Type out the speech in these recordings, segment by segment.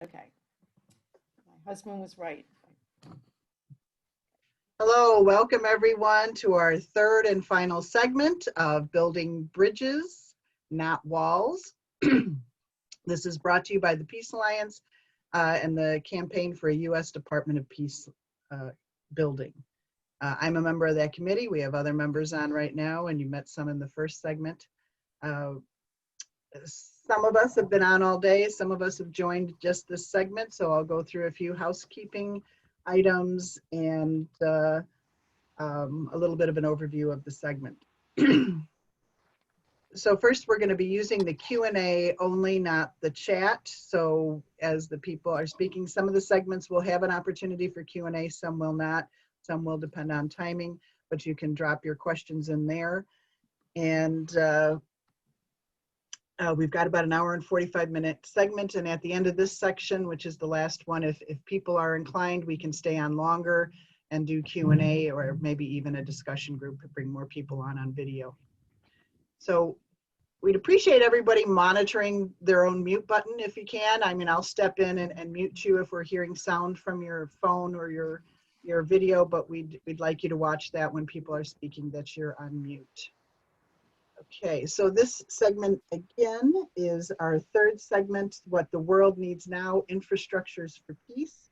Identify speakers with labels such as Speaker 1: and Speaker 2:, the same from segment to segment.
Speaker 1: Okay. My husband was right.
Speaker 2: Hello, welcome everyone to our third and final segment of Building Bridges, Not Walls. This is brought to you by the Peace Alliance and the Campaign for a U.S. Department of Peace Building. I'm a member of that committee. We have other members on right now, and you met some in the first segment. Some of us have been on all day. Some of us have joined just this segment, so I'll go through a few housekeeping items and a little bit of an overview of the segment. So first, we're going to be using the Q&A only, not the chat. So as the people are speaking, some of the segments will have an opportunity for Q&A, some will not. Some will depend on timing, but you can drop your questions in there. And we've got about an hour and 45-minute segment. And at the end of this section, which is the last one, if people are inclined, we can stay on longer and do Q&A or maybe even a discussion group to bring more people on video. So we'd appreciate everybody monitoring their own mute button if you can. I mean, I'll step in and mute you if we're hearing sound from your phone or your video, but we'd like you to watch that when people are speaking that you're on mute. Okay, so this segment again is our third segment, What the World Needs Now, Infrastructures for Peace.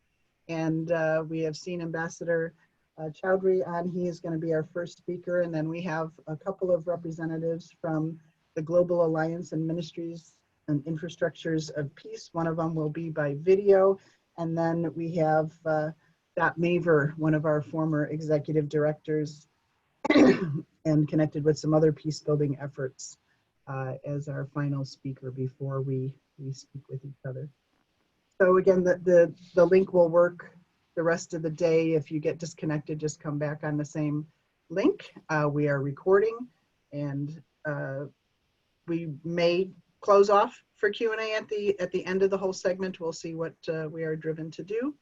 Speaker 2: And we have seen Ambassador Chowdhury on. He is going to be our first speaker. And then we have a couple of representatives from the Global Alliance and Ministries and Infrastructures of Peace. One of them will be by video. And then we have Maver, one of our former executive directors and connected with some other peace building efforts as our final speaker before we speak with each other. So again, the link will work the rest of the day. If you get disconnected, just come back on the same link. We are recording, and we may close off for Q&A at the end of the whole segment. We'll see what we are driven to do.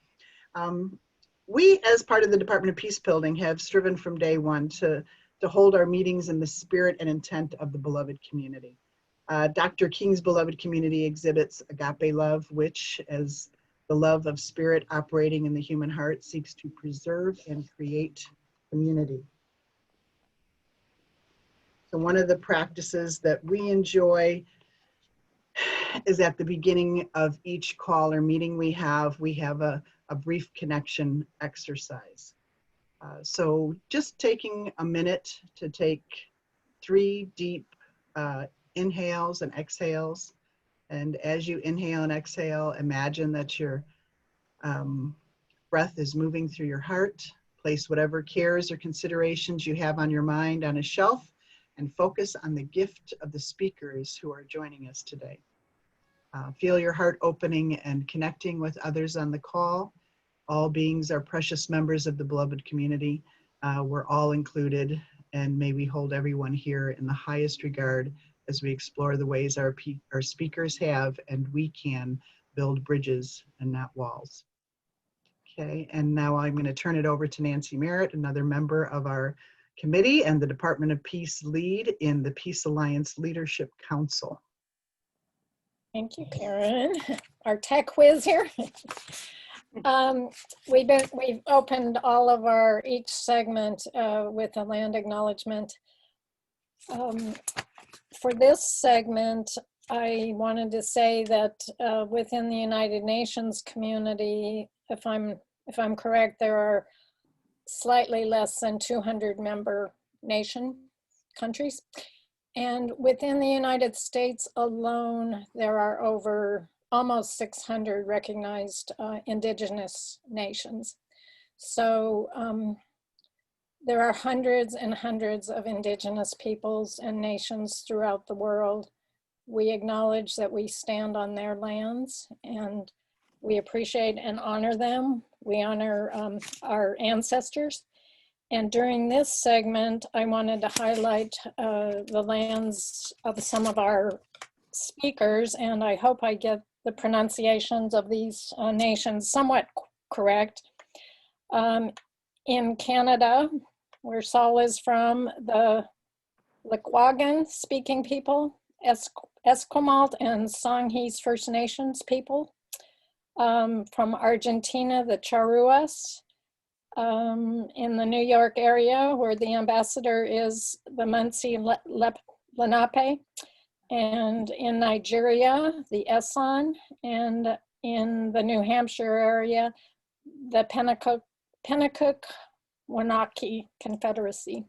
Speaker 2: We, as part of the Department of Peacebuilding, have striven from day one to hold our meetings in the spirit and intent of the beloved community. Dr. King's beloved community exhibits agape love, which, as the love of spirit operating in the human heart, seeks to preserve and create community. So one of the practices that we enjoy is at the beginning of each call or meeting we have a brief connection exercise. So just taking a minute to take 3 deep inhales and exhales. And as you inhale and exhale, imagine that your breath is moving through your heart. Place whatever cares or considerations you have on your mind on a shelf and focus on the gift of the speakers who are joining us today. Feel your heart opening and connecting with others on the call. All beings are precious members of the beloved community. We're all included, and may we hold everyone here in the highest regard as we explore the ways our speakers have and we can build bridges and not walls. Okay, and now I'm going to turn it over to Nancy Merritt, another member of our committee and the Department of Peace lead in the Peace Alliance Leadership Council.
Speaker 3: Thank you, Karen. Our tech whiz here. We've opened all of each segment with a land acknowledgement. For this segment, I wanted to say that within the United Nations community, if I'm correct, there are slightly less than 200 member countries. And within the United States alone, there are over almost 600 recognized indigenous nations. So there are hundreds and hundreds of indigenous peoples and nations throughout the world. We acknowledge that we stand on their lands and we appreciate and honor them. We honor our ancestors. And during this segment, I wanted to highlight the lands of some of our speakers, and I hope I get the pronunciations of these nations somewhat correct. In Canada, where Saul is from, the Lekwungen speaking people, Esquimalt and Songhees First Nations people. from Argentina, the Charruas, in the New York area, where the ambassador is the Muncie Lenape, and in Nigeria, the Esan, and in the New Hampshire area, the Pennacook Wenatchee Confederacy.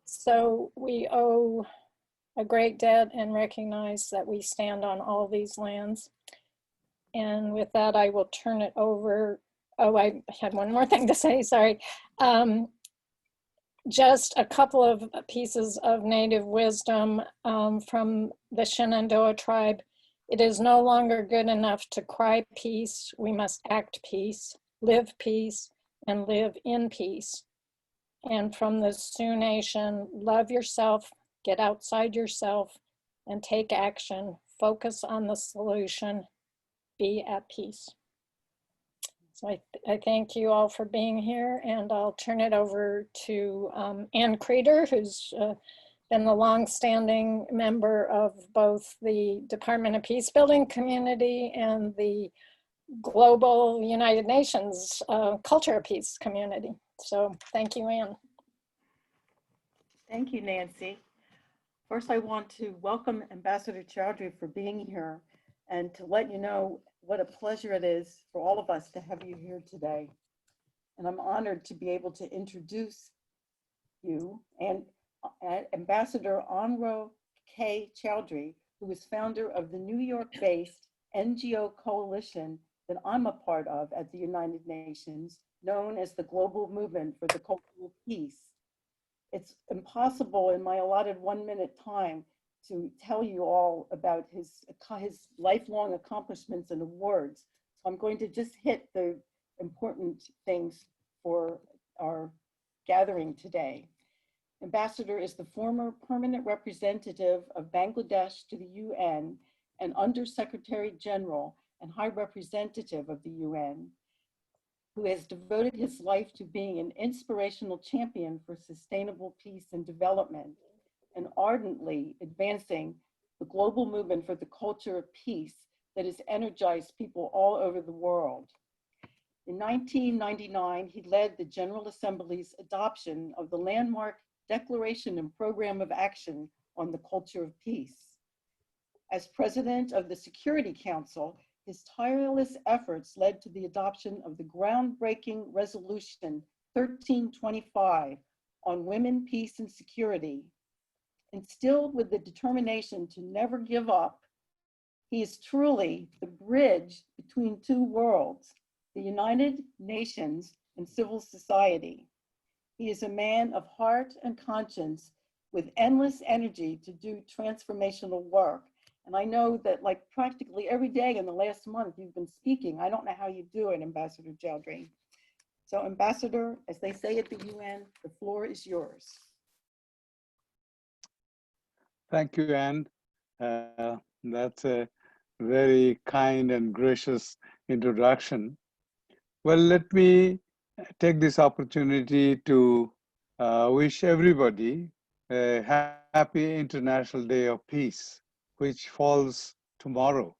Speaker 3: So we owe a great debt and recognize that we stand on all these lands. And with that, I will turn it over. Oh, I had one more thing to say, sorry. Just a couple of pieces of native wisdom from the Shenandoah tribe. It is no longer good enough to cry peace. We must act peace, live peace, and live in peace. And from the Sioux Nation, love yourself, get outside yourself, and take action. Focus on the solution. Be at peace. So I thank you all for being here, and I'll turn it over to Ann Creeder, who's been a longstanding member of both the Department of Peacebuilding community and the Global United Nations Culture of Peace community. So thank you, Ann.
Speaker 1: Thank you, Nancy. First, I want to welcome Ambassador Chowdhury for being here and to let you know what a pleasure it is for all of us to have you here today. And I'm honored to be able to introduce you and Ambassador Anwarul K. Chowdhury, who is founder of the New York-based NGO coalition that I'm a part of at the United Nations, known as the Global Movement for the Culture of Peace. It's impossible in my allotted 1 minute time to tell you all about his lifelong accomplishments and awards. So I'm going to just hit the important things for our gathering today. Ambassador is the former permanent representative of Bangladesh to the UN and Undersecretary General and High Representative of the UN, who has devoted his life to being an inspirational champion for sustainable peace and development, and ardently advancing the global movement for the culture of peace that has energized people all over the world. In 1999, he led the General Assembly's adoption of the landmark Declaration and Program of Action on the Culture of Peace. As president of the Security Council, his tireless efforts led to the adoption of the groundbreaking Resolution 1325 on women, peace, and security. Instilled with the determination to never give up, he is truly the bridge between two worlds, the United Nations and civil society. He is a man of heart and conscience with endless energy to do transformational work. And I know that like practically every day in the last month you've been speaking. I don't know how you do it, Ambassador Chowdhury. So Ambassador, as they say at the UN, the floor is yours.
Speaker 4: Thank you, Ann. That's a very kind and gracious introduction. Well, let me take this opportunity to wish everybody a happy International Day of Peace, which falls tomorrow.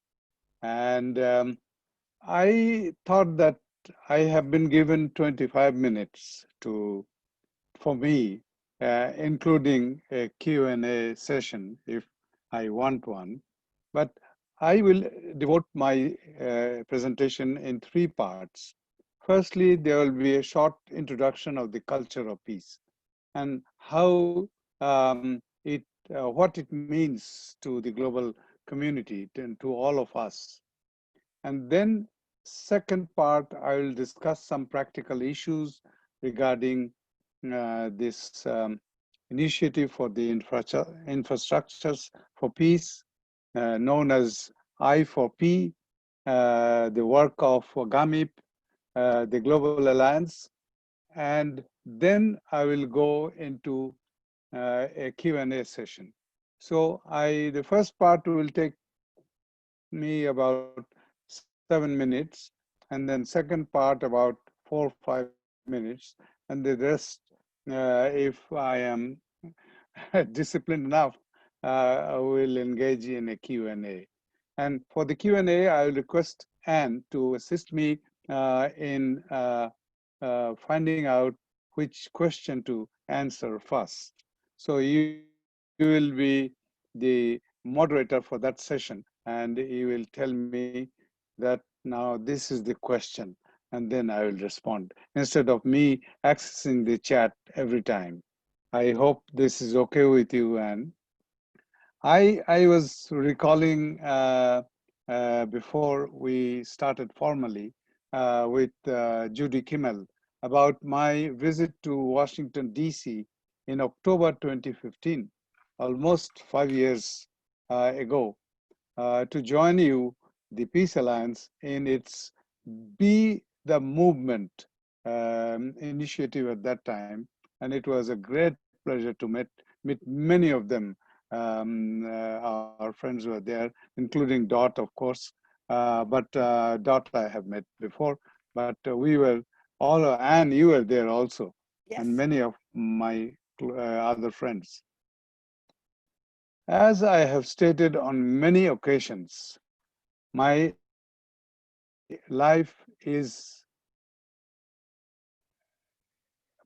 Speaker 4: And I thought that I have been given 25 minutes for me, including a Q&A session if I want one. But I will devote my presentation in 3 parts. Firstly, there will be a short introduction of the culture of peace and how what it means to the global community and to all of us. And then second part, I will discuss some practical issues regarding this initiative for the infrastructures for peace, known as I4P, the work of GAMIP, the Global Alliance, and then I will go into a Q&A session. So the first part will take me about 7 minutes, and then second part about 4 or 5 minutes, and the rest, if I am disciplined enough, I will engage in a Q&A. And for the Q&A, I will request Anne to assist me in finding out which question to answer first. So you will be the moderator for that session, and you will tell me that now this is the question, and then I will respond instead of me accessing the chat every time. I hope this is okay with you, Anne. I was recalling before we started formally with Judy Kimmel about my visit to Washington, D.C. in October 2015, almost 5 years ago, to join you, the Peace Alliance, in its Be the Movement initiative at that time. And it was a great pleasure to meet many of them. Our friends were there, including Dot, of course. But Dot I have met before. But we were all, and you were there also,
Speaker 1: Yes.
Speaker 4: and many of my other friends. As I have stated on many occasions, my life is,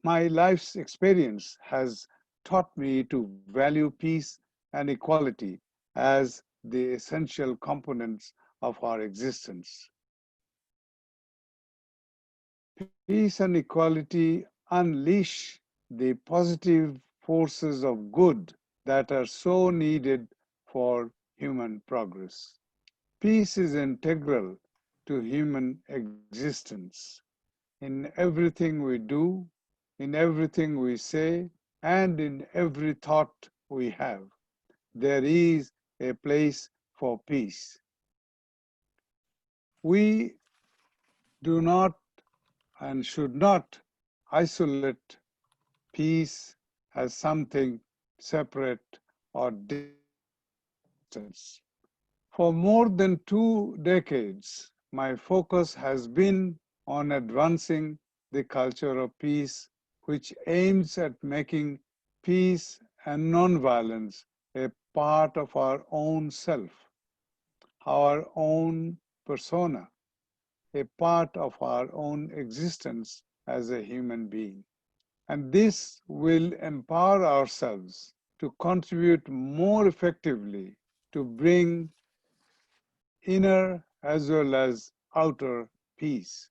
Speaker 4: my life's experience has taught me to value peace and equality as the essential components of our existence. Peace and equality unleash the positive forces of good that are so needed for human progress. Peace is integral to human existence. In everything we do, in everything we say, and in every thought we have, there is a place for peace. We do not and should not isolate peace as something separate or distant. For more than 2 decades, my focus has been on advancing the culture of peace, which aims at making peace and nonviolence a part of our own self, our own persona, a part of our own existence as a human being. And this will empower ourselves to contribute more effectively to bring inner as well as outer peace.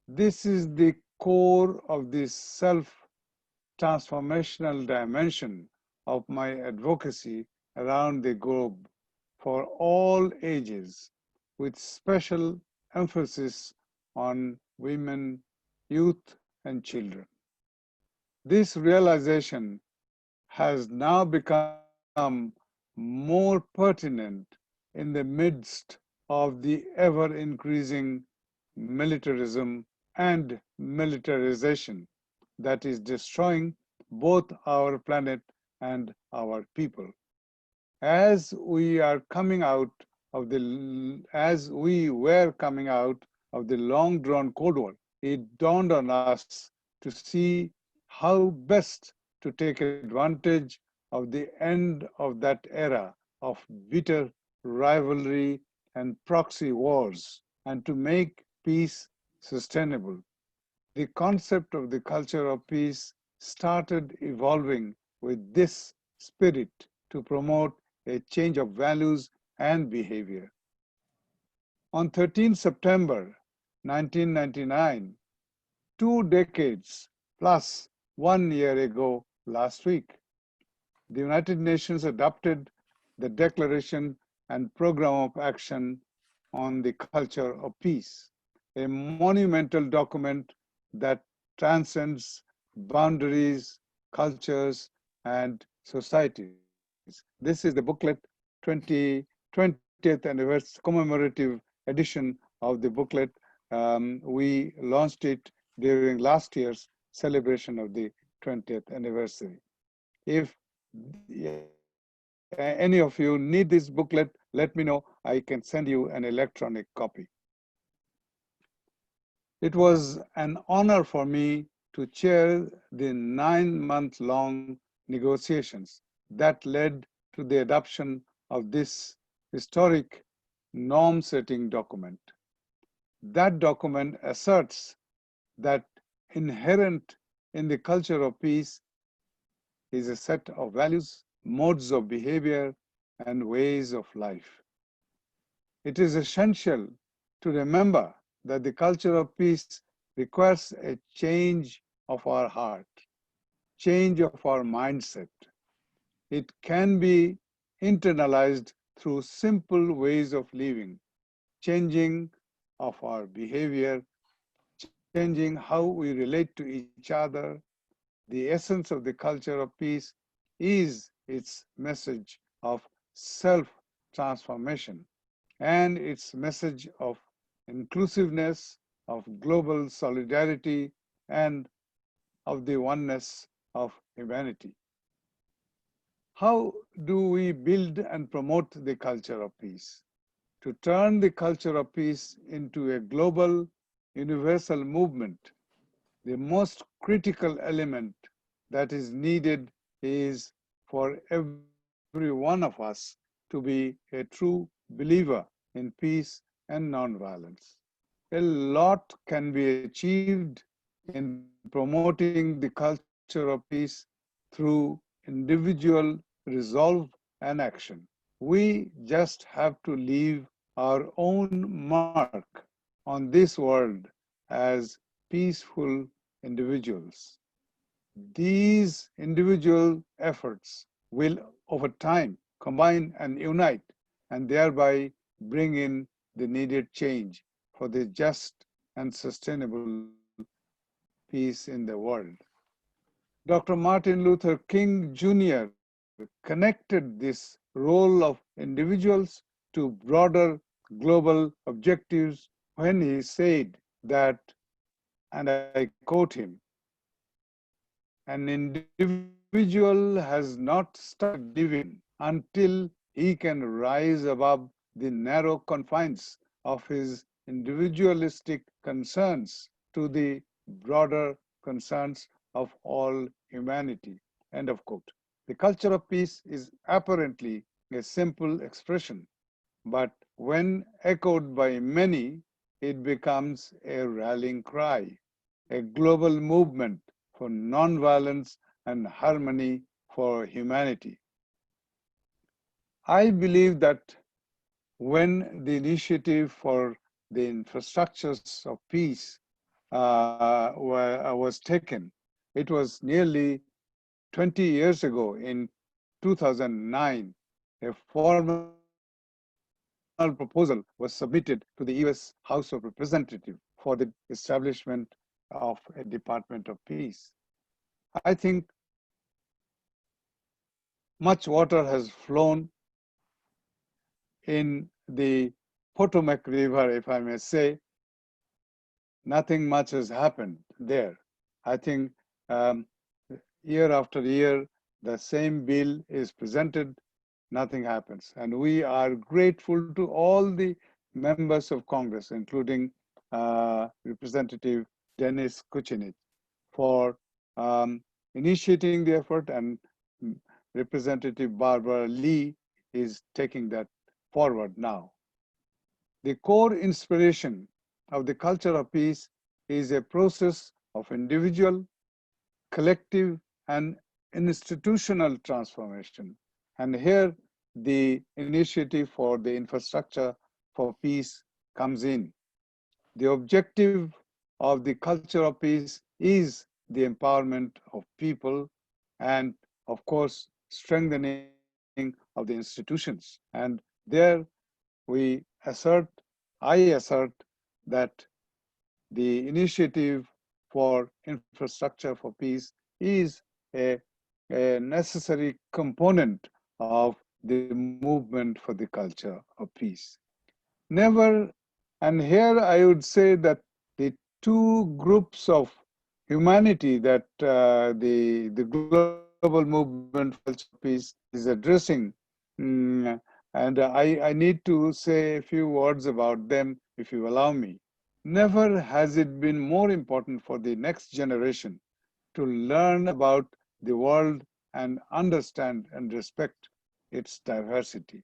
Speaker 4: This is the core of this self-transformational dimension of my advocacy around the globe for all ages, with special emphasis on women, youth, and children. This realization has now become more pertinent in the midst of the ever-increasing militarism and militarization that is destroying both our planet and our people. As we are coming out of the, as we were coming out of the long-drawn Cold War, it dawned on us to see how best to take advantage of the end of that era of bitter rivalry and proxy wars, and to make peace sustainable. The concept of the culture of peace started evolving with this spirit to promote a change of values and behavior. On 13 September 1999, 2 decades plus 1 year ago last week, the United Nations adopted the Declaration and Program of Action on the Culture of Peace, a monumental document that transcends boundaries, cultures, and societies. This is the booklet 20th anniversary commemorative edition of the booklet. We launched it during last year's celebration of the 20th anniversary. If any of you need this booklet, let me know. I can send you an electronic copy. It was an honor for me to chair the 9-month-long negotiations that led to the adoption of this historic norm-setting document. That document asserts that inherent in the culture of peace is a set of values, modes of behavior, and ways of life. It is essential to remember that the culture of peace requires a change of our heart, change of our mindset. It can be internalized through simple ways of living, changing of our behavior, changing how we relate to each other. The essence of the culture of peace is its message of self-transformation and its message of inclusiveness, of global solidarity, and of the oneness of humanity. How do we build and promote the culture of peace? To turn the culture of peace into a global, universal movement, the most critical element that is needed is for every one of us to be a true believer in peace and nonviolence. A lot can be achieved in promoting the culture of peace through individual resolve and action. We just have to leave our own mark on this world as peaceful individuals. These individual efforts will, over time, combine and unite and thereby bring in the needed change for the just and sustainable peace in the world. Dr. Martin Luther King Jr. connected this role of individuals to broader global objectives when he said that, and I quote him, "An individual has not started living until he can rise above the narrow confines of his individualistic concerns to the broader concerns of all humanity." End of quote. The culture of peace is apparently a simple expression, but when echoed by many, it becomes a rallying cry, a global movement for nonviolence and harmony for humanity. I believe that when the initiative for the infrastructures of peace was taken, it was nearly 20 years ago in 2009. A formal proposal was submitted to the US House of Representatives for the establishment of a Department of Peace. I think much water has flown in the Potomac River, if I may say. Nothing much has happened there. I think year after year, the same bill is presented, nothing happens. And we are grateful to all the members of Congress, including Representative Dennis Kucinich, for initiating the effort, and Representative Barbara Lee is taking that forward now. The core inspiration of the culture of peace is a process of individual, collective, and institutional transformation. And here, the initiative for the infrastructure for peace comes in. The objective of the culture of peace is the empowerment of people and, of course, strengthening of the institutions. And there we assert, I assert, that the initiative for infrastructure for peace is a necessary component of the movement for the culture of peace. Never, and here I would say that the two groups of humanity that the global movement for culture of peace is addressing, and I need to say a few words about them, if you allow me. Never has it been more important for the next generation to learn about the world and understand and respect its diversity.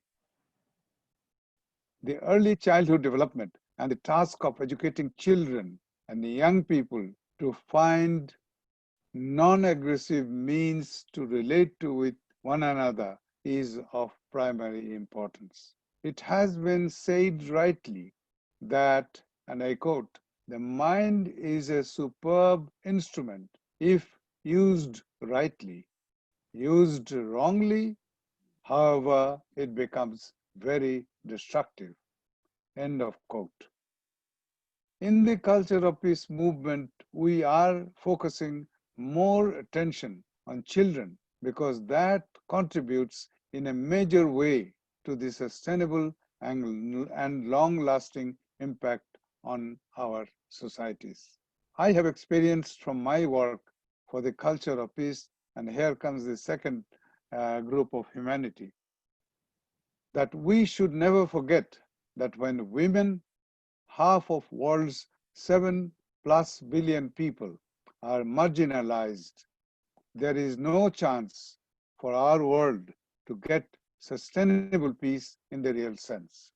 Speaker 4: The early childhood development and the task of educating children and young people to find non-aggressive means to relate to with one another is of primary importance. It has been said rightly that, and I quote, "The mind is a superb instrument if used rightly. Used wrongly, however, it becomes very destructive." End of quote. In the Culture of Peace movement, we are focusing more attention on children because that contributes in a major way to the sustainable and long-lasting impact on our societies. I have experienced from my work for the culture of peace, and here comes the second group of humanity, that we should never forget that when women, half of world's 7+ billion people, are marginalized, there is no chance for our world to get sustainable peace in the real sense.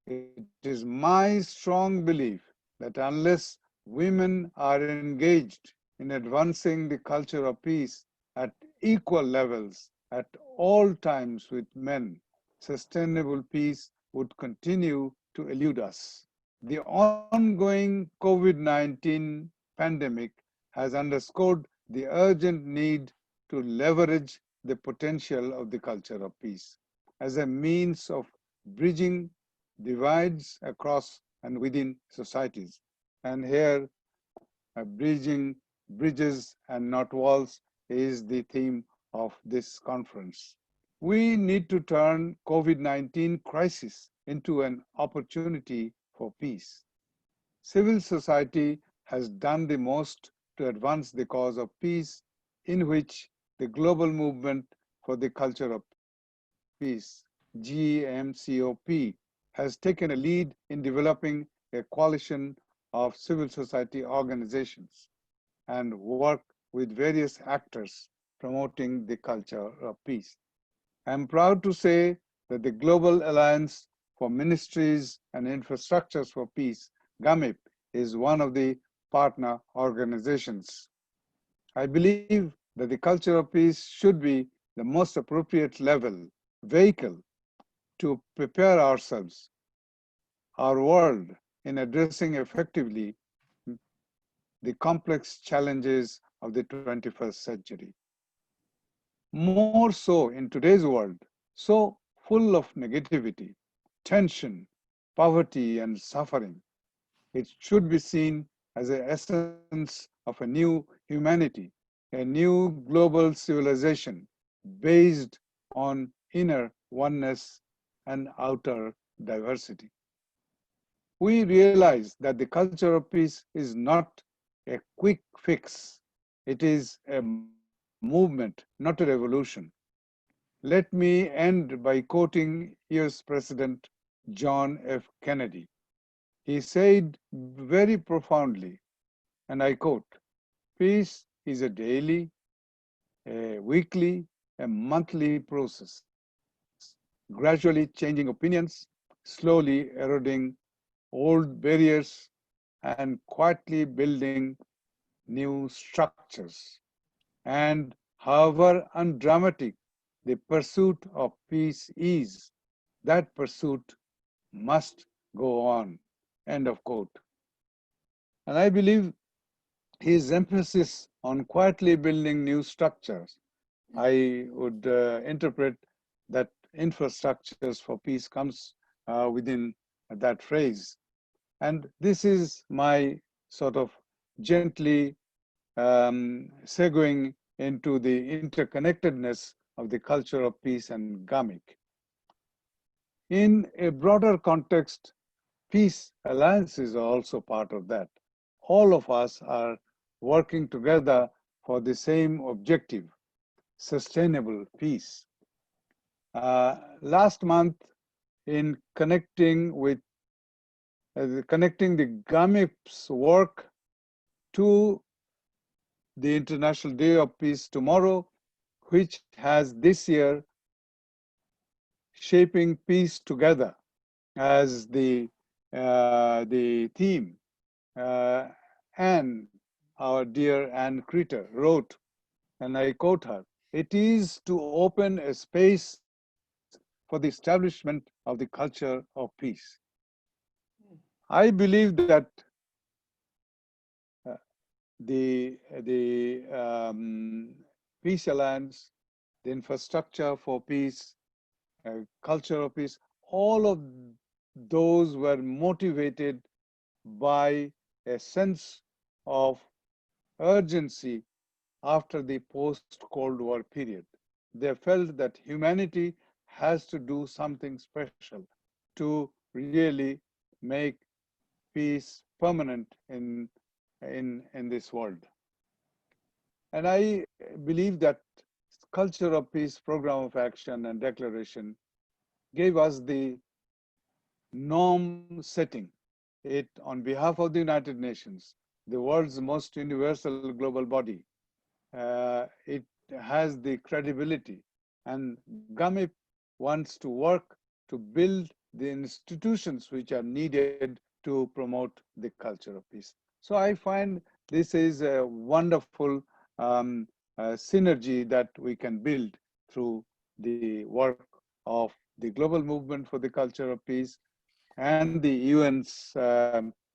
Speaker 4: It is my strong belief that unless women are engaged in advancing the culture of peace at equal levels at all times with men, sustainable peace would continue to elude us. The ongoing COVID-19 pandemic has underscored the urgent need to leverage the potential of the culture of peace as a means of bridging divides across and within societies. And here, bridging bridges and not walls is the theme of this conference. We need to turn COVID-19 crisis into an opportunity for peace. Civil society has done the most to advance the cause of peace, in which the global movement for the culture of peace, GAMCOP, has taken a lead in developing a coalition of civil society organizations and work with various actors promoting the culture of peace. I am proud to say that the Global Alliance for Ministries and Infrastructures for Peace, GAMIP, is one of the partner organizations. I believe that the culture of peace should be the most appropriate vehicle to prepare ourselves, our world, in addressing effectively the complex challenges of the 21st century. More so in today's world, so full of negativity, tension, poverty, and suffering. It should be seen as the essence of a new humanity, a new global civilization based on inner oneness and outer diversity. We realize that the culture of peace is not a quick fix. It is a movement, not a revolution. Let me end by quoting US President John F. Kennedy. He said very profoundly, and I quote, "Peace is a daily, a weekly, a monthly process, gradually changing opinions, slowly eroding old barriers, and quietly building new structures. And however undramatic the pursuit of peace is, that pursuit must go on." End of quote. And I believe his emphasis on quietly building new structures, I would interpret that infrastructures for peace comes within that phrase. And this is my sort of gently segueing into the interconnectedness of the culture of peace and GAMIP. In a broader context, Peace Alliance is also part of that. All of us are working together for the same objective, sustainable peace. Last month, in connecting the GAMIP's work to the International Day of Peace tomorrow, which has this year Shaping Peace Together as the the theme, Anne, our dear Anne Creter, wrote, and I quote her, "It is to open a space for the establishment of the culture of peace." I believe that uh, the Peace Alliance, the infrastructure for peace, culture of peace, all of those were motivated by a sense of urgency after the post-Cold War period. They felt that humanity has to do something special to really make peace permanent in this world. And I believe that Culture of Peace program of action and declaration gave us the norm setting. It, on behalf of the United Nations, the world's most universal global body, it has the credibility, and GAMIP wants to work to build the institutions which are needed to promote the culture of peace. So I find this is a wonderful synergy that we can build through the work of the global movement for the culture of peace and the UN's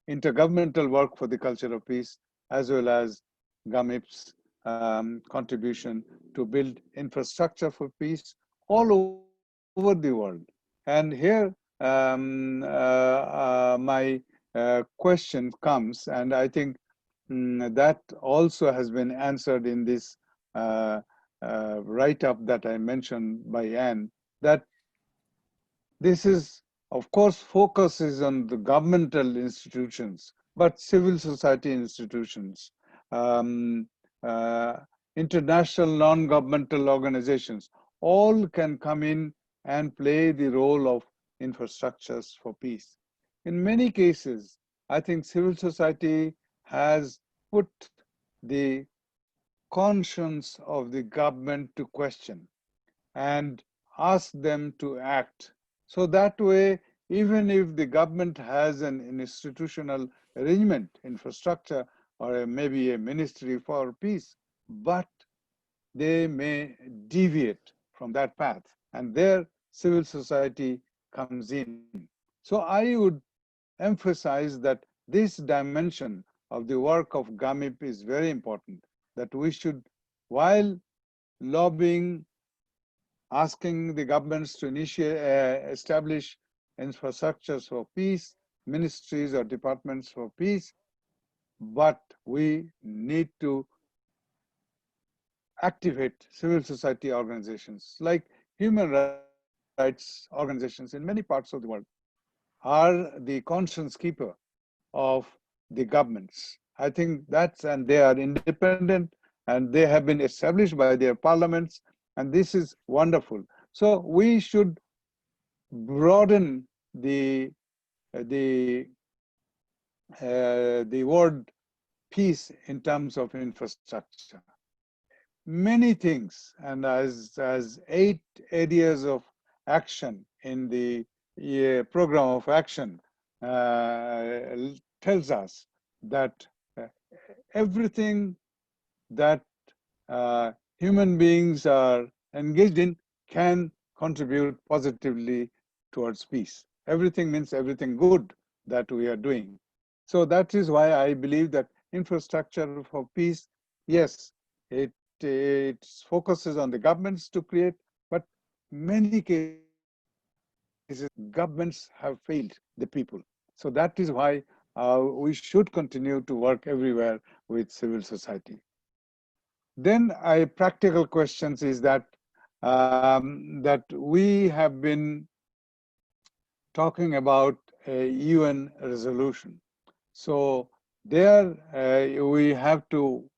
Speaker 4: intergovernmental work for the culture of peace, as well as GAMIP's contribution to build infrastructure for peace all over the world. And here my question comes, and I think that also has been answered in this write-up that I mentioned by Anne, that this is, of course, focuses on the governmental institutions, but civil society institutions, um, uh, international non-governmental organizations, all can come in and play the role of infrastructures for peace. In many cases, I think civil society has put the conscience of the government to question and ask them to act. So that way, even if the government has an institutional arrangement, infrastructure, or maybe a ministry for peace, but they may deviate from that path, and there civil society comes in. So I would emphasize that this dimension of the work of GAMIP is very important, that we should, while lobbying, asking the governments to initiate, establish infrastructures for peace, ministries or departments for peace, but we need to activate civil society organizations like human rights organizations in many parts of the world are the conscience keeper of the governments. I think that's, and they are independent and they have been established by their parliaments, and this is wonderful. So we should broaden the the word peace in terms of infrastructure. Many things, and as 8 areas of action in the program of action tells us that uh, everything that human beings are engaged in can contribute positively towards peace. Everything means everything good that we are doing. So that is why I believe that infrastructure for peace, yes, it focuses on the governments to create, but many cases governments have failed the people. So that is why we should continue to work everywhere with civil society. Then practical questions is that that we have been talking about a UN resolution. So there we have to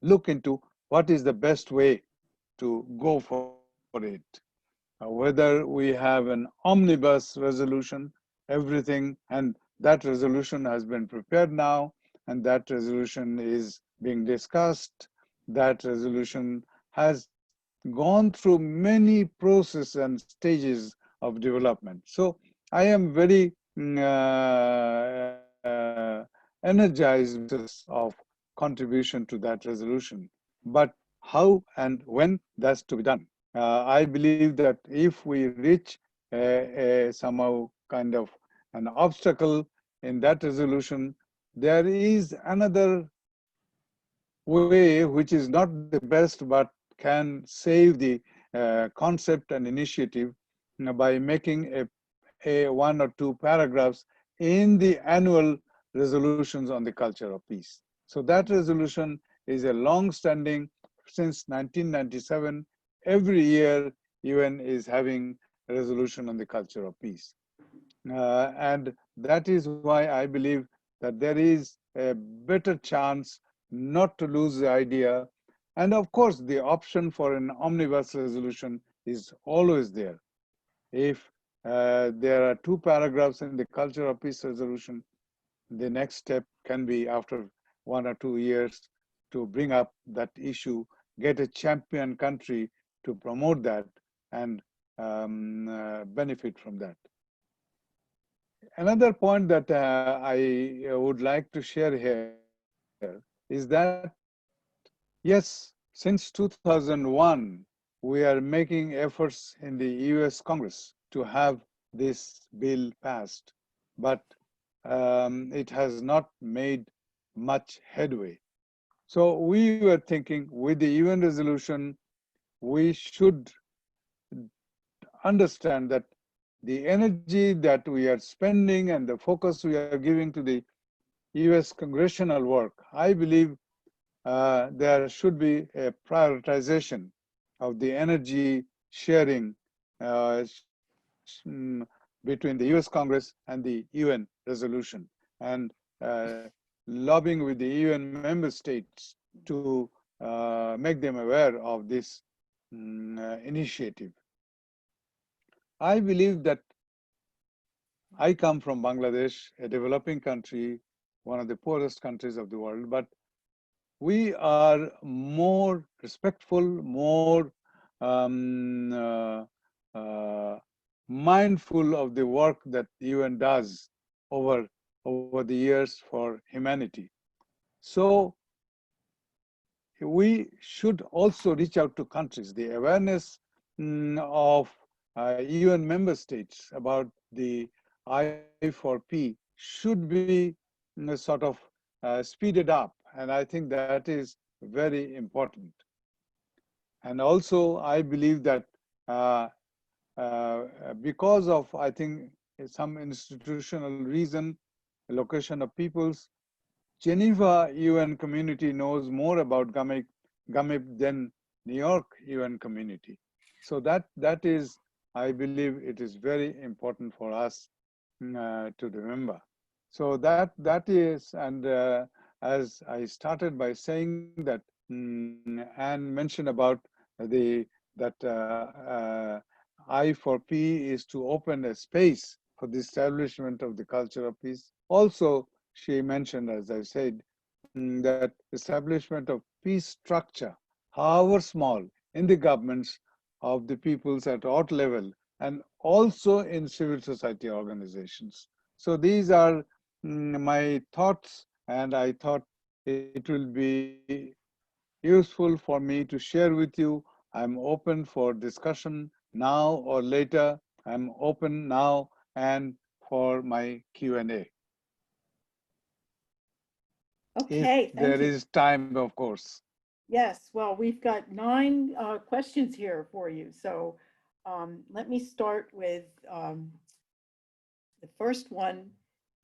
Speaker 4: look into what is the best way to go for it. Whether we have an omnibus resolution, everything, and that resolution has been prepared now, and that resolution is being discussed. That resolution has gone through many processes and stages of development. So I am very energized of contribution to that resolution. But how and when that's to be done? I believe that if we reach somehow kind of an obstacle in that resolution, there is another way which is not the best but can save the concept and initiative by making a one or two paragraphs in the annual resolutions on the culture of peace. So that resolution is a long-standing, since 1997, every year UN is having a resolution on the culture of peace. And that is why I believe that there is a better chance not to lose the idea. And of course, the option for an omnibus resolution is always there. If there are two paragraphs in the culture of peace resolution, the next step can be after 1 or 2 years to bring up that issue, get a champion country to promote that and benefit from that. Another point that I would like to share here is that, yes, since 2001, we are making efforts in the US Congress to have this bill passed, but it has not made much headway. So we were thinking with the UN resolution, we should understand that the energy that we are spending and the focus we are giving to the US congressional work, I believe there should be a prioritization of the energy sharing uh, between the US Congress and the UN resolution, and lobbying with the UN member states to make them aware of this initiative. I believe that I come from Bangladesh, a developing country, one of the poorest countries of the world, but we are more respectful, more mindful of the work that the UN does over the years for humanity. So we should also reach out to countries. The awareness of UN member states about the I4P should be sort of speeded up. And I think that is very important. And also, I believe that because of, I think, some institutional reason, location of peoples, Geneva UN community knows more about GAMIP than New York UN community. So that is, I believe, it is very important for us to remember. So that is, and as I started by saying that Anne mentioned about that I4P is to open a space for the establishment of the culture of peace. Also, she mentioned, as I said, that establishment of peace structure, however small, in the governments of the peoples at all level, and also in civil society organizations. So these are my thoughts, and I thought it will be useful for me to share with you. I'm open for discussion now or later. I'm open now and for my Q&A.
Speaker 1: Okay,
Speaker 4: If there
Speaker 1: thank you.
Speaker 4: is time, of course.
Speaker 1: Yes, well, we've got 9 questions here for you. So let me start with the first one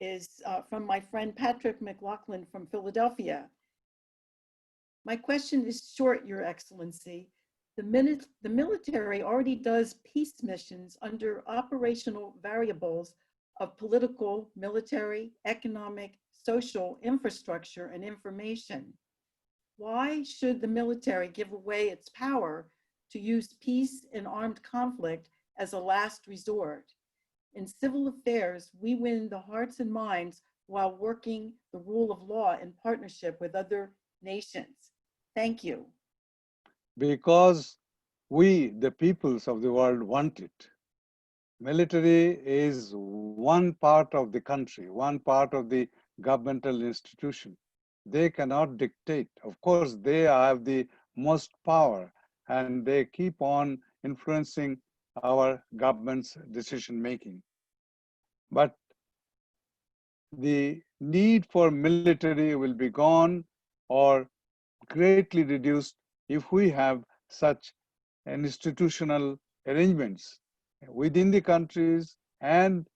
Speaker 1: is from my friend Patrick McLaughlin from Philadelphia. My question is short, Your Excellency. The military already does peace missions under operational variables of political, military, economic, social, infrastructure, and information. Why should the military give away its power to use peace and armed conflict as a last resort? In civil affairs, we win the hearts and minds while working the rule of law in partnership with other nations. Thank you.
Speaker 4: Because we, the peoples of the world, want it. military is one part of the country, one part of the governmental institution. They cannot dictate. Of course, they have the most power and they keep on influencing our government's decision making. But the need for military will be gone or greatly reduced if we have such institutional arrangements within the countries and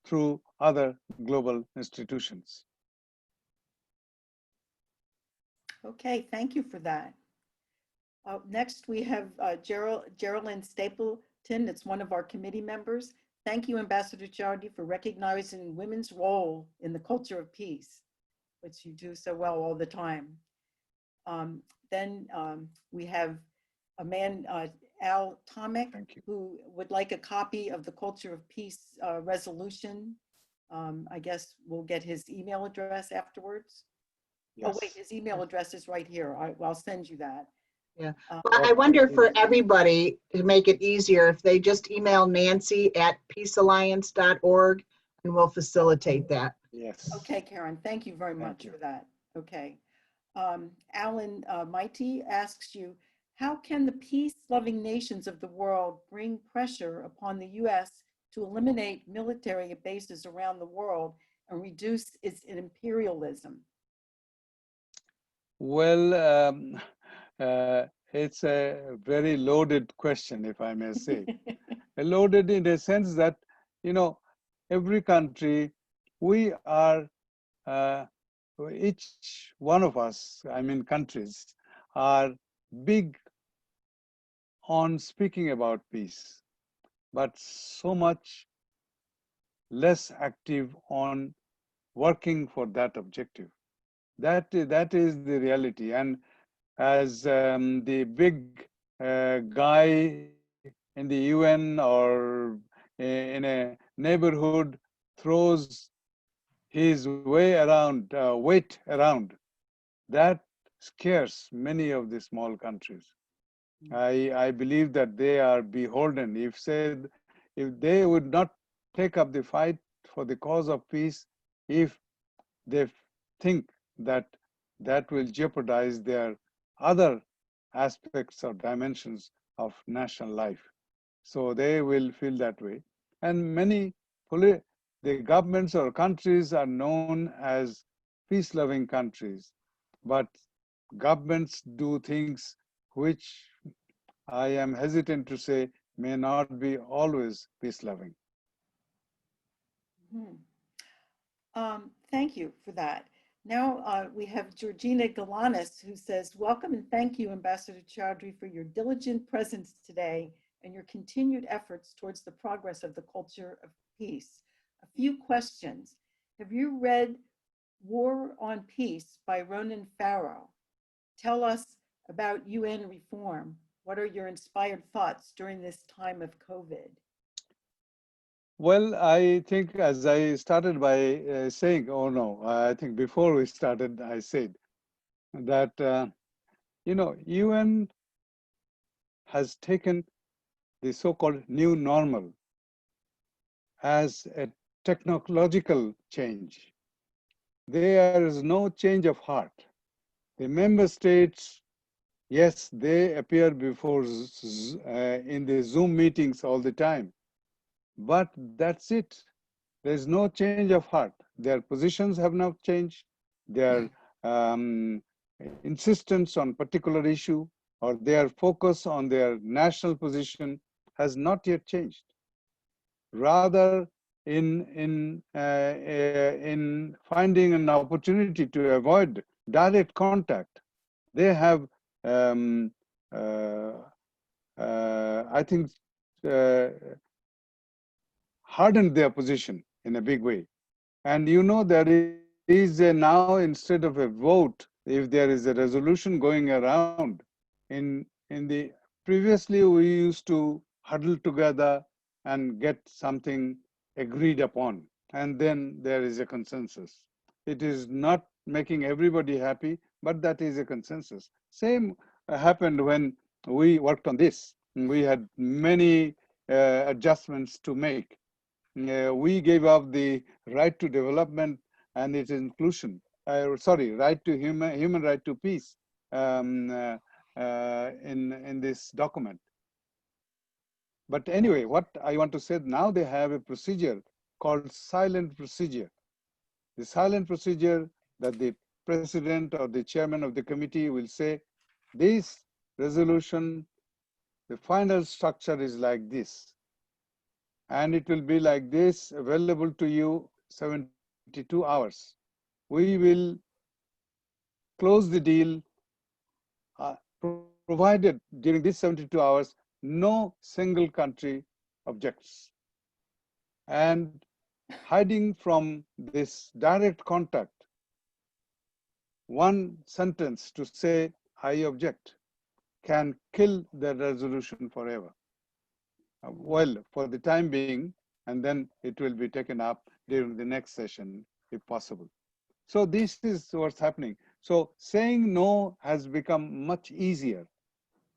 Speaker 4: through other global institutions.
Speaker 1: Okay, thank you for that. Next, we have Geraldine Stapleton. It's one of our committee members. Thank you, Ambassador Chowdhury, for recognizing women's role in the culture of peace, which you do so well all the time. Then we have a man, Al Tomek, who would like a copy of the Culture of Peace resolution. I guess we'll get his email address afterwards.
Speaker 4: Yes.
Speaker 1: Oh, wait, his email address is right here. I'll send you that.
Speaker 2: Yeah. Well, I wonder for everybody to make it easier if they just email Nancy@peacealliance.org and we'll facilitate that.
Speaker 4: Yes.
Speaker 1: Okay, Karen, thank you very much
Speaker 4: you.
Speaker 1: for that. Okay. Alan Mighty asks you, how can the peace-loving nations of the world bring pressure upon the U.S. to eliminate military bases around the world and reduce its imperialism?
Speaker 4: Well, it's a very loaded question, if I may say. Loaded in the sense that, you know, every country, we are, each one of us, I mean countries, are big on speaking about peace, but so much less active on working for that objective. That is the reality. And as the big guy in the UN or in a neighborhood throws his weight around, that scares many of the small countries. I believe that they are beholden. If they would not take up the fight for the cause of peace, if they think that that will jeopardize their other aspects or dimensions of national life. So they will feel that way. And many the governments or countries are known as peace-loving countries, but governments do things which I am hesitant to say may not be always peace-loving.
Speaker 1: Thank you for that. Now we have Georgina Galanis, who says, welcome and thank you, Ambassador Chowdhury, for your diligent presence today and your continued efforts towards the progress of the culture of peace. A few questions. Have you read War on Peace by Ronan Farrow? Tell us about UN reform. What are your inspired thoughts during this time of COVID?
Speaker 4: Well, I think as I started by saying, oh no, I think before we started, I said that, UN has taken the so-called new normal as a technological change. There is no change of heart. The member states, yes, they appear before in the Zoom meetings all the time, but that's it. There's no change of heart. Their positions have not changed. Their insistence on particular issue or their focus on their national position has not yet changed. Rather, in finding an opportunity to avoid direct contact, they have, I think, hardened their position in a big way. And there is now, instead of a vote, if there is a resolution going around, in the previously we used to huddle together and get something agreed upon, and then there is a consensus. It is not making everybody happy, but that is a consensus. Same happened when we worked on this. We had many adjustments to make. We gave up the right to development and its inclusion. Right to human right to peace in this document. But anyway, what I want to say now, they have a procedure called silent procedure. The silent procedure that the president or the chairman of the committee will say, this resolution, the final structure is like this. And it will be like this, available to you 72 hours. We will close the deal provided during these 72 hours, no single country objects. And hiding from this direct contact, one sentence to say, I object, can kill the resolution forever. Well, for the time being, and then it will be taken up during the next session, if possible. So this is what's happening. So saying no has become much easier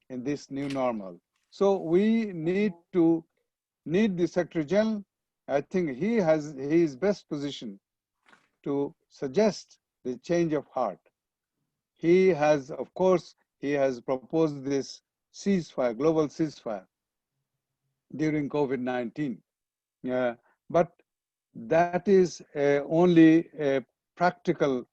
Speaker 4: in this new normal. So we need the Secretary General. I think he is best positioned to suggest the change of heart. He has, of course, he has proposed this ceasefire, global ceasefire during COVID-19. But that is only a practical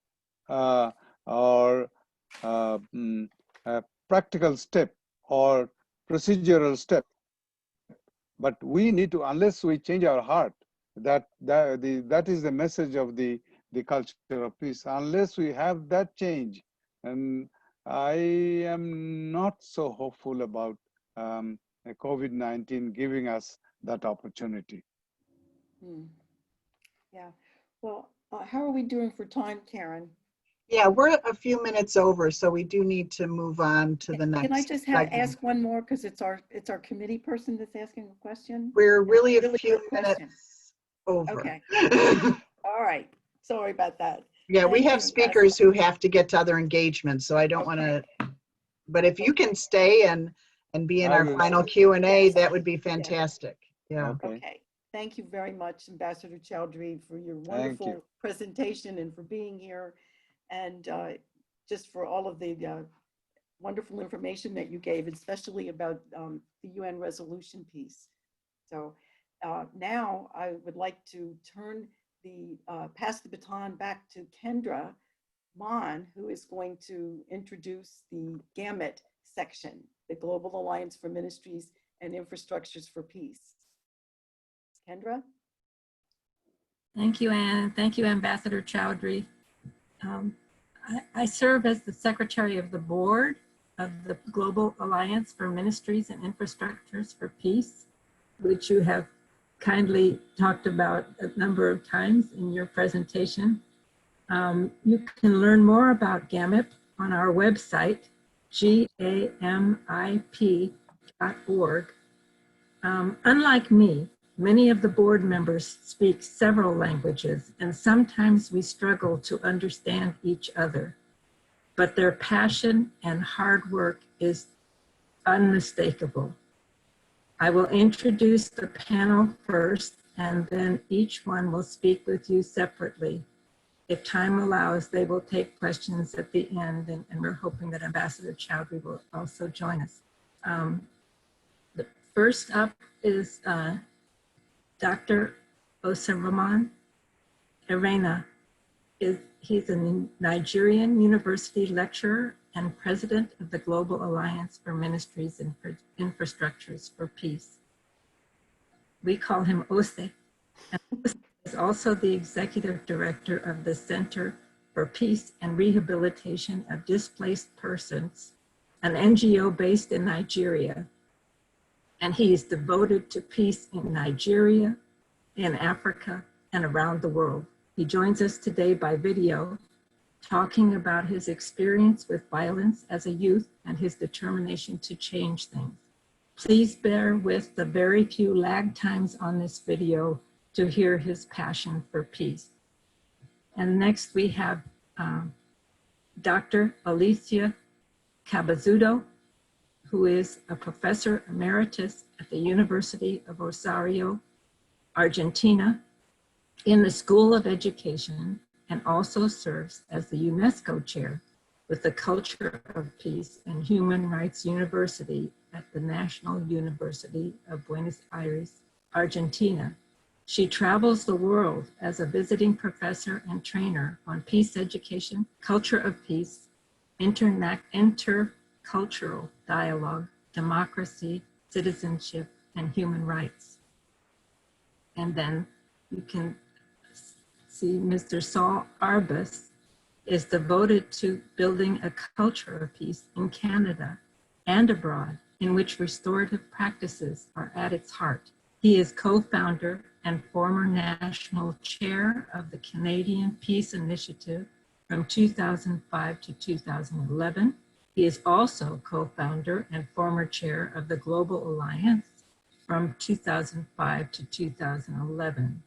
Speaker 4: practical step or procedural step. But we need to, unless we change our heart, that is the message of the culture of peace. Unless we have that change, and I am not so hopeful about COVID-19 giving us that opportunity.
Speaker 1: Yeah. Well, how are we doing for time, Karen?
Speaker 2: Yeah, we're a few minutes over, so we do need to move on to the next.
Speaker 1: Can I just ask one more, because it's our committee person that's asking a question?
Speaker 2: We're really a few minutes over.
Speaker 1: Okay. All right. Sorry about that.
Speaker 2: Yeah, we
Speaker 1: Thank
Speaker 2: have
Speaker 1: you,
Speaker 2: speakers who have to get to other engagements, so I don't want to, but if you can stay and be in our final Q&A,
Speaker 1: Yes.
Speaker 2: that would be fantastic. Yeah.
Speaker 1: Okay. Thank you very much, Ambassador Chowdhury, for your wonderful presentation and for being here, and just for all of the wonderful information that you gave, especially about the UN resolution piece. So now I would like to pass the baton back to Kendra Mon, who is going to introduce the GAMIP section, the Global Alliance for Ministries and Infrastructures for Peace. Kendra?
Speaker 5: Thank you, Anne. Thank you, Ambassador Chowdhury. I serve as the Secretary of the Board of the Global Alliance for Ministries and Infrastructures for Peace, which you have kindly talked about a number of times in your presentation. You can learn more about GAMIP on our website, gamip.org. Unlike me, many of the board members speak several languages, and sometimes we struggle to understand each other. But their passion and hard work is unmistakable. I will introduce the panel first, and then each one will speak with you separately. If time allows, they will take questions at the end, and we're hoping that Ambassador Chowdhury will also join us. The first up is Dr. Oseremen. Irene he's a Nigerian university lecturer and president of the Global Alliance for Ministries and Infrastructures for Peace. We call him Ose, and Ose is also the executive director of the Center for Peace and Rehabilitation of Displaced Persons, an NGO based in Nigeria. And he is devoted to peace in Nigeria, in Africa, and around the world. He joins us today by video, talking about his experience with violence as a youth and his determination to change things. Please bear with the very few lag times on this video to hear his passion for peace. And next we have Dr. Alicia Cabezudo, who is a professor emeritus at the University of Rosario, Argentina, in the School of Education, and also serves as the UNESCO chair with the Culture of Peace and Human Rights University at the National University of Buenos Aires, Argentina. She travels the world as a visiting professor and trainer on peace education, culture of peace, intercultural dialogue, democracy, citizenship, and human rights. And then you can see Mr. Saul Arbess is devoted to building a culture of peace in Canada and abroad, in which restorative practices are at its heart. He is co-founder and former national chair of the Canadian Peace Initiative from 2005 to 2011. He is also co-founder and former chair of the Global Alliance from 2005 to 2011.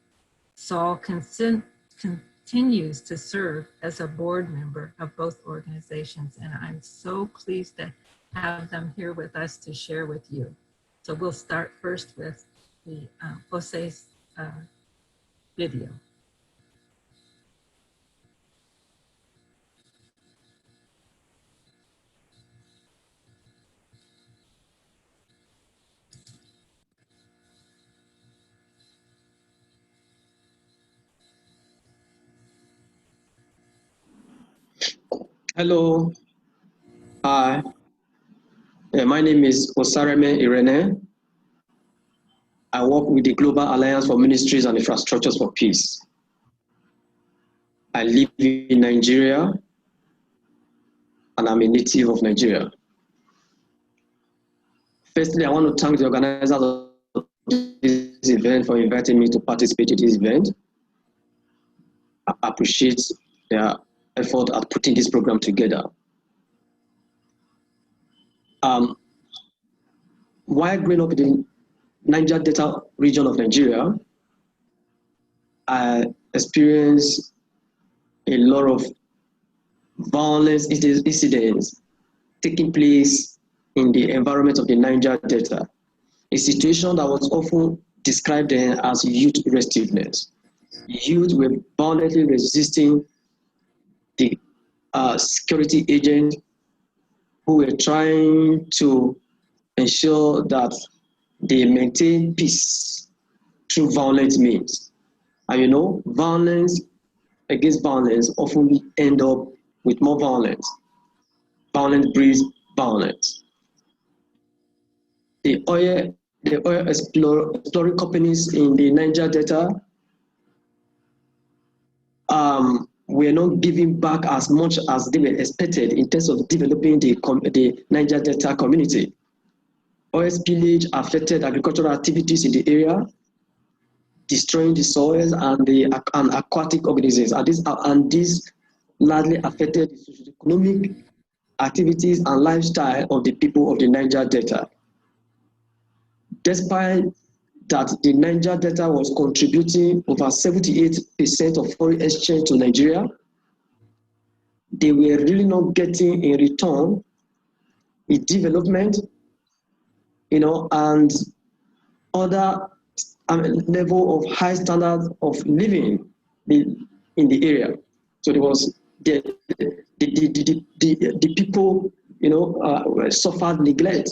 Speaker 5: Saul continues to serve as a board member of both organizations, and I'm so pleased to have them here with us to share with you. So we'll start first with the Jose's video.
Speaker 6: Hello. Hi. My name is Oseremen Irene. I work with the Global Alliance for Ministries and Infrastructures for Peace. I live in Nigeria, and I'm a native of Nigeria. Firstly, I want to thank the organizers of this event for inviting me to participate in this event. I appreciate their effort at putting this program together. While growing up in the Niger Delta region of Nigeria, I experienced a lot of violence incidents taking place in the environment of the Niger Delta, a situation that was often described then as youth restiveness. Youth were violently resisting the security agents who were trying to ensure that they maintain peace through violent means. And you know, violence against violence often end up with more violence. Violence breeds violence. The oil exploring companies in the Niger Delta were not giving back as much as they were expected in terms of developing the Niger Delta community. Oil spillage affected agricultural activities in the area, destroying the soils and aquatic organisms. And this largely affected the socio-economic activities and lifestyle of the people of the Niger Delta. Despite that the Niger Delta was contributing over 78% of foreign exchange to Nigeria, they were really not getting in return in development, you know, and other level of high standards of living in the area. So there was the people, you know, suffered neglect.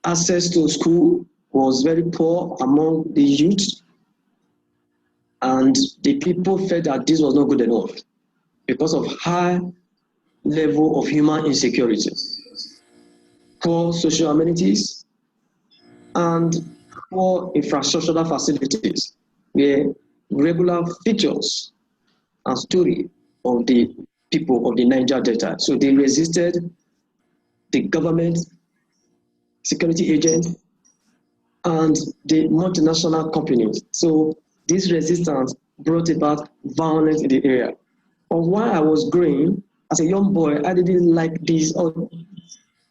Speaker 6: Access to school was very poor among the youth, and the people felt that this was not good enough because of high level of human insecurity, poor social amenities, and poor infrastructural facilities were regular features and story of the people of the Niger Delta. So they resisted the government, security agents, and the multinational companies. So this resistance brought about violence in the area. But while I was growing, as a young boy, I didn't like these, you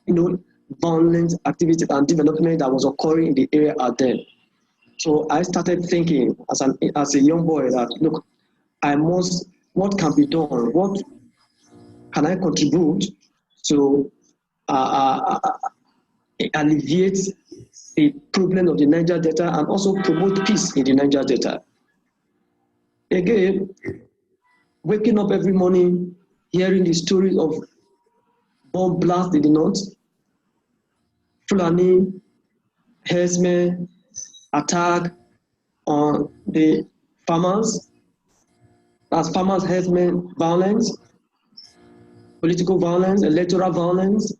Speaker 6: know, violent activity and development that was occurring in the area at then. So I started thinking as a young boy that, look, what can be done? What can I contribute to alleviate the problem of the Niger Delta and also promote peace in the Niger Delta. Again, waking up every morning, hearing the stories of bomb blast in the north, Fulani, herdsmen, attack on the farmers, as farmers, herdsmen, violence, political violence, electoral violence,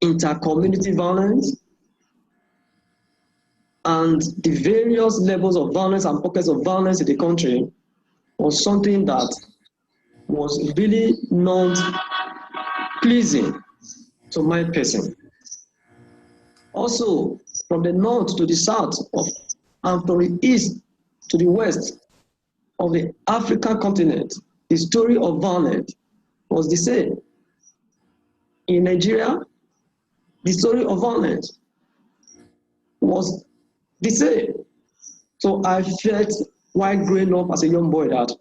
Speaker 6: inter-community violence, and the various levels of violence and pockets of violence in the country was something that was really not pleasing to my person. Also, from the north to the south and from the east to the west of the African continent, the story of violence was the same. In Nigeria, the story of violence was the same. So I felt while growing up as a young boy that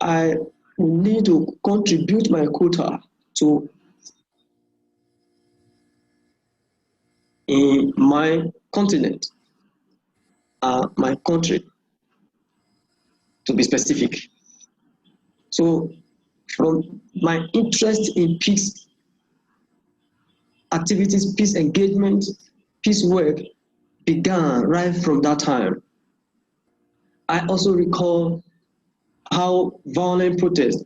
Speaker 6: I need to contribute my quota to in my continent, my country, to be specific. So from my interest in peace activities, peace engagement, peace work began right from that time. I also recall how violent protests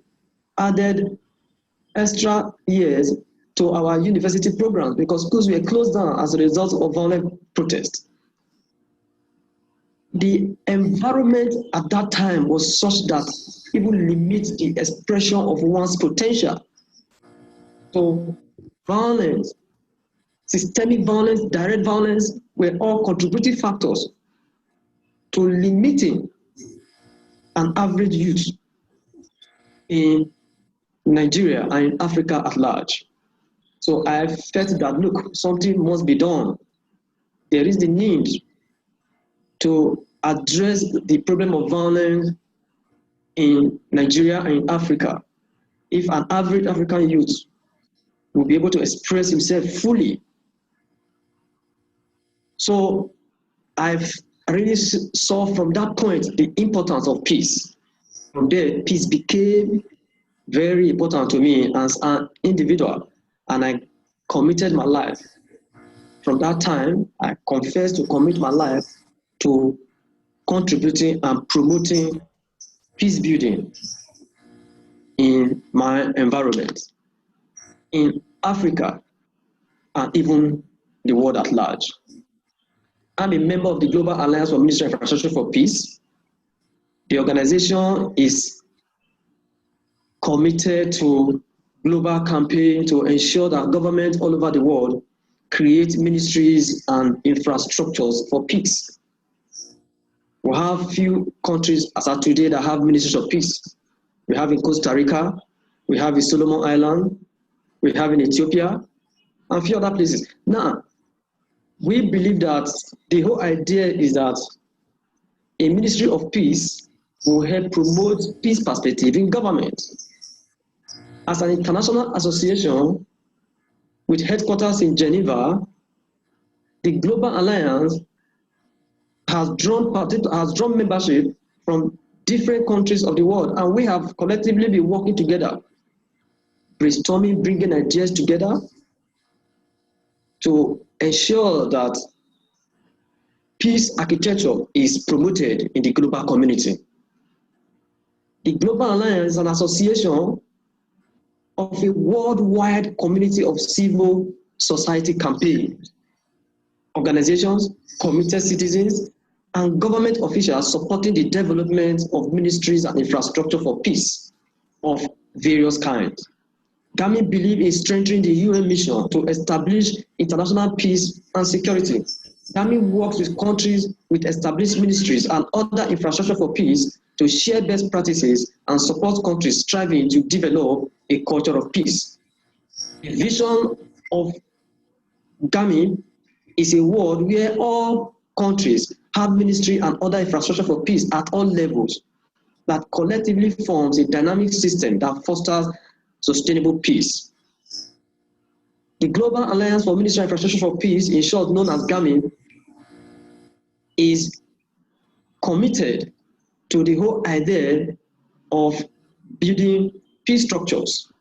Speaker 6: added extra years to our university programs because schools were closed down as a result of violent protests. The environment at that time was such that even limits the expression of one's potential. So violence, systemic violence, direct violence were all contributing factors to limiting an average youth in Nigeria and in Africa at large. So I felt that, look, something must be done. There is the need to address the problem of violence in Nigeria and in Africa. If an average African youth will be able to express himself fully. So I've really saw from that point the importance of peace. From there, peace became very important to me as an individual, and I committed my life. From that time, I confessed to commit my life to contributing and promoting peace building in my environment, in Africa, and even the world at large. I'm a member of the Global Alliance for Ministry of Infrastructure for Peace. The organization is committed to global campaign to ensure that governments all over the world create ministries and infrastructures for peace. We have few countries as of today that have ministries of peace. We have in Costa Rica, we have in Solomon Island, we have in Ethiopia, and a few other places. Now, we believe that the whole idea is that a ministry of peace will help promote peace perspective in government. As an international association with headquarters in Geneva, the Global Alliance has drawn membership from different countries of the world, and we have collectively been working together, brainstorming, bringing ideas together to ensure that peace architecture is promoted in the global community. The Global Alliance is an association of a worldwide community of civil society campaigns, organizations, committed citizens, and government officials supporting the development of ministries and infrastructure for peace of various kinds. GAMIP believes in strengthening the UN mission to establish international peace and security. GAMIP works with countries with established ministries and other infrastructure for peace to share best practices and support countries striving to develop a culture of peace. The vision of GAMIP is a world where all countries have ministry and other infrastructure for peace at all levels that collectively forms a dynamic system that fosters sustainable peace. The Global Alliance for Military Infrastructure for Peace, in short known as GAMIP, is committed to the whole idea of building peace structures.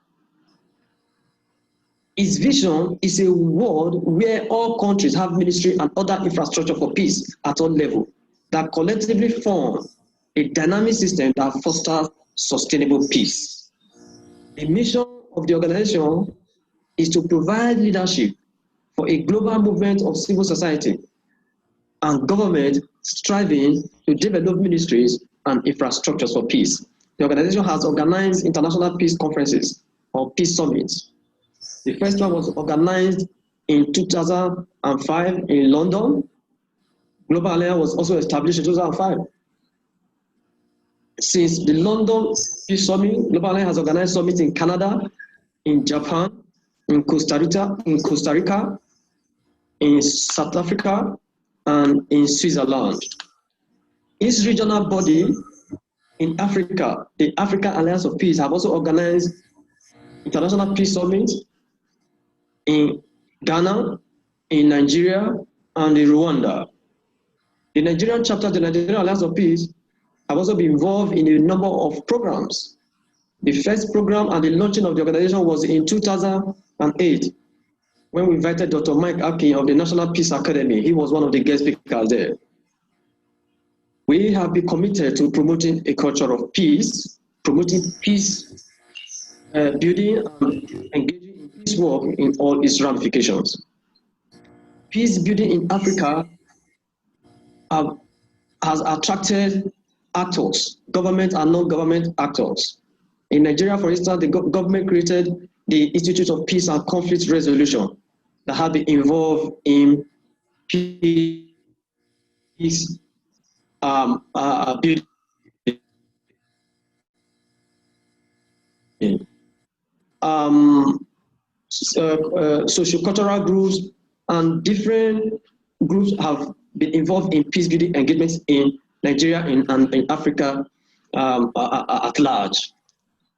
Speaker 6: Its vision is a world where all countries have military and other infrastructure for peace at all levels that collectively form a dynamic system that fosters sustainable peace. The mission of the organization is to provide leadership for a global movement of civil society and government striving to develop ministries and infrastructures for peace. The organization has organized international peace conferences or peace summits. The first one was organized in 2005 in London. Global Alliance was also established in 2005. Since the London Peace Summit, Global Alliance has organized summits in Canada, in Japan, in Costa Rica, in South Africa, and in Switzerland. Its regional body in Africa, the African Alliance of Peace, have also organized international peace summits in Ghana, in Nigeria, and in Rwanda. The Nigerian chapter of the Nigerian Alliance of Peace have also been involved in a number of programs. The first program and the launching of the organization was in 2008, when we invited Dr. Mike Akin of the National Peace Academy. He was one of the guest speakers there. We have been committed to promoting a culture of peace, promoting peace building, and engaging in peace work in all its ramifications. Peace building in Africa has attracted actors, government and non-government actors. In Nigeria, for instance, the government created the Institute of Peace and Conflict Resolution that have been involved in peace building. Socio-cultural groups and different groups have been involved in peace building engagements in Nigeria and in Africa at large.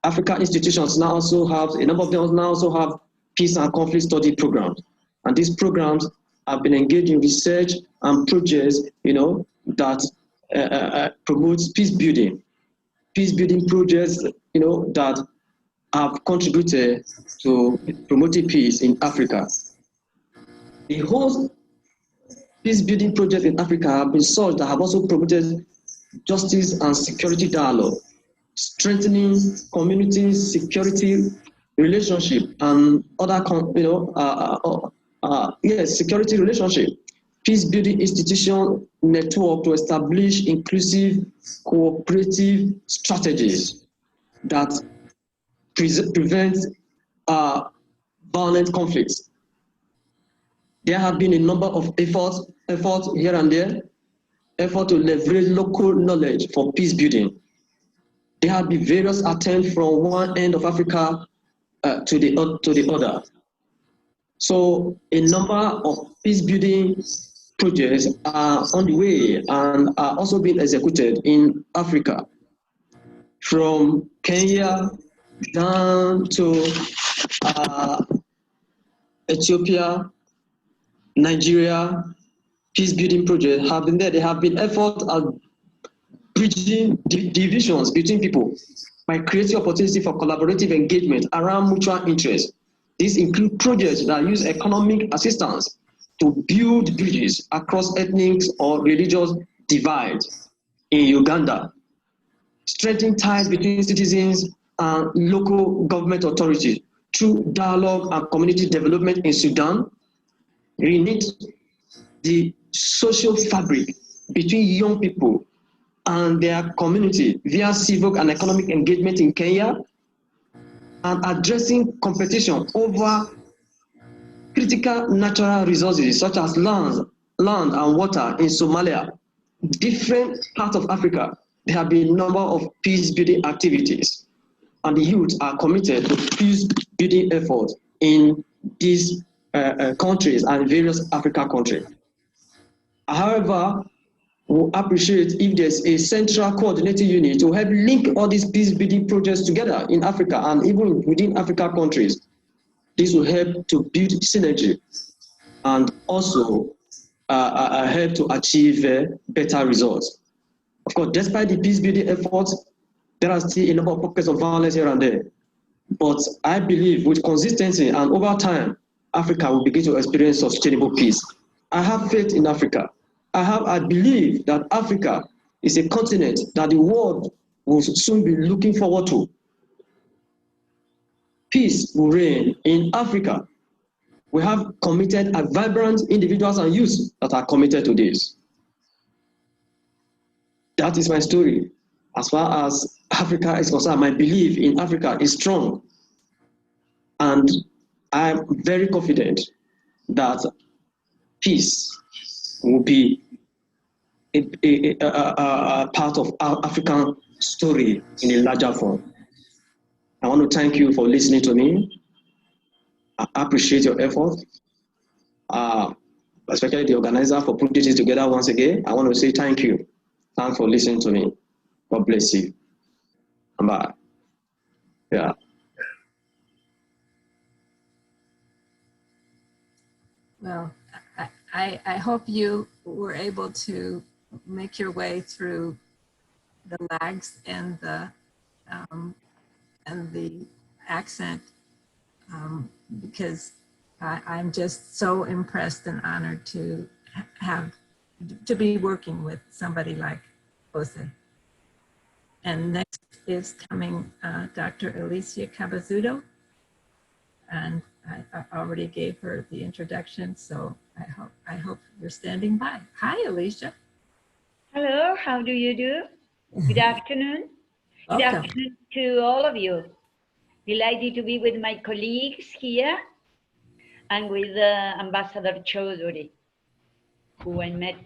Speaker 6: African institutions now also have, a number of them now also have peace and conflict study programs. And these programs have been engaged in research and projects, that promotes peace building projects, that have contributed to promoting peace in Africa. The whole peace building projects in Africa have been such that have also promoted justice and security dialogue, strengthening community security relationship and other, security relationship. Peace building institution network to establish inclusive, cooperative strategies that prevent violent conflicts. There have been a number of efforts here and there, effort to leverage local knowledge for peace building. There have been various attempts from one end of Africa to the other. So a number of peace building projects are on the way and are also being executed in Africa, from Kenya down to Ethiopia, Nigeria. Peace building projects have been there. There have been efforts at bridging divisions between people by creating opportunity for collaborative engagement around mutual interests. These include projects that use economic assistance to build bridges across ethnic or religious divides in Uganda, strengthening ties between citizens and local government authorities through dialogue and community development in Sudan, reknit the social fabric between young people and their community via civic and economic engagement in Kenya, and addressing competition over critical natural resources such as land and water in Somalia. Different parts of Africa, there have been a number of peace building activities, and the youth are committed to peace building efforts in these countries and various African countries. However, we appreciate if there's a central coordinating unit to help link all these peace building projects together in Africa and even within African countries. this will help to build synergy and also help to achieve better results. Of course, despite the peace building efforts, there are still a number of pockets of violence here and there. But I believe with consistency and over time, Africa will begin to experience sustainable peace. I have faith in Africa. I believe that Africa is a continent that the world will soon be looking forward to. Peace will reign in Africa. We have committed and vibrant individuals and youth that are committed to this. That is my story. As far as Africa is concerned, my belief in Africa is strong. And I'm very confident that peace will be a part of our African story in a larger form. I want to thank you for listening to me. I appreciate your effort, especially the organizer for putting this together once again. I want to say thank you. Thanks for listening to me. God bless you. Bye. Yeah.
Speaker 5: Well, I hope you were able to make your way through the lags and the accent, because I'm just so impressed and honored to be working with somebody like Ose. And next is coming Dr. Alicia Cabezudo, and I already gave her the introduction, so I hope you're standing by. Hi, Alicia.
Speaker 7: Hello, how do you do? Good afternoon. Good
Speaker 5: Welcome.
Speaker 7: afternoon to all of you. Delighted to be with my colleagues here and with Ambassador Chowdhury, who I met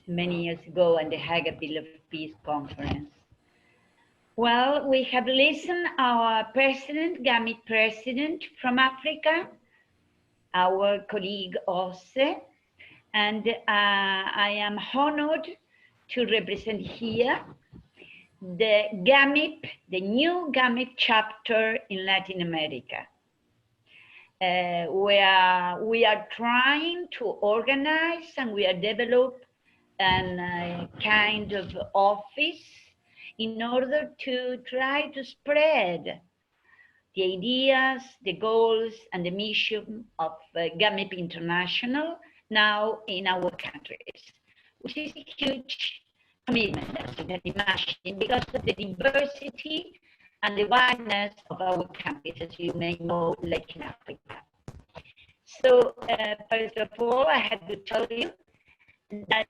Speaker 7: many years ago at the Hague Bill of Peace Conference. Well, we have listened our president, GAMIP president from Africa, our colleague Ose, and I am honored to represent here the GAMIP, the new GAMIP chapter in Latin America, where we are trying to organize and we are develop a kind of office in order to try to spread the ideas, the goals, and the mission of GAMIP International now in our countries, which is a huge commitment, as you can imagine, because of the diversity and the wideness of our countries, as you may know, like in Africa. So, first of all, I have to tell you that,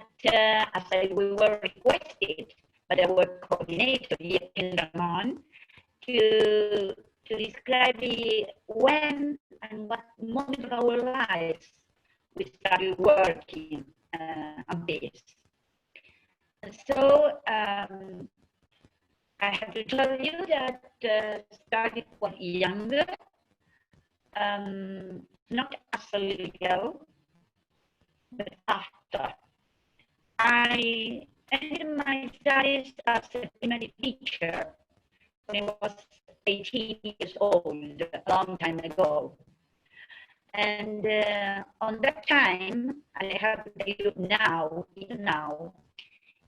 Speaker 7: as we were requested by our coordinator, Ramon, to describe when and what moment of our lives we started working on this. So I have to tell you that started quite younger, not as a little girl, but after. I ended my studies as a primary teacher when I was 18 years old, a long time ago. And on that time, and I have to tell you now, even now,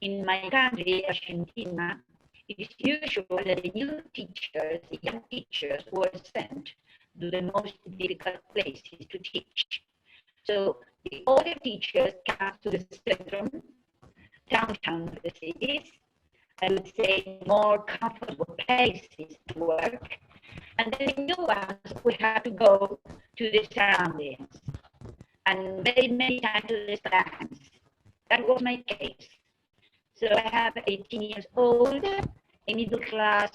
Speaker 7: in my country, Argentina, it is usual that the new teachers, the young teachers, were sent to the most difficult places to teach. So the older teachers come to the centrum, downtown of the cities, I would say more comfortable places to work. And then the new ones, we have to go to the surroundings and very many times to the slums. That was my case. So I have 18 years old, a middle class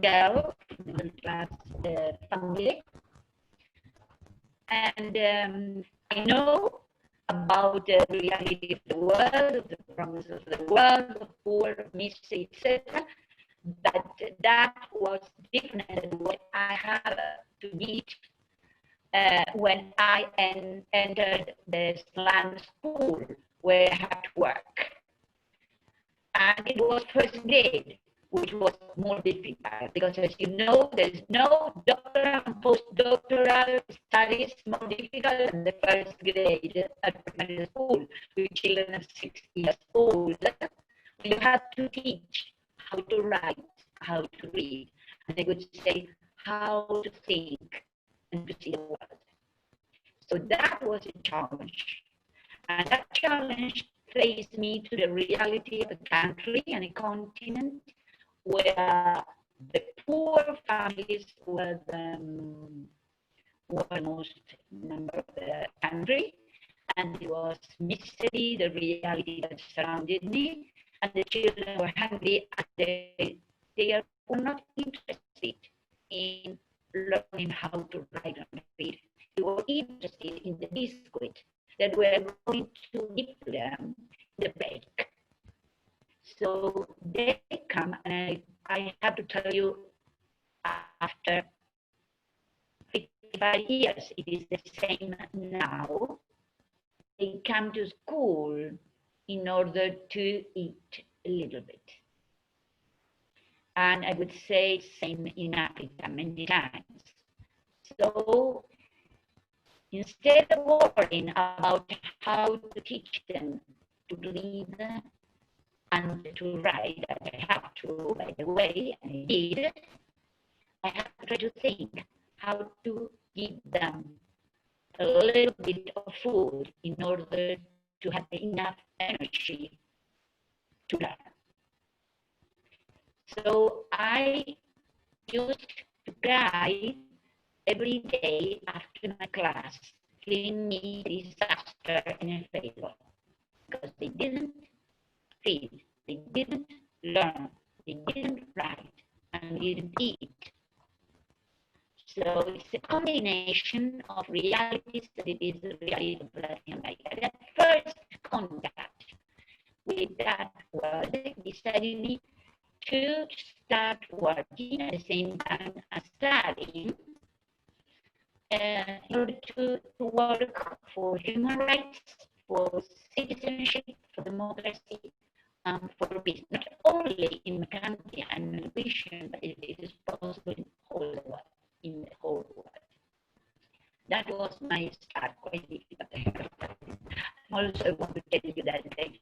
Speaker 7: girl, middle class family. And I know about the reality of the world, of the promise of the world, of poor, misery, etc. But that was different than what I had to meet when I entered the slum school where I had to work. And it was first grade which was more difficult because, as you know, there's no doctoral and postdoctoral studies more difficult than the first grade at primary school, with children of 6 years old. You have to teach how to write, how to read, and I would say how to think and to see the world. So that was a challenge. And that challenge faced me to the reality of a country and a continent where the poor families were the most number of the country, and it was misery, the reality that surrounded me, and the children were hungry, and they were not interested in learning how to write and read. They were interested in the biscuit that we're going to give to them in the break. So they come, and I have to tell you, after 55 years, it is the same now. They come to school in order to eat a little bit. And I would say same in Africa many times. So instead of worrying about how to teach them to read and to write, as I have to, by the way, and I did, I have to try to think how to give them a little bit of food in order to have enough energy to learn. So I used to cry every day after my class, feeling me a disaster and a failure, because they didn't read, they didn't learn, they didn't write, and didn't eat. So it's a combination of realities that it is the reality of Latin America. That first contact with that world decided me to start working at the same time as studying in order to work for human rights, for citizenship, for democracy, and for peace. Not only in my country and my vision, but it is possible in the whole world. That was my start, quite difficult. Also, I want to tell you that they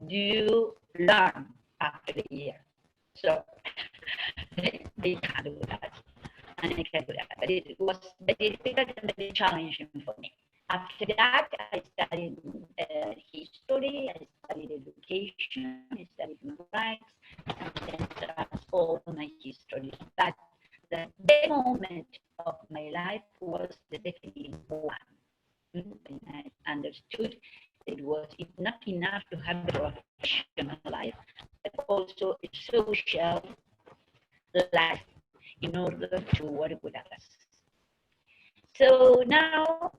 Speaker 7: do learn after the year. So they can't do that. And I can do that. But it was very difficult and very challenging for me. After that, I studied history, I studied education, I studied human rights, and then that's all my history. But the moment of my life was the definitive one. And I understood it was not enough to have a professional life, but also a social life in order to work with others. So now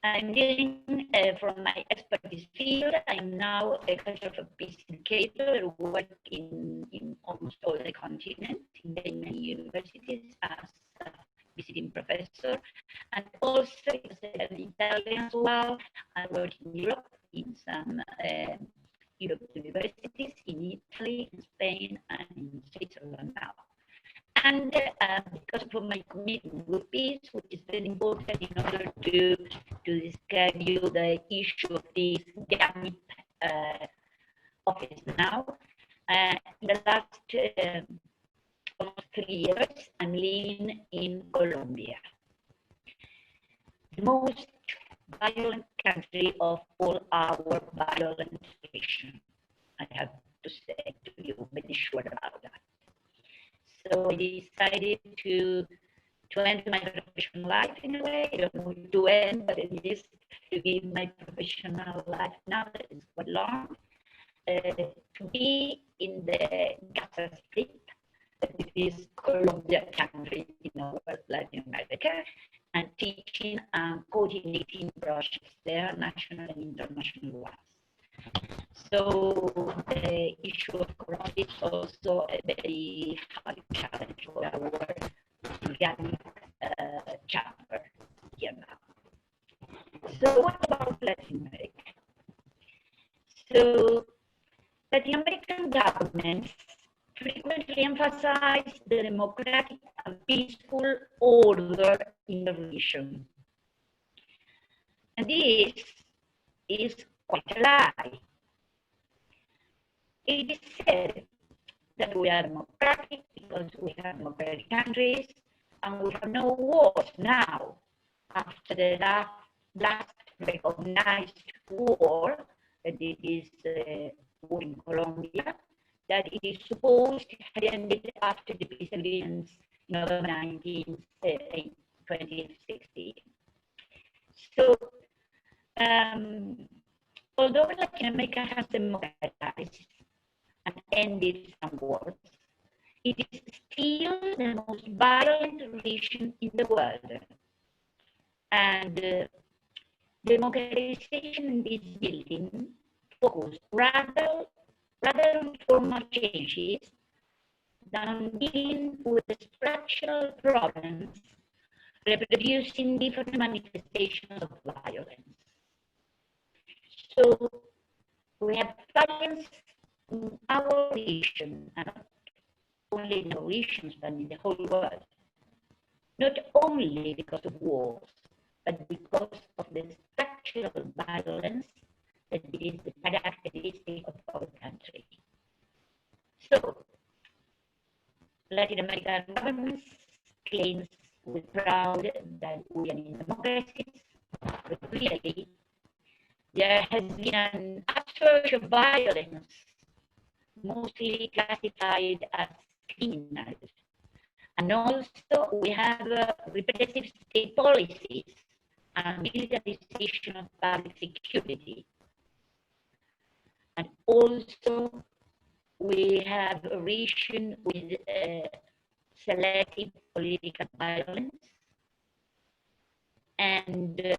Speaker 7: I'm dealing from my expertise field. I'm now a cultural peace educator, work in almost all the continent, in many universities as a visiting professor, and also as an Italian as well. I work in Europe in some European universities, in Italy, in Spain, and in Switzerland now. And because of my commitment with peace, which is very important in order to describe you the issue of this GAMIP office now, in the last almost 3 years, I'm living in Colombia, the most violent country of all our violent region. I have to say to you, very sure about that. So I decided to end my professional life in a way. I don't know to end, but at least to give my professional life now that is quite long, to be in the Gaza Strip, that it is Colombia country in Latin America, and teaching and coordinating projects there, national and international ones. So the issue of Colombia is also a very high challenge for our GAMIP chapter here now. So what about Latin America? So Latin American governments frequently emphasize the democratic and peaceful order in the region. And this is quite a lie. It is said that we are democratic because we have democratic countries and we have no wars now after the last recognized war, that it is war in Colombia, that it is supposed to have ended after the peace agreements in November 2016. So, although Latin America has democratized and ended some wars, it is still the most violent region in the world. And democratization in this building focused rather on formal changes than on dealing with the structural problems reproducing different manifestations of violence. So we have violence in our region, and not only in our regions, but in the whole world. Not only because of wars, but because of the structural violence that is the characteristic of our country. So, Latin American governments claims with proud that we are in democracies, but clearly there has been an upsurge of violence, mostly classified as criminal. And also we have repressive state policies and militarization of public security. And also we have a region with selective political violence and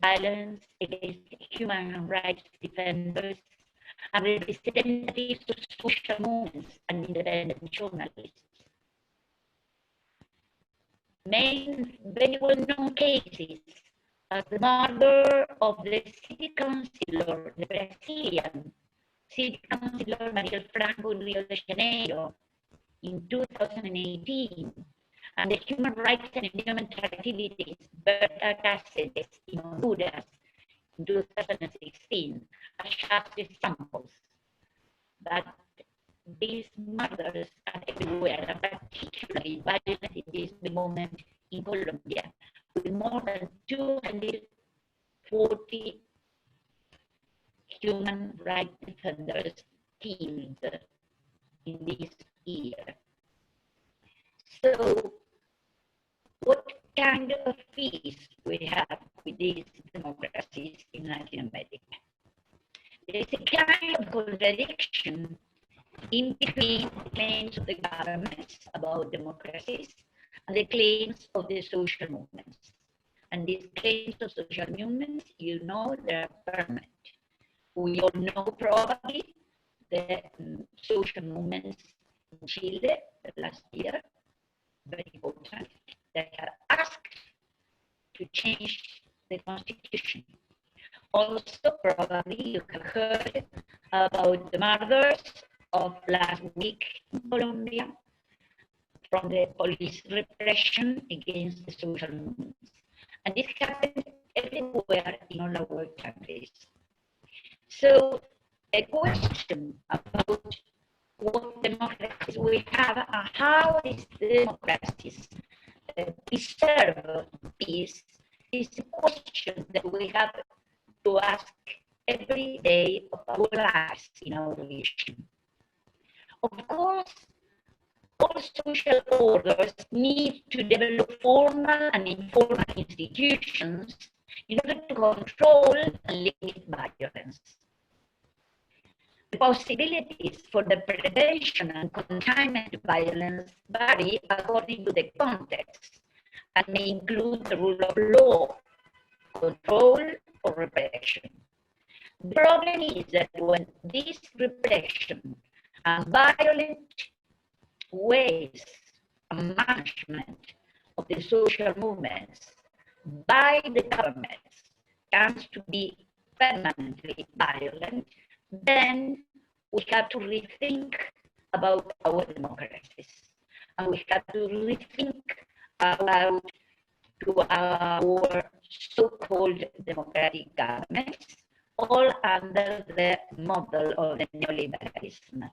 Speaker 7: violence against human rights defenders and representatives of social movements and independent journalists. Very well-known cases as the murder of the city councilor, the Brazilian city councilor Mariel Franco in Rio de Janeiro in 2018, and the human rights and environmental activities Berta Cáceres in Honduras in 2016 are just examples. But these murders are everywhere, and particularly violent in this moment in Colombia, with more than 240 human rights defenders killed in this year. So, what kind of peace we have with these democracies in Latin America? There is a kind of contradiction in between the claims of the governments about democracies and the claims of the social movements. And these claims of social movements, you know, they're permanent. We all know probably the social movements in Chile last year, very important, that have asked to change the constitution. Also, probably you have heard about the murders of last week in Colombia from the police repression against the social movements. And this happened everywhere in all our countries. So a question about what democracies we have and how these democracies preserve peace is a question that we have to ask every day of our lives in our region. Of course, all social orders need to develop formal and informal institutions in order to control and limit violence. The possibilities for the prevention and containment of violence vary according to the context and may include the rule of law, control, or repression. The problem is that when this repression and violent ways and management of the social movements by the governments comes to be permanently violent, then we have to rethink about our democracies. And we have to rethink about to our so-called democratic governments, all under the model of the neoliberalism.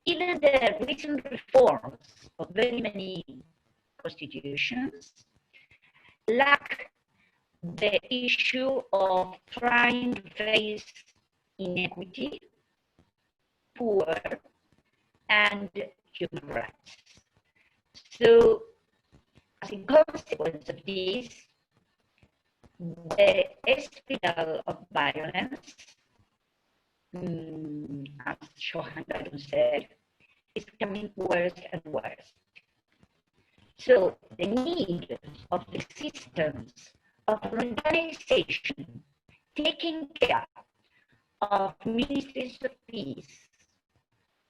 Speaker 7: Even the recent reforms of very many constitutions lack the issue of trying to face inequity, poor, and human rights. So, as a consequence of this, the spiral of violence, as Chowdhury said, is becoming worse and worse. So the need of the systems of organization taking care of ministries of peace,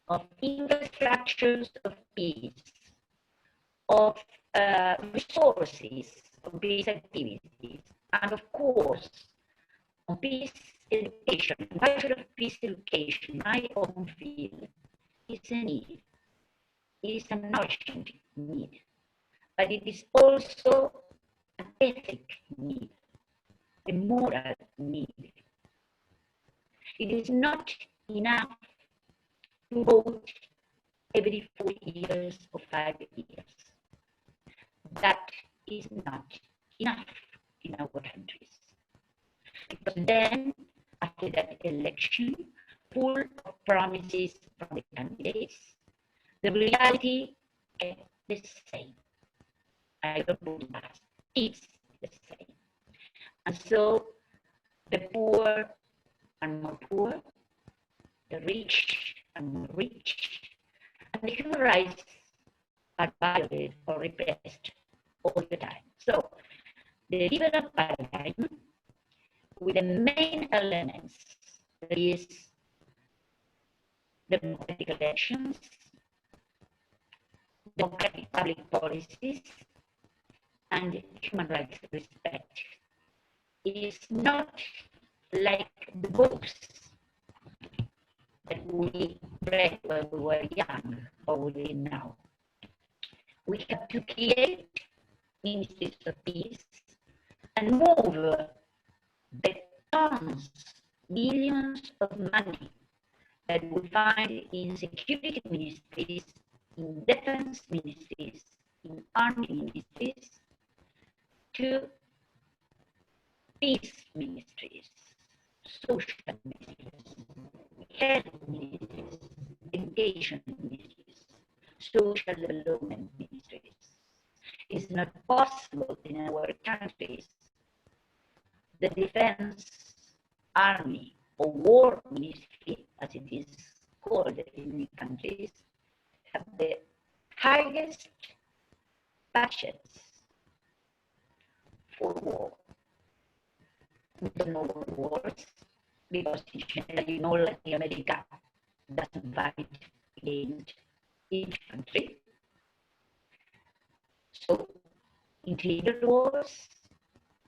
Speaker 7: of infrastructures of peace, of resources of peace activities, and of course, on peace education, culture of peace education, my own field, is a need. It is an urgent need, but it is also an ethic need, a moral need. It is not enough to vote every 4 years or 5 years. That is not enough in our countries. Because then, after that election, full of promises from the candidates, the reality is the same. I don't put that. It's the same. And so the poor are more poor, the rich are more rich, and the human rights are violated or repressed all the time. So the liberal paradigm, with the main elements, that is democratic elections, democratic public policies, and human rights respect, is not like the books that we read when we were young or we read now. We have to create ministries of peace and move the tons, billions of money that we find in security ministries, in defense ministries, in army ministries, to peace ministries, social ministries, health ministries, education ministries, social development ministries. It's not possible in our countries. The defense army or war ministry, as it is called in many countries, have the highest budgets for war. We don't know what wars, because in general, you know, Latin America doesn't fight against each country. So, interior wars,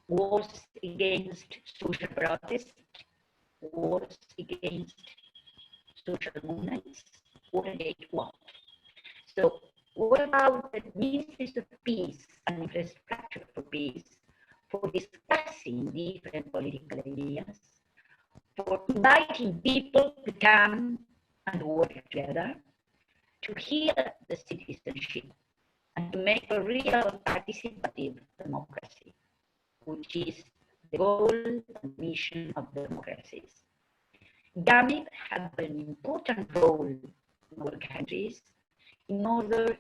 Speaker 7: wars against social protest, wars against social movements, what against what? So, what about the ministries of peace and infrastructure for peace, for discussing different political ideas, for inviting people to come and work together, to hear the citizenship, and to make a real participative democracy, which is the goal and mission of democracies. GAMIP has an important role in our countries in order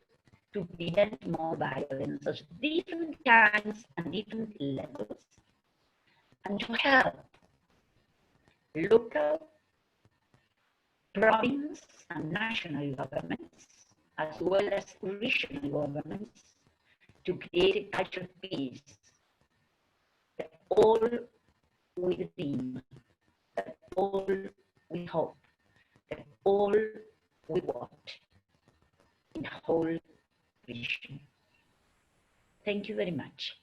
Speaker 7: to prevent more violence of different kinds and different levels, and to help local, province, and national governments, as well as regional governments, to create a culture of peace that all we dream, that all we hope, that all we want in the whole region. Thank you very much.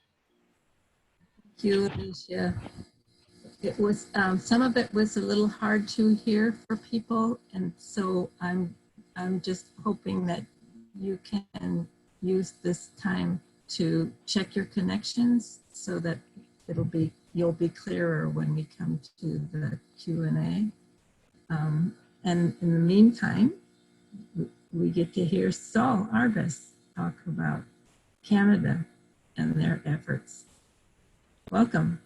Speaker 5: Thank you, Alicia. It was, some of it was a little hard to hear for people, and so I'm I'm just hoping that you can use this time to check your connections so that you'll be clearer when we come to the Q&A. And in the meantime, we get to hear Saul Arbess talk about Canada and their efforts. Welcome.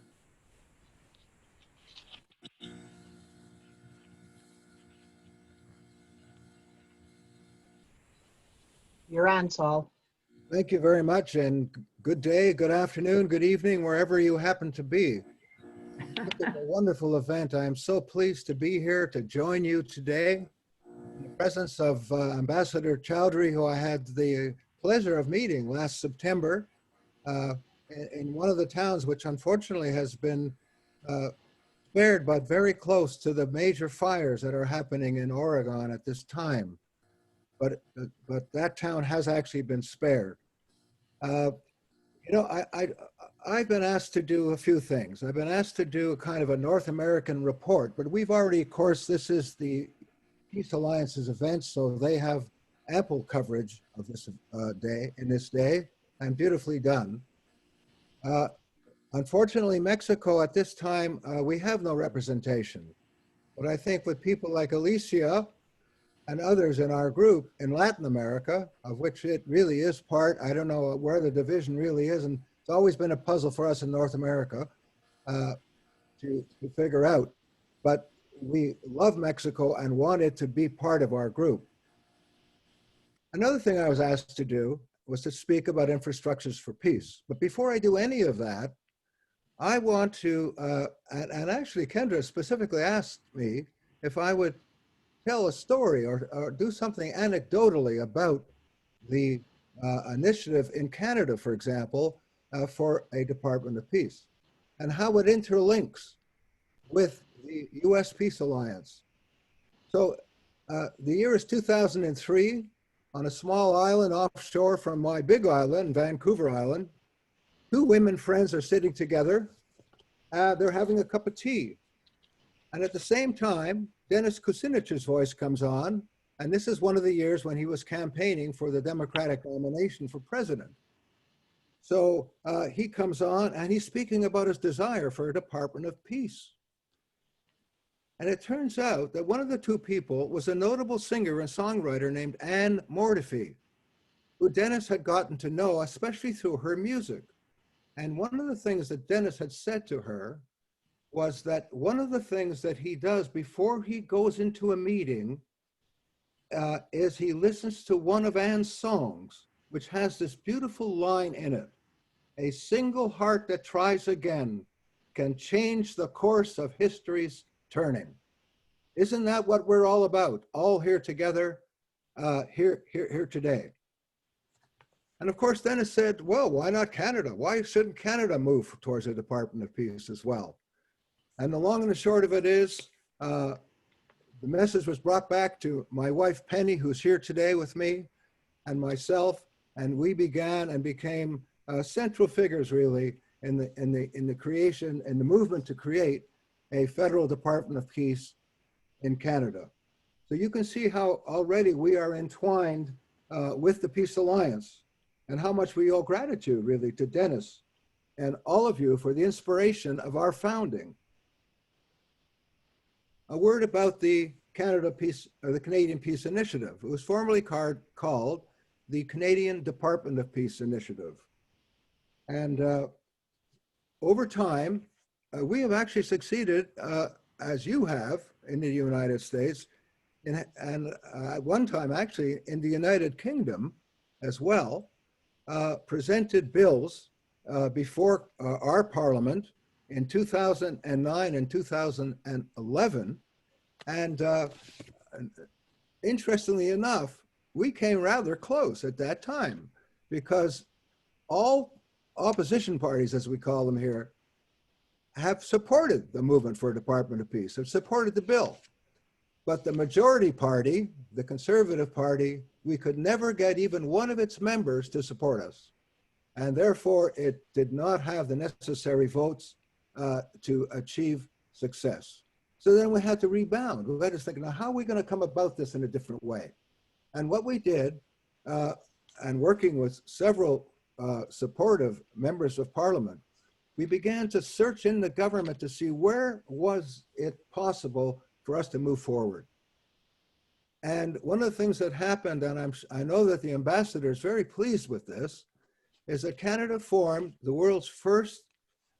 Speaker 2: You're on, Saul.
Speaker 8: Thank you very much, and good day, good afternoon, good evening, wherever you happen to be. It's a wonderful event. I am so pleased to be here to join you today in the presence of Ambassador Chowdhury, who I had the pleasure of meeting last September in one of the towns which unfortunately has been spared, but very close to the major fires that are happening in Oregon at this time. But that town has actually been spared. You know, I've been asked to do a few things. I've been asked to do kind of a North American report, but we've already, of course, this is the Peace Alliance's event, so they have ample coverage of this day, and beautifully done. Unfortunately, Mexico at this time, we have no representation. But I think with people like Alicia and others in our group in Latin America, of which it really is part, I don't know where the division really is, and it's always been a puzzle for us in North America to figure out. But we love Mexico and want it to be part of our group. Another thing I was asked to do was to speak about infrastructures for peace. But before I do any of that, I want to, and actually Kendra specifically asked me if I would tell a story or do something anecdotally about the initiative in Canada, for example, for a Department of Peace, and how it interlinks with the US Peace Alliance. So the year is 2003. On a small island offshore from my big island, Vancouver Island, two women friends are sitting together. They're having a cup of tea. And at the same time, Dennis Kucinich's voice comes on. And this is one of the years when he was campaigning for the Democratic nomination for president. So he comes on and he's speaking about his desire for a Department of Peace. And it turns out that one of the two people was a notable singer and songwriter named Anne Mortifee, who Dennis had gotten to know, especially through her music. And one of the things that Dennis had said to her was that one of the things that he does before he goes into a meeting is he listens to one of Anne's songs, which has this beautiful line in it: "A single heart that tries again can change the course of history's turning." Isn't that what we're all about? All here together, here today. And of course, Dennis said, well, why not Canada? Why shouldn't Canada move towards a Department of Peace as well? And the long and the short of it is, the message was brought back to my wife, Penny, who's here today with me, and myself, and we began and became central figures really in the creation and the movement to create a federal Department of Peace in Canada. So you can see how already we are entwined with the Peace Alliance, and how much we owe gratitude really to Dennis and all of you for the inspiration of our founding. A word about the Canada Peace, or the Canadian Peace Initiative. It was formerly called the Canadian Department of Peace Initiative. And over time, we have actually succeeded, as you have in the United States, and at one time actually in the United Kingdom as well, presented bills before our parliament in 2009 and 2011. And interestingly enough, we came rather close at that time, because all opposition parties, as we call them here, have supported the movement for a Department of Peace, have supported the bill. But the majority party, the Conservative Party, we could never get even one of its members to support us. And therefore, it did not have the necessary votes to achieve success. So then we had to rebound. We had to think, now how are we going to come about this in a different way? And what we did, and working with several supportive members of parliament, we began to search in the government to see where was it possible for us to move forward. And one of the things that happened, and I know that the ambassador is very pleased with this, is that Canada formed the world's first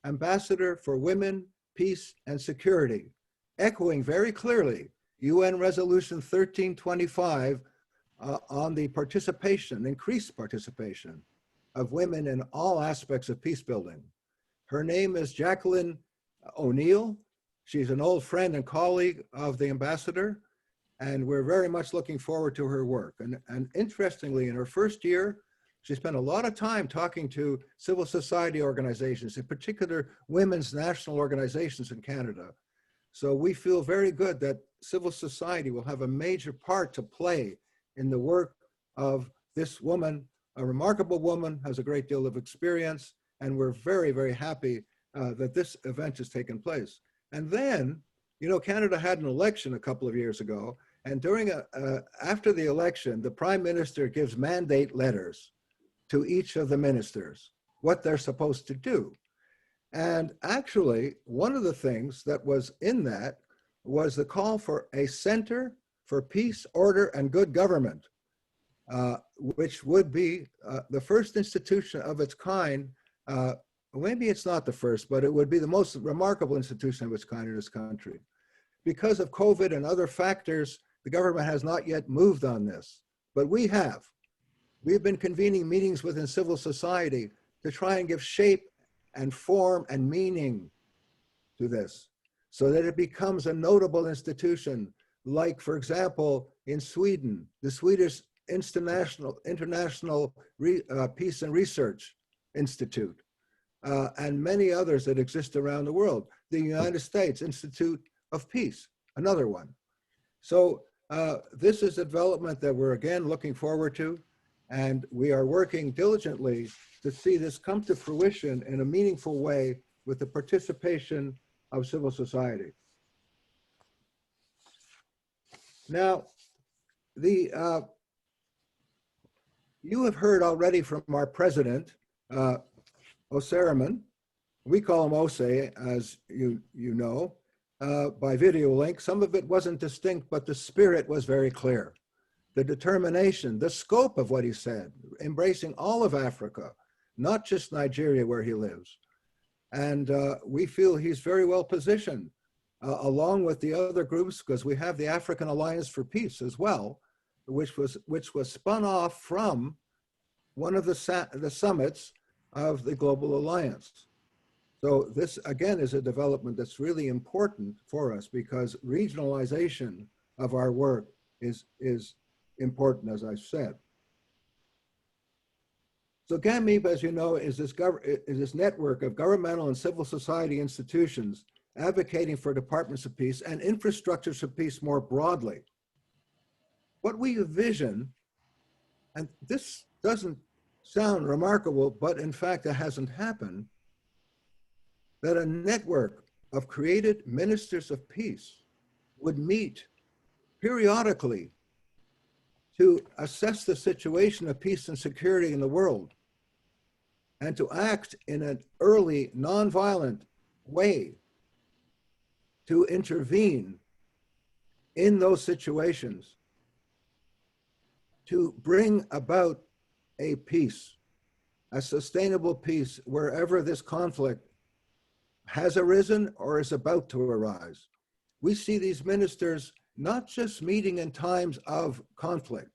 Speaker 8: ambassador for women, peace, and security, echoing very clearly UN Resolution 1325 on the participation, increased participation of women in all aspects of peace building. Her name is Jacqueline O'Neill. She's an old friend and colleague of the ambassador, and we're very much looking forward to her work. And interestingly, in her first year, she spent a lot of time talking to civil society organizations, in particular women's national organizations in Canada. So we feel very good that civil society will have a major part to play in the work of this woman, a remarkable woman, has a great deal of experience, and we're very, very happy that this event has taken place. And then, you know, Canada had an election a couple of years ago, and after the election, the Prime Minister gives mandate letters to each of the ministers, what they're supposed to do. And actually, one of the things that was in that was the call for a Center for Peace, Order, and Good Government, which would be the first institution of its kind. Maybe it's not the first, but it would be the most remarkable institution of its kind in this country. Because of COVID and other factors, the government has not yet moved on this, but we have. We've been convening meetings within civil society to try and give shape and form and meaning to this so that it becomes a notable institution. Like, for example, in Sweden, the Swedish International Peace and Research Institute, and many others that exist around the world. The United States Institute of Peace, another one. So this is a development that we're again looking forward to, and we are working diligently to see this come to fruition in a meaningful way with the participation of civil society. Now, you have heard already from our president, Oseremen. We call him Ose, as you know, by video link. Some of it wasn't distinct, but the spirit was very clear. The determination, the scope of what he said, embracing all of Africa, not just Nigeria where he lives. And we feel he's very well positioned, along with the other groups, because we have the African Alliance for Peace as well, which was spun off from one of the summits of the Global Alliance. So this, again, is a development that's really important for us because regionalization of our work is important, as I've said. So GAMIP, as you know, is this network of governmental and civil society institutions advocating for departments of peace and infrastructures of peace more broadly. What we envision, and this doesn't sound remarkable, but in fact it hasn't happened, that a network of created ministers of peace would meet periodically to assess the situation of peace and security in the world and to act in an early, nonviolent way to intervene in those situations to bring about a peace, a sustainable peace wherever this conflict has arisen or is about to arise. We see these ministers not just meeting in times of conflict,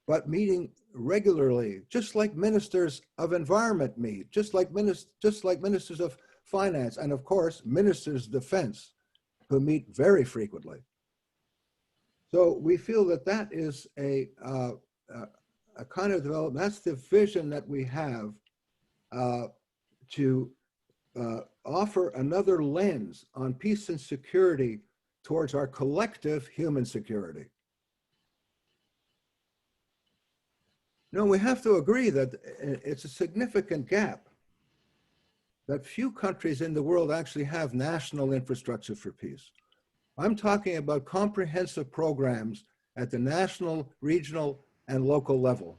Speaker 8: but meeting regularly, just like ministers of environment meet, just like ministers of finance, and of course, ministers of defense, who meet very frequently. So we feel that that is a kind of development, that's the vision that we have to offer another lens on peace and security towards our collective human security. You know, we have to agree that it's a significant gap that few countries in the world actually have national infrastructure for peace. I'm talking about comprehensive programs at the national, regional, and local level.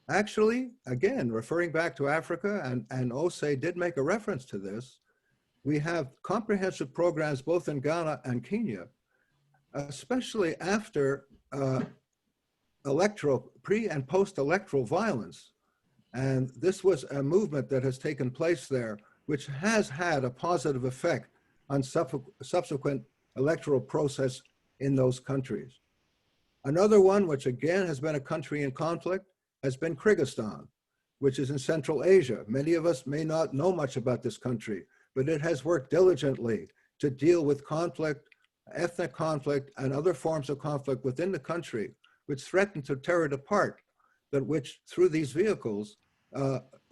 Speaker 8: Actually, again, referring back to Africa, and Ose did make a reference to this, we have comprehensive programs both in Ghana and Kenya, especially after pre and post-electoral violence. And this was a movement that has taken place there, which has had a positive effect on subsequent electoral process in those countries. Another one, which again has been a country in conflict, has been Kyrgyzstan, which is in Central Asia. Many of us may not know much about this country, but it has worked diligently to deal with conflict, ethnic conflict, and other forms of conflict within the country, which threaten to tear it apart, but which through these vehicles,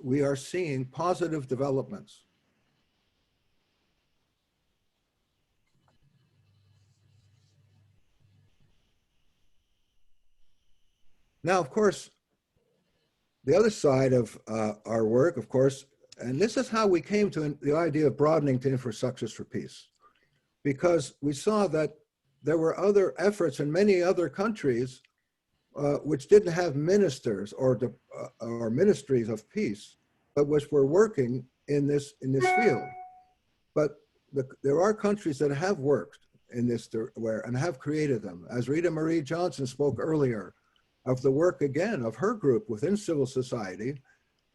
Speaker 8: we are seeing positive developments. Now, of course, the other side of our work, of course, and this is how we came to the idea of broadening to infrastructures for peace, because we saw that there were other efforts in many other countries which didn't have ministers or ministries of peace, but which were working in this field. But there are countries that have worked in this and have created them. As Rita Marie Johnson spoke earlier, of the work again of her group within civil society,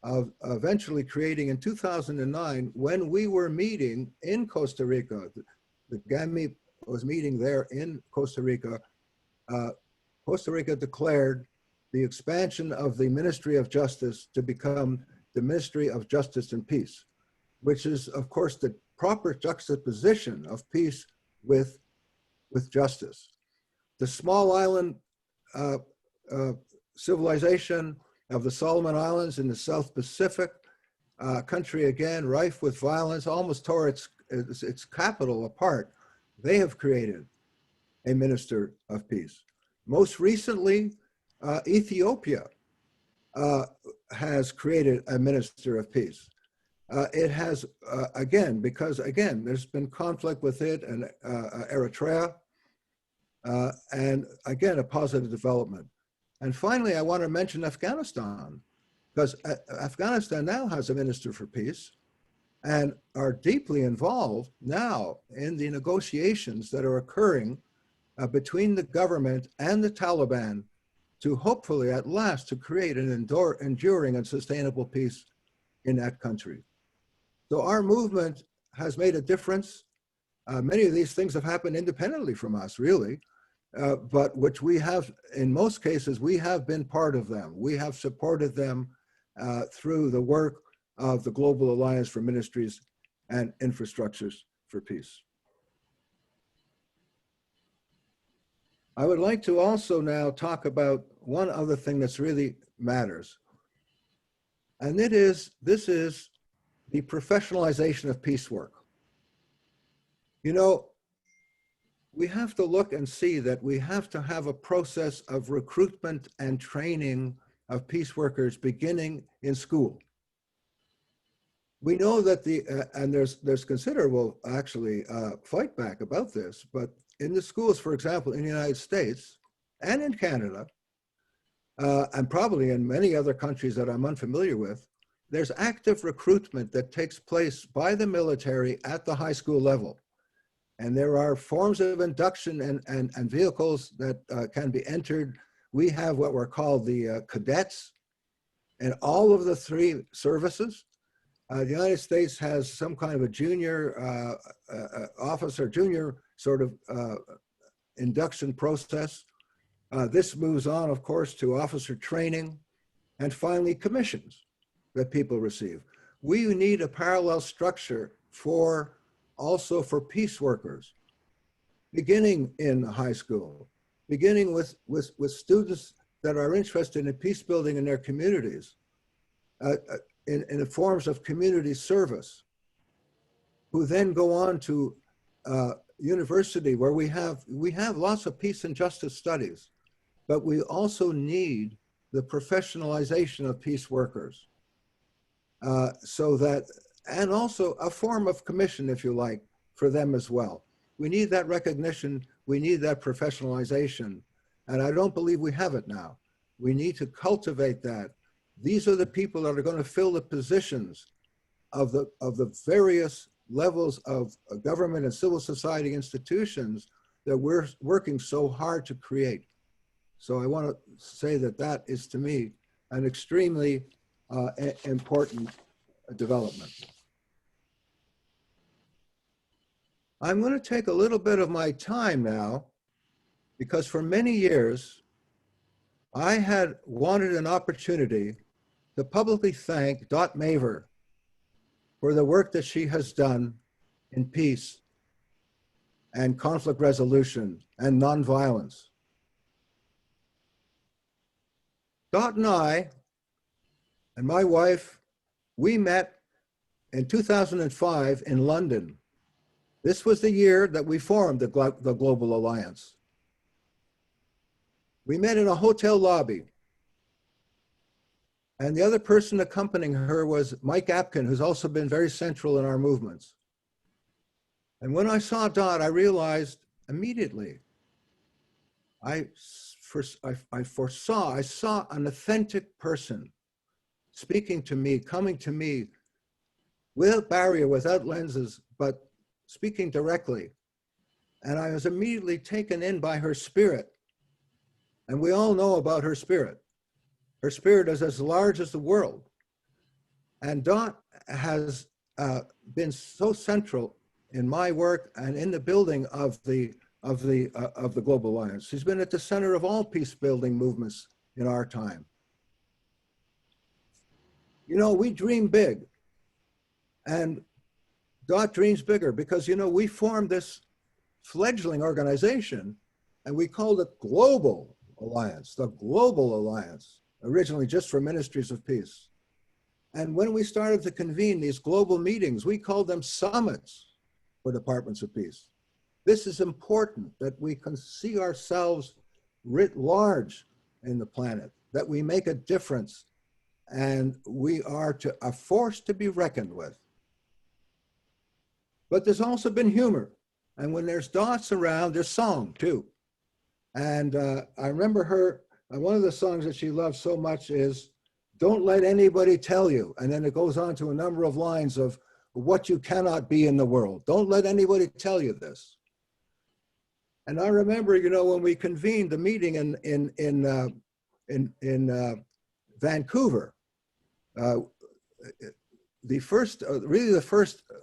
Speaker 8: of eventually creating in 2009, when we were meeting in Costa Rica, the GAMIP was meeting there in Costa Rica. Costa Rica declared the expansion of the Ministry of Justice to become the Ministry of Justice and Peace, which is, of course, the proper juxtaposition of peace with justice. The small island civilization of the Solomon Islands in the South Pacific, country again rife with violence, almost tore its capital apart. They have created a minister of peace. Most recently, Ethiopia has created a minister of peace. It has, again, because again, there's been conflict with it and Eritrea, and again, a positive development. And finally, I want to mention Afghanistan, because Afghanistan now has a minister for peace and are deeply involved now in the negotiations that are occurring between the government and the Taliban to hopefully at last to create an enduring and sustainable peace in that country. So our movement has made a difference. Many of these things have happened independently from us, really. But which we have, in most cases, we have been part of them. We have supported them through the work of the Global Alliance for Ministries and Infrastructures for Peace. I would like to also now talk about one other thing that's really matters. And this is the professionalization of peace work. You know, we have to look and see that we have to have a process of recruitment and training of peace workers beginning in school. We know that and there's considerable actually fight back about this, but in the schools, for example, in the United States and in Canada, and probably in many other countries that I'm unfamiliar with, there's active recruitment that takes place by the military at the high school level. And there are forms of induction and vehicles that can be entered. We have what were called the cadets and all of the three services. The United States has some kind of a junior officer, junior sort of induction process. This moves on, of course, to officer training and finally commissions that people receive. We need a parallel structure also for peace workers, beginning in high school, beginning with students that are interested in peace building in their communities, in the forms of community service, who then go on to university where we have lots of peace and justice studies, but we also need the professionalization of peace workers. So that, and also a form of commission, if you like, for them as well. We need that recognition, we need that professionalization, And I don't believe we have it now. We need to cultivate that. These are the people that are going to fill the positions of the various levels of government and civil society institutions that we're working so hard to create. So I want to say that that is, to me, an extremely important development. I'm going to take a little bit of my time now, because for many years, I had wanted an opportunity to publicly thank Dot Maver for the work that she has done in peace and conflict resolution and nonviolence. Dot and I and my wife, we met in 2005 in London. This was the year that we formed the Global Alliance. We met in a hotel lobby. And the other person accompanying her was Mike Apkin, who's also been very central in our movements. And when I saw Dot, I realized immediately, I saw an authentic person speaking to me, coming to me without barrier, without lenses, but speaking directly. And I was immediately taken in by her spirit. And we all know about her spirit. Her spirit is as large as the world. And Dot has been so central in my work and in the building of the Global Alliance. She's been at the center of all peace building movements in our time. You know, we dream big, and Dot dreams bigger, because, you know, we formed this fledgling organization and we called it Global Alliance, the Global Alliance, originally just for Ministries of Peace. And when we started to convene these global meetings, we called them summits for departments of peace. This is important, that we can see ourselves writ large in the planet, that we make a difference, and we are a force to be reckoned with. But there's also been humor. And when there's Dots around, there's song too. And I remember one of the songs that she loves so much is, "Don't let anybody tell you." And then it goes on to a number of lines of what you cannot be in the world. Don't let anybody tell you this. And I remember, you know, when we convened the meeting in Vancouver, the first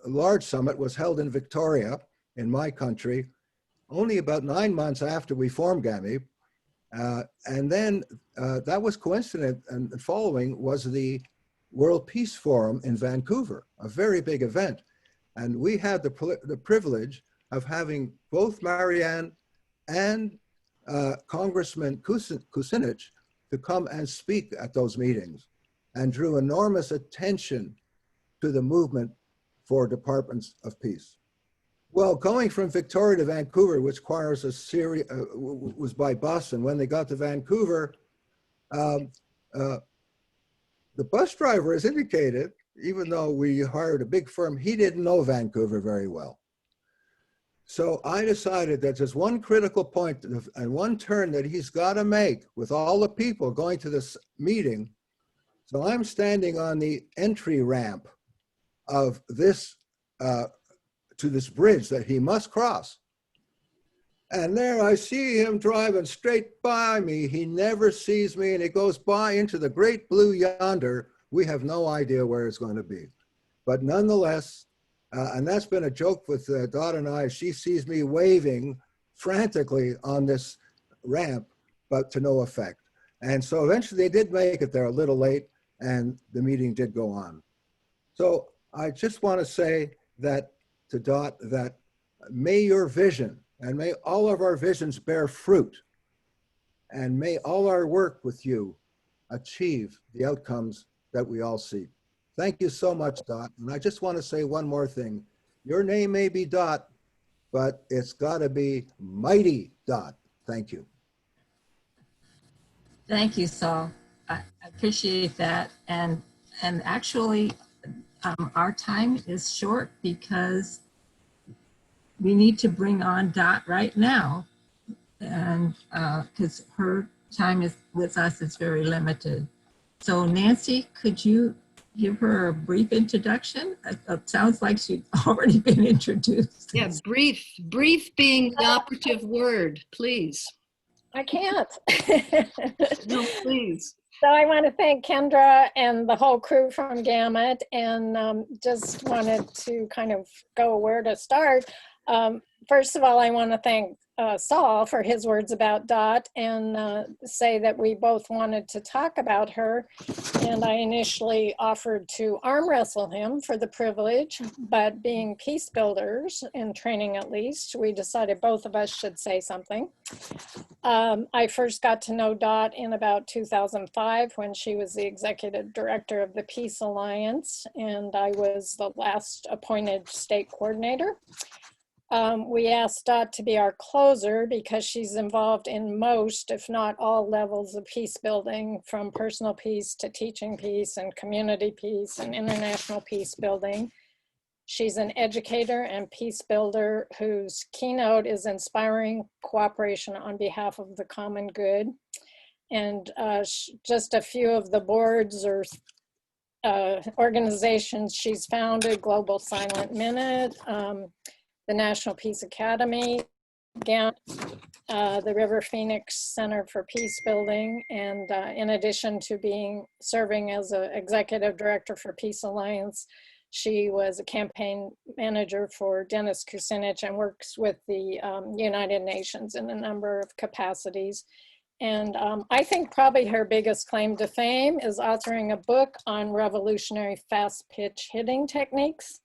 Speaker 8: large summit was held in Victoria, in my country, only about 9 months after we formed GAMIP. And then that was coincident, and following was the World Peace Forum in Vancouver, a very big event. And we had the privilege of having both Marianne and Congressman Kucinich to come and speak at those meetings, and drew enormous attention to the movement for departments of peace. Well, going from Victoria to Vancouver, which requires a series, was by bus, and when they got to Vancouver, the bus driver has indicated, even though we hired a big firm, he didn't know Vancouver very well. So I decided that there's one critical point and one turn that he's got to make with all the people going to this meeting. So I'm standing on the entry ramp of this, to this bridge that he must cross. And there I see him driving straight by me. He never sees me, and he goes by into the great blue yonder. We have no idea where it's going to be. But nonetheless, and that's been a joke with Dot and I, she sees me waving frantically on this ramp, but to no effect. And so eventually they did make it there a little late, and the meeting did go on. So I just want to say that to Dot, that may your vision and may all of our visions bear fruit, and may all our work with you achieve the outcomes that we all seek. Thank you so much, Dot. And I just want to say one more thing. Your name may be Dot, but it's got to be Mighty Dot. Thank you.
Speaker 5: Thank you, Saul. I appreciate that. And actually, our time is short because we need to bring on Dot right now. and because her time with us is very limited. So Nancy, could you give her a brief introduction? It sounds like she's already been introduced.
Speaker 9: Yeah, brief being the operative word, please.
Speaker 3: I can't.
Speaker 9: No, please.
Speaker 3: So I want to thank Kendra and the whole crew from GAMIP, and just wanted to kind of go where to start. First of all, I want to thank Saul for his words about Dot, and say that we both wanted to talk about her. And I initially offered to arm wrestle him for the privilege, but being peace builders, in training at least, we decided both of us should say something. I first got to know Dot in about 2005 when she was the executive director of the Peace Alliance, and I was the last appointed state coordinator. We asked Dot to be our closer because she's involved in most, if not all, levels of peace building, from personal peace to teaching peace and community peace and international peace building. She's an educator and peace builder whose keynote is inspiring cooperation on behalf of the common good. And just a few of the boards or organizations she's founded: Global Silent Minute, the National Peace Academy, GAMIP, the River Phoenix Center for Peace Building, and in addition to serving as an executive director for Peace Alliance, she was a campaign manager for Dennis Kucinich and works with the United Nations in a number of capacities. And I think probably her biggest claim to fame is authoring a book on revolutionary fast pitch hitting techniques,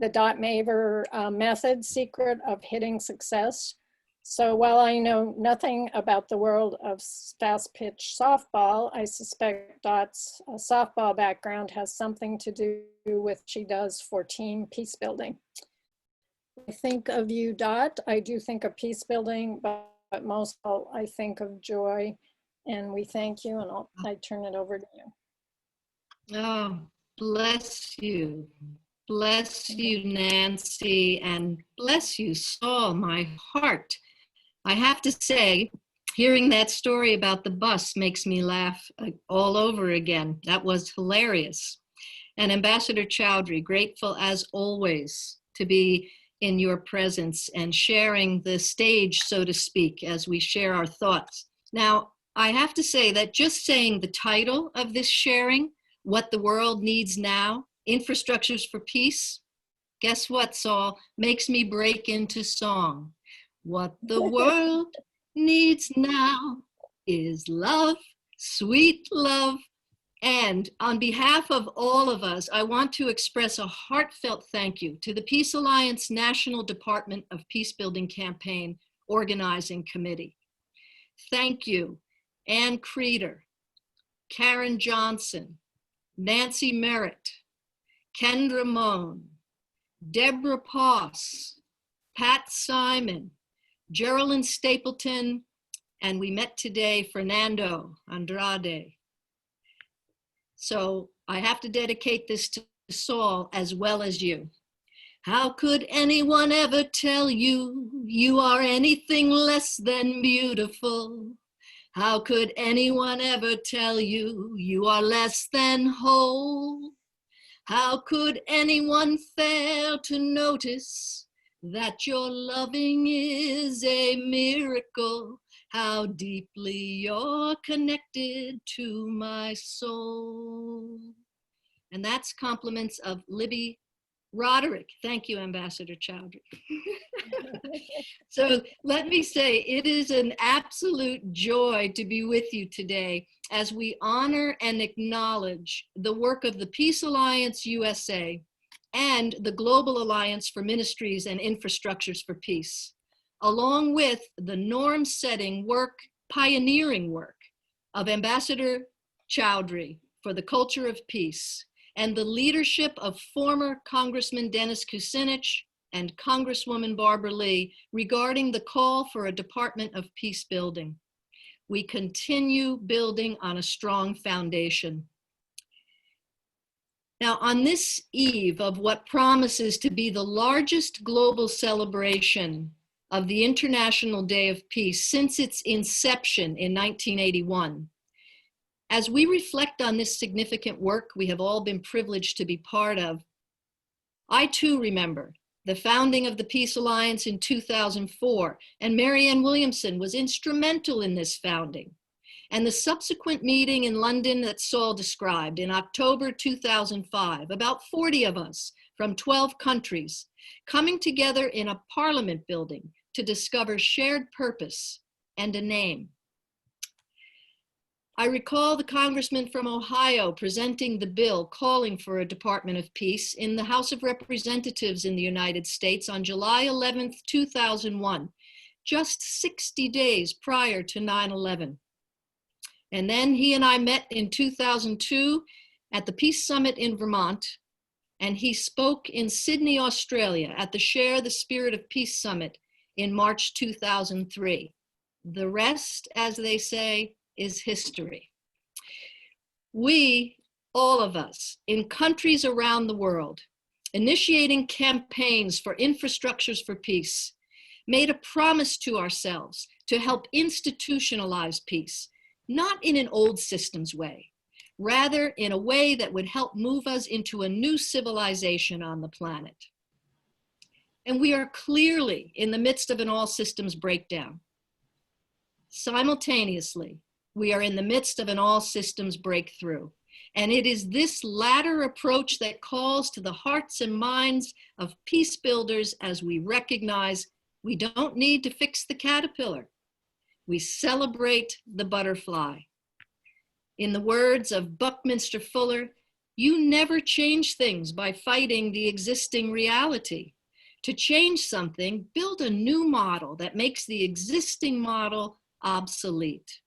Speaker 3: the Maver method, secret of hitting success. So while I know nothing about the world of fast pitch softball, I suspect Dot's softball background has something to do with what she does for team peace building. I think of you, Dot. I do think of peace building, but most of all, I think of joy. And we thank you, and I turn it over to you.
Speaker 9: Oh, bless you. Bless you, Nancy, and bless you, Saul, my heart. I have to say, hearing that story about the bus makes me laugh all over again. That was hilarious. And Ambassador Chowdhury, grateful as always to be in your presence and sharing the stage, so to speak, as we share our thoughts. Now, I have to say that just saying the title of this sharing, What the World Needs Now, Infrastructures for Peace, guess what, Saul? Makes me break into song. What the world needs now is love, sweet love. And on behalf of all of us, I want to express a heartfelt thank you to the Peace Alliance National Department of Peacebuilding Campaign Organizing Committee. Thank you, Ann Creeder, Karen Johnson, Nancy Merritt, Kendra Moan, Deborah Poss, Pat Simon, Geraldine Stapleton, and we met today, Fernando Andrade. So I have to dedicate this to Saul as well as you. How could anyone ever tell you you are anything less than beautiful? How could anyone ever tell you you are less than whole? How could anyone fail to notice that your loving is a miracle? How deeply you're connected to my soul. And that's compliments of Libby Roderick. Thank you, Ambassador Chowdhury. So let me say, it is an absolute joy to be with you today as we honor and acknowledge the work of the Peace Alliance USA and the Global Alliance for Ministries and Infrastructures for Peace, along with the norm-setting work, pioneering work of Ambassador Chowdhury for the culture of peace, and the leadership of former Congressman Dennis Kucinich and Congresswoman Barbara Lee regarding the call for a Department of Peace Building. We continue building on a strong foundation. Now, on this eve of what promises to be the largest global celebration of the International Day of Peace since its inception in 1981. As we reflect on this significant work we have all been privileged to be part of, I too remember the founding of the Peace Alliance in 2004, and Marianne Williamson was instrumental in this founding, and the subsequent meeting in London that Saul described in October 2005, about 40 of us from 12 countries coming together in a parliament building to discover shared purpose and a name. I recall the congressman from Ohio presenting the bill calling for a Department of Peace in the House of Representatives in the United States on July 11th, 2001, just 60 days prior to 9/11. And then he and I met in 2002 at the Peace Summit in Vermont, and he spoke in Sydney, Australia at the Share the Spirit of Peace Summit in March 2003. The rest, as they say, is history. We, all of us, in countries around the world, initiating campaigns for infrastructures for peace, made a promise to ourselves to help institutionalize peace, not in an old systems way, rather in a way that would help move us into a new civilization on the planet. And we are clearly in the midst of an all systems breakdown. Simultaneously, we are in the midst of an all systems breakthrough. And it is this latter approach that calls to the hearts and minds of peace builders as we recognize we don't need to fix the caterpillar. We celebrate the butterfly. In the words of Buckminster Fuller, you never change things by fighting the existing reality. To change something, build a new model that makes the existing model obsolete.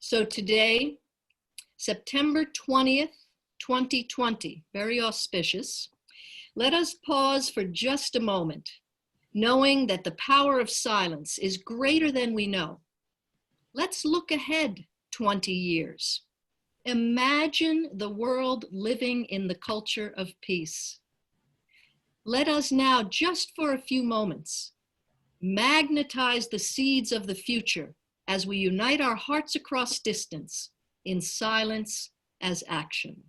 Speaker 9: So today, September 20th, 2020, very auspicious, let us pause for just a moment, knowing that the power of silence is greater than we know. Let's look ahead 20 years. Imagine the world living in the culture of peace. Let us now, just for a few moments, magnetize the seeds of the future as we unite our hearts across distance in silence as action.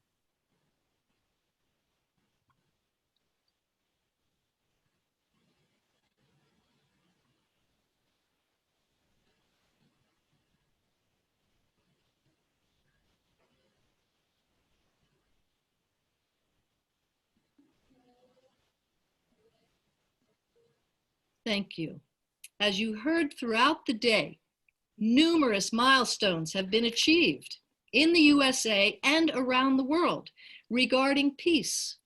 Speaker 9: Thank you. As you heard throughout the day, numerous milestones have been achieved in the USA and around the world regarding peace,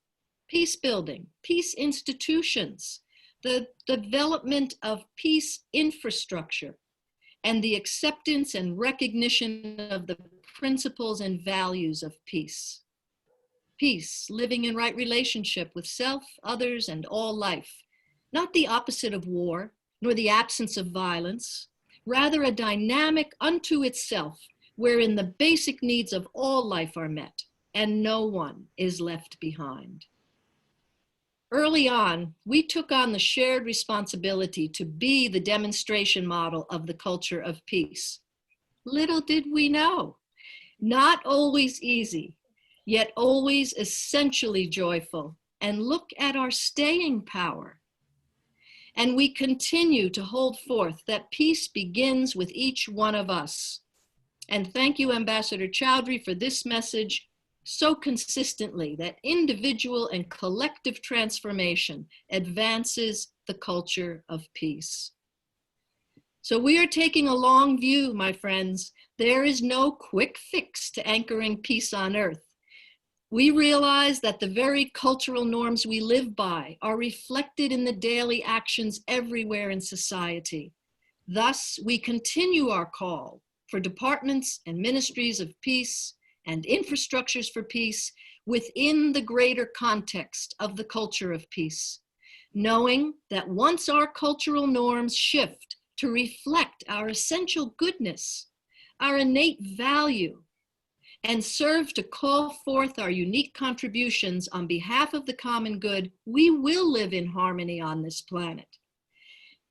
Speaker 9: peace building, peace institutions, the development of peace infrastructure, and the acceptance and recognition of the principles and values of peace. Peace, living in right relationship with self, others, and all life, not the opposite of war, nor the absence of violence, rather a dynamic unto itself, wherein the basic needs of all life are met, and no one is left behind. Early on, we took on the shared responsibility to be the demonstration model of the culture of peace. Little did we know, not always easy, yet always essentially joyful, and look at our staying power. And we continue to hold forth that peace begins with each one of us. And thank you, Ambassador Chowdhury, for this message so consistently that individual and collective transformation advances the culture of peace. So we are taking a long view, my friends. There is no quick fix to anchoring peace on earth. We realize that the very cultural norms we live by are reflected in the daily actions everywhere in society. Thus, we continue our call for departments and ministries of peace and infrastructures for peace within the greater context of the culture of peace, knowing that once our cultural norms shift to reflect our essential goodness, our innate value, and serve to call forth our unique contributions on behalf of the common good, we will live in harmony on this planet.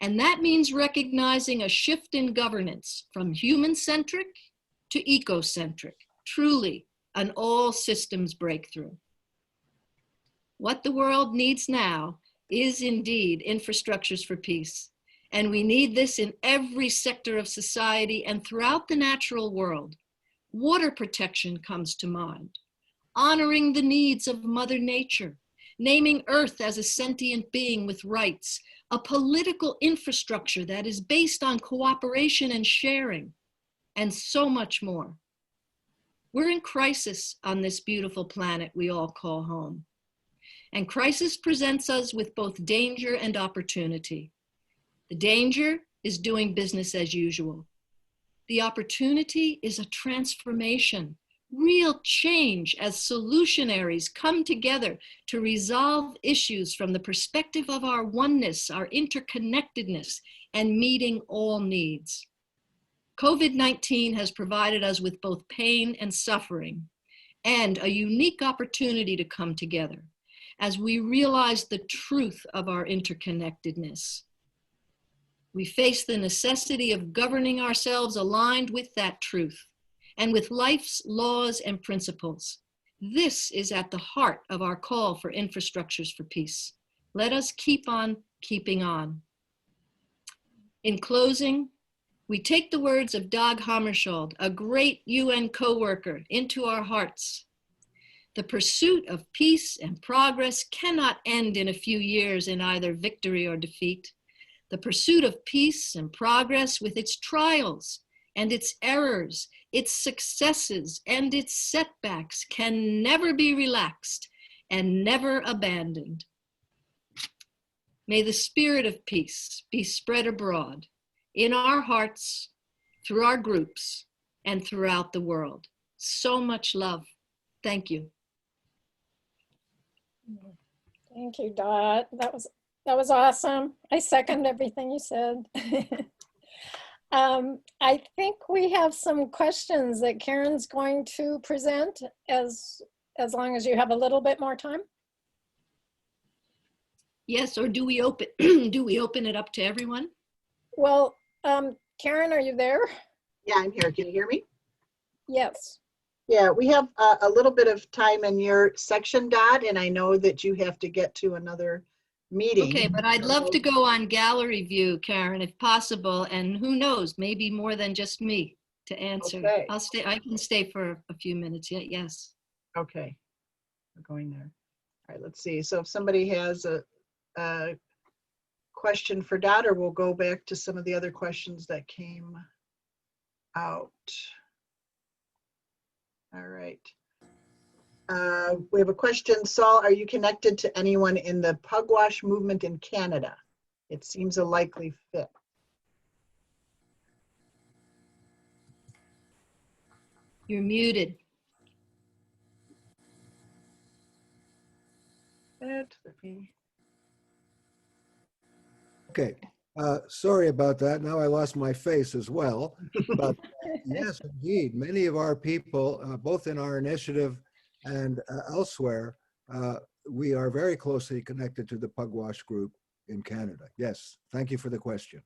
Speaker 9: And that means recognizing a shift in governance from human-centric to ecocentric, truly an all systems breakthrough. What the world needs now is indeed infrastructures for peace. And we need this in every sector of society and throughout the natural world. Water protection comes to mind, honoring the needs of Mother Nature, naming Earth as a sentient being with rights, a political infrastructure that is based on cooperation and sharing, and so much more. We're in crisis on this beautiful planet we all call home. And crisis presents us with both danger and opportunity. The danger is doing business as usual. The opportunity is a transformation, real change as solutionaries come together to resolve issues from the perspective of our oneness, our interconnectedness, and meeting all needs. COVID-19 has provided us with both pain and suffering, and a unique opportunity to come together as we realize the truth of our interconnectedness. We face the necessity of governing ourselves aligned with that truth and with life's laws and principles. This is at the heart of our call for infrastructures for peace. Let us keep on keeping on. In closing, we take the words of Dag Hammarskjöld, a great UN co-worker, into our hearts. The pursuit of peace and progress cannot end in a few years in either victory or defeat. The pursuit of peace and progress with its trials and its errors, its successes and its setbacks can never be relaxed and never abandoned. May the spirit of peace be spread abroad in our hearts, through our groups, and throughout the world. So much love. Thank you.
Speaker 3: Thank you, Dot. That was awesome. I second everything you said. I think we have some questions that Karen's going to present as long as you have a little bit more time.
Speaker 9: Yes, or do we open it up to everyone?
Speaker 3: Well, Karen, are you there?
Speaker 2: Yeah, I'm here. Can you hear me?
Speaker 3: Yes.
Speaker 2: Yeah, we have a little bit of time in your section, Dot, and I know that you have to get to another meeting.
Speaker 9: Okay, but I'd love to go on gallery view, Karen, if possible, and who knows, maybe more than just me to answer.
Speaker 2: Okay.
Speaker 9: I can stay for a few minutes. Yeah, yes.
Speaker 2: Okay, we're going there. All right, let's see. So if somebody has a question for Dot, or we'll go back to some of the other questions that came out. All right. We have a question. Saul, are you connected to anyone in the Pugwash movement in Canada? It seems a likely fit.
Speaker 9: You're muted.
Speaker 8: Okay, sorry about that. Now I lost my face as well. But yes, indeed, many of our people, both in our initiative and elsewhere, we are very closely connected to the Pugwash group in Canada. Yes, thank you for the question.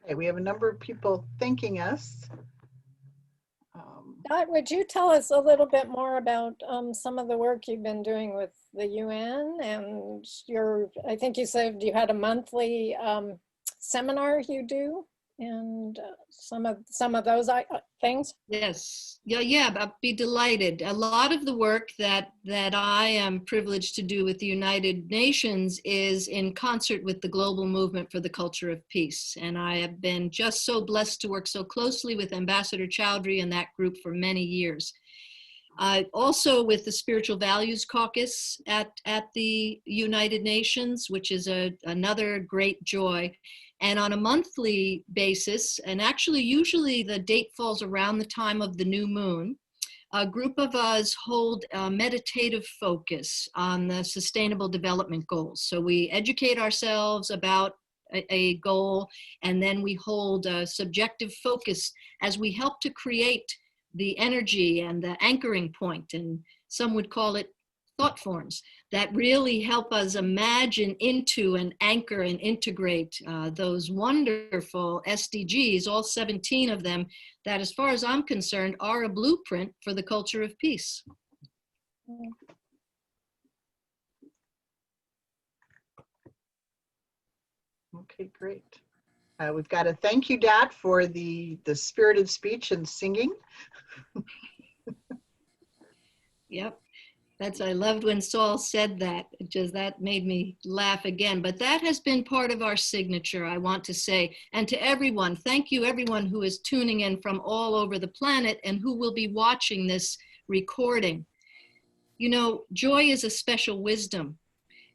Speaker 2: Okay, we have a number of people thanking us.
Speaker 3: Dot, would you tell us a little bit more about some of the work you've been doing with the UN and I think you said you had a monthly seminar you do, and some of those things?
Speaker 9: Yes, yeah, I'd be delighted. A lot of the work that I am privileged to do with the United Nations is in concert with the global movement for the culture of peace. And I have been just so blessed to work so closely with Ambassador Chowdhury and that group for many years. Also with the Spiritual Values Caucus at the United Nations, which is another great joy. And on a monthly basis, and actually usually the date falls around the time of the new moon, a group of us hold a meditative focus on the Sustainable Development Goals. So we educate ourselves about a goal, and then we hold a subjective focus as we help to create the energy and the anchoring point, and some would call it thought forms that really help us imagine into and anchor and integrate those wonderful SDGs, all 17 of them, that as far as I'm concerned are a blueprint for the culture of peace.
Speaker 2: Okay, great. We've got a thank you, Dot, for the spirited speech and singing.
Speaker 9: Yep. I loved when Saul said that. That made me laugh again. But that has been part of our signature, I want to say. And to everyone, thank you everyone who is tuning in from all over the planet and who will be watching this recording. You know, joy is a special wisdom.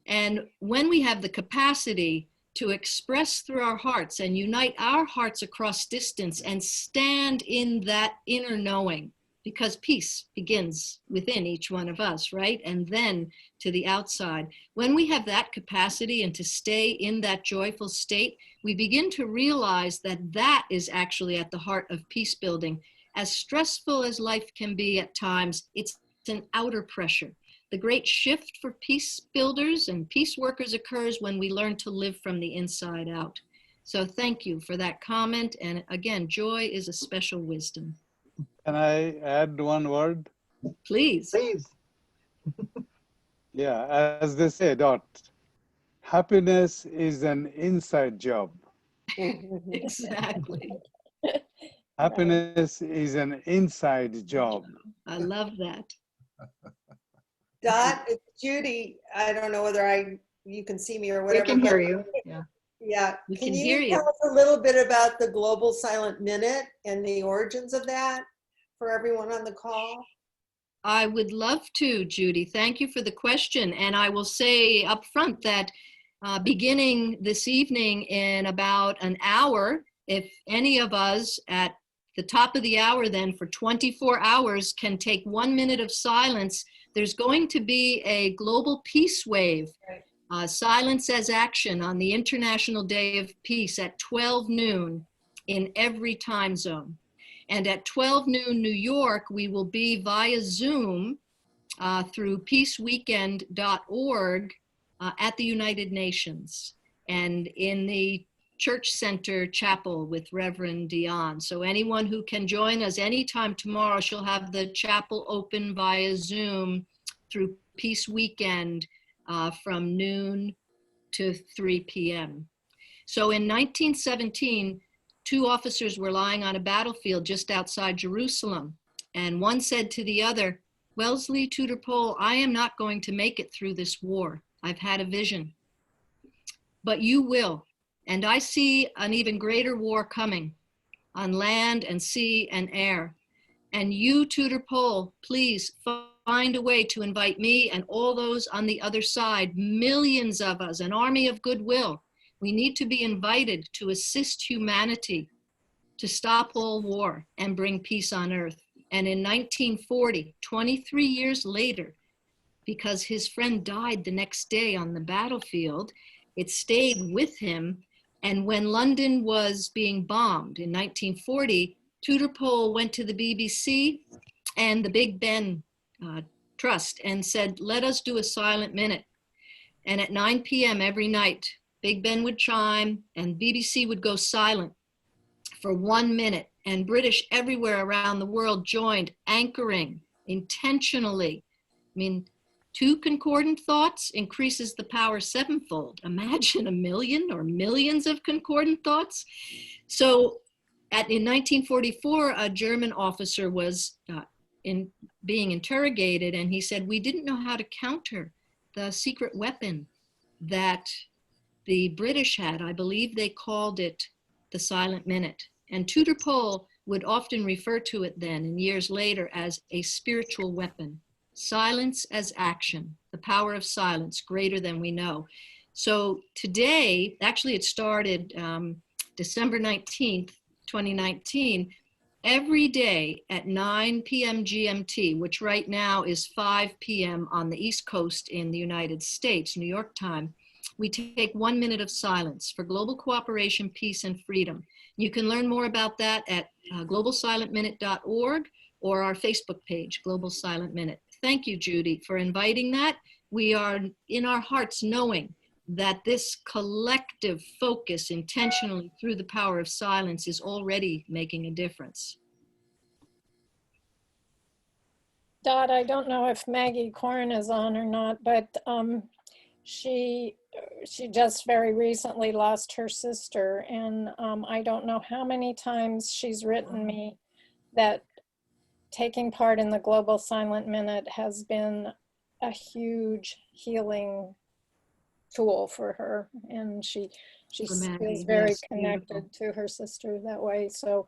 Speaker 9: And when we have the capacity to express through our hearts and unite our hearts across distance and stand in that inner knowing, because peace begins within each one of us, right? And then to the outside. When we have that capacity and to stay in that joyful state, we begin to realize that that is actually at the heart of peace building. As stressful as life can be at times, it's an outer pressure. The great shift for peace builders and peace workers occurs when we learn to live from the inside out. So thank you for that comment. And again, joy is a special wisdom.
Speaker 4: Can I add one word?
Speaker 9: Please.
Speaker 2: Please.
Speaker 4: Yeah, as they say, Dot, happiness is an inside job.
Speaker 9: Exactly.
Speaker 4: Happiness is an inside job.
Speaker 9: I love that.
Speaker 10: Dot, it's Judy. I don't know whether you can see me or
Speaker 2: We
Speaker 10: whatever.
Speaker 2: can hear you. Yeah.
Speaker 10: Yeah.
Speaker 9: We
Speaker 10: Can
Speaker 9: can hear
Speaker 10: you
Speaker 9: you.
Speaker 10: tell us a little bit about the Global Silent Minute and the origins of that for everyone on the call?
Speaker 9: I would love to, Judy. Thank you for the question. And I will say up front that beginning this evening in about an hour, if any of us at the top of the hour then for 24 hours can take 1 minute of silence, there's going to be a global peace wave. Silence as action on the International Day of Peace at 12 noon in every time zone. And at 12 noon New York, we will be via Zoom through peaceweekend.org at the United Nations and in the Church Center Chapel with Reverend Dion. So anyone who can join us anytime tomorrow, she'll have the chapel open via Zoom through Peace Weekend from noon to 3 p.m. So in 1917, 2 officers were lying on a battlefield just outside Jerusalem. And one said to the other, "Wellesley Tudor Pole, I am not going to make it through this war. I've had a vision. But you will. And I see an even greater war coming on land and sea and air. And you, Tudor Pole, please find a way to invite me and all those on the other side, millions of us, an army of goodwill. We need to be invited to assist humanity to stop all war and bring peace on earth." And in 1940, 23 years later, because his friend died the next day on the battlefield, it stayed with him. And when London was being bombed in 1940, Tudor Pole went to the BBC and the Big Ben Trust and said, "Let us do a silent minute." And at 9 p.m. every night, Big Ben would chime and BBC would go silent for 1 minute. And British everywhere around the world joined, anchoring intentionally. I mean, 2 concordant thoughts increases the power 7-fold. Imagine 1 million or millions of concordant thoughts. So in 1944, a German officer was being interrogated, and he said, "We didn't know how to counter the secret weapon that the British had. I believe they called it the silent minute." And Tudor Pole would often refer to it then and years later as a spiritual weapon. Silence as action, the power of silence greater than we know. So today, actually it started December 19th, 2019, every day at 9 p.m. GMT, which right now is 5 p.m. on the East Coast in the United States, New York time, we take 1 minute of silence for global cooperation, peace, and freedom. You can learn more about that at globalsilentminute.org or our Facebook page, Global Silent Minute. thank you, Judy, for inviting that. We are in our hearts knowing that this collective focus intentionally through the power of silence is already making a difference.
Speaker 3: Dot, I don't know if Maggie Corn is on or not, but she just very recently lost her sister, and I don't know how many times she's written me that taking part in the Global Silent Minute has been a huge healing tool for her, and she
Speaker 9: For Maggie,
Speaker 3: feels very
Speaker 9: yes,
Speaker 3: connected
Speaker 9: beautiful.
Speaker 3: to her sister that way. So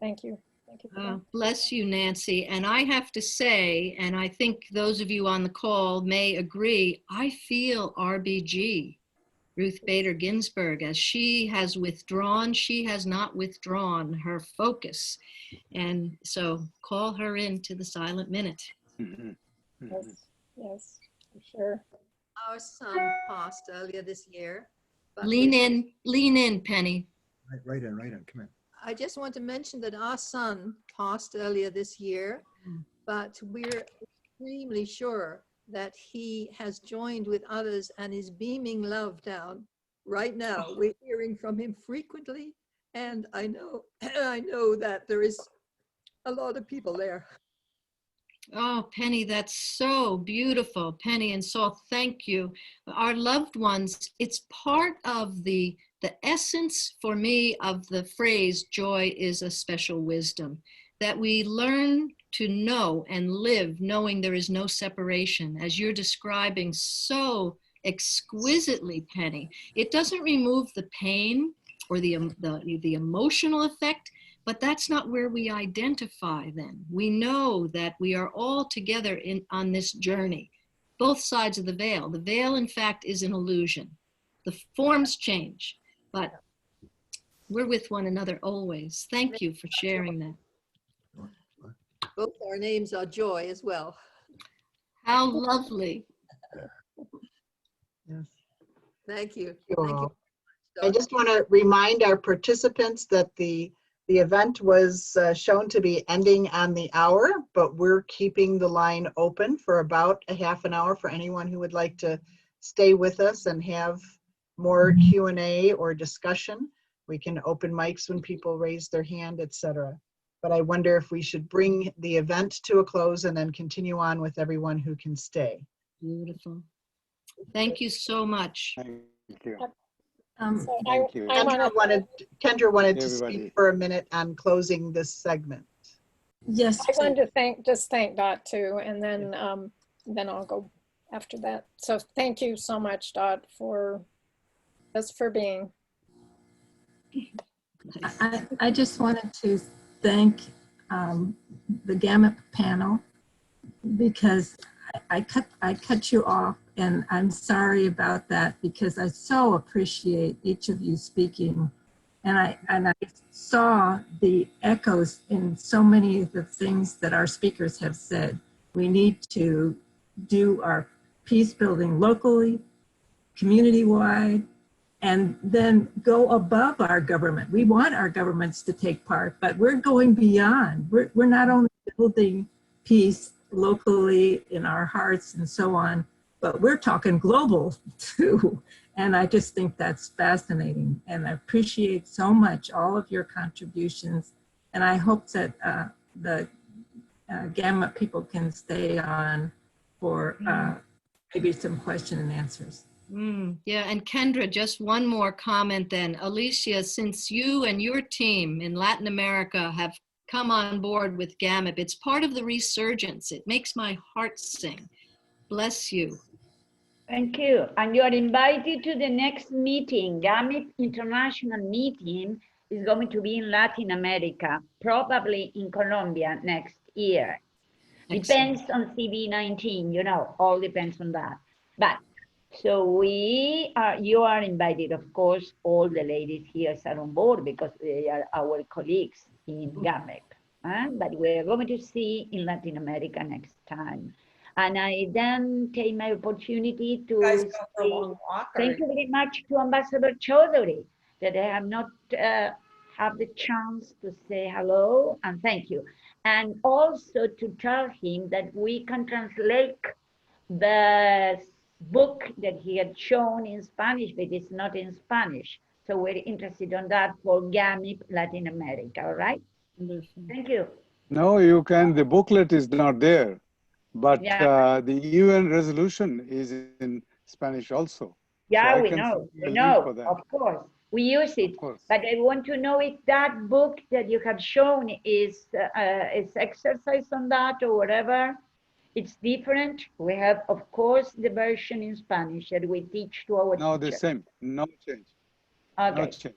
Speaker 3: thank you. Thank you for that.
Speaker 9: Bless you, Nancy. And I have to say, and I think those of you on the call may agree, I feel RBG, Ruth Bader Ginsburg, as she has withdrawn, she has not withdrawn her focus. And so call her into the silent minute.
Speaker 3: Yes, yes, for sure.
Speaker 11: Our son passed earlier this year. But
Speaker 9: Lean in, Penny.
Speaker 8: Right in, come in.
Speaker 11: I just want to mention that our son passed earlier this year, but we're extremely sure that he has joined with others and is beaming love down right now. We're hearing from him frequently, and I know that there is a lot of people there.
Speaker 9: Oh, Penny, that's so beautiful. Penny and Saul, thank you. Our loved ones, it's part of the essence for me of the phrase, joy is a special wisdom, that we learn to know and live knowing there is no separation, as you're describing so exquisitely, Penny. It doesn't remove the pain or the emotional effect, but that's not where we identify then. We know that we are all together on this journey, both sides of the veil. The veil, in fact, is an illusion. The forms change, but we're with one another always. Thank you for sharing that.
Speaker 11: Both our names are Joy as well.
Speaker 9: How lovely.
Speaker 2: Yes.
Speaker 11: Thank you.
Speaker 2: You
Speaker 11: Thank
Speaker 2: all.
Speaker 11: you.
Speaker 2: I just want to remind our participants that the event was shown to be ending on the hour, but we're keeping the line open for about a half an hour for anyone who would like to stay with us and have more Q&A or discussion. We can open mics when people raise their hand, etc. But I wonder if we should bring the event to a close and then continue on with everyone who can stay.
Speaker 9: Beautiful. Thank you so much.
Speaker 4: Thank you.
Speaker 3: So
Speaker 4: Thank you.
Speaker 2: Kendra wanted to
Speaker 4: Everybody.
Speaker 2: speak for a minute on closing this segment.
Speaker 5: Yes.
Speaker 3: I wanted to thank Dot too, and then I'll go after that. So thank you so much, Dot, for being.
Speaker 5: I just wanted to thank the GAMIP panel, because I cut you off, and I'm sorry about that, because I so appreciate each of you speaking, and I saw the echoes in so many of the things that our speakers have said. We need to do our peace building locally, community-wide, and then go above our government. We want our governments to take part, but we're going beyond. We're not only building peace locally in our hearts and so on, but we're talking global too. And I just think that's fascinating. And I appreciate so much all of your contributions. And I hope that the GAMIP people can stay on for maybe some question and answers.
Speaker 9: Yeah, and Kendra, just one more comment then. Alicia, since you and your team in Latin America have come on board with GAMIP, it's part of the resurgence. It makes my heart sing. Bless you.
Speaker 7: Thank you. And you are invited to the next meeting. GAMIP International Meeting is going to be in Latin America, probably in Colombia next year.
Speaker 9: Excellent.
Speaker 7: Depends on CV19, you know, all depends on that. But so you are invited, of course, all the ladies here are on board because they are our colleagues in GAMIP. But we're going to see in Latin America next time. And I then take my opportunity to
Speaker 10: Guys go for a long walk.
Speaker 7: thank you very much to Ambassador Chowdhury that I have not have the chance to say hello and thank you. And also to tell him that we can translate the book that he had shown in Spanish, but it's not in Spanish. So we're interested on that for GAMIP Latin America, all right? Thank you.
Speaker 4: No, you can, the booklet is not there, but
Speaker 7: Yeah.
Speaker 4: the UN resolution is in Spanish also. So
Speaker 7: Yeah,
Speaker 4: I
Speaker 7: we
Speaker 4: can
Speaker 7: know,
Speaker 4: send you a link for that.
Speaker 7: of course. We use it,
Speaker 4: Of course.
Speaker 7: but I want to know if that book that you have shown is exercise on that or whatever. It's different. We have, of course, the version in Spanish that we teach to our
Speaker 4: No, the
Speaker 7: teachers.
Speaker 4: same, no change, no
Speaker 7: Okay,
Speaker 4: change.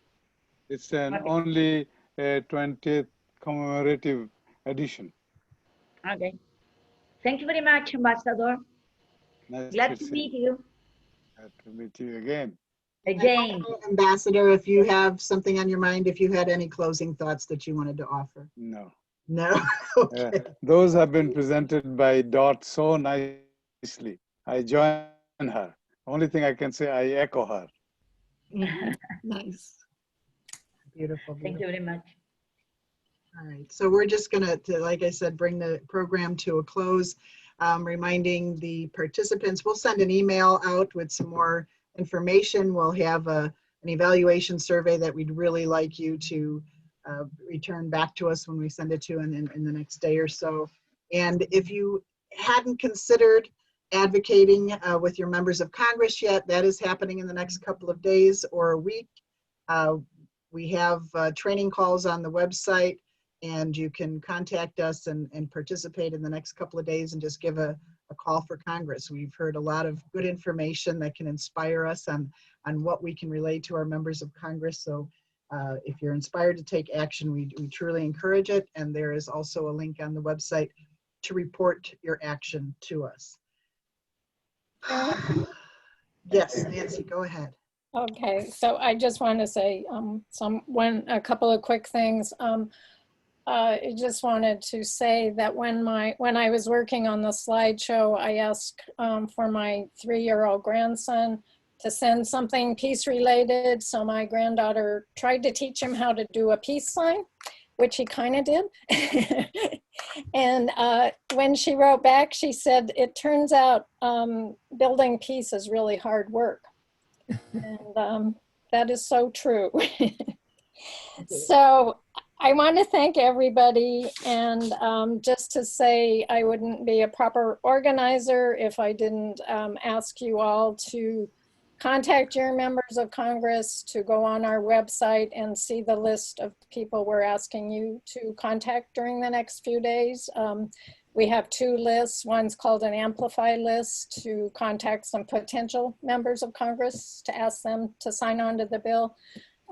Speaker 4: It's an
Speaker 7: Okay.
Speaker 4: only 20th commemorative edition.
Speaker 7: okay. Thank you very much, Ambassador.
Speaker 4: Nice
Speaker 7: Glad
Speaker 4: to
Speaker 7: to
Speaker 4: see
Speaker 7: meet
Speaker 4: you.
Speaker 7: you
Speaker 4: Glad to meet you again.
Speaker 7: again.
Speaker 2: Ambassador, if you have something on your mind, if you had any closing thoughts that you wanted to offer.
Speaker 4: No.
Speaker 2: No? Okay.
Speaker 4: Those have been presented by Dot so nicely. I join her. Only thing I can say, I echo her.
Speaker 9: Nice.
Speaker 2: Beautiful,
Speaker 7: Thank you
Speaker 2: beautiful.
Speaker 7: very much.
Speaker 2: All right, so we're just gonna, like I said, bring the program to a close. Reminding the participants, we'll send an email out with some more information. We'll have an evaluation survey that we'd really like you to return back to us when we send it to in the next day or so. And if you hadn't considered advocating with your members of Congress yet, that is happening in the next couple of days or a week. We have training calls on the website, and you can contact us and participate in the next couple of days and just give a call for Congress. We've heard a lot of good information that can inspire us on what we can relay to our members of Congress. So if you're inspired to take action, we truly encourage it. And there is also a link on the website to report your action to us. Yes, Nancy, go ahead.
Speaker 3: Okay, so I just want to say a couple of quick things. I just wanted to say that when I was working on the slideshow, I asked for my 3-year-old grandson to send something peace related. So my granddaughter tried to teach him how to do a peace sign, which he kind of did. And when she wrote back, she said, it turns out building peace is really hard work. And that is so true. So I want to thank everybody, and just to say I wouldn't be a proper organizer if I didn't ask you all to contact your members of Congress, to go on our website and see the list of people we're asking you to contact during the next few days. We have 2 lists. One's called an Amplify list to contact some potential members of Congress to ask them to sign on to the bill.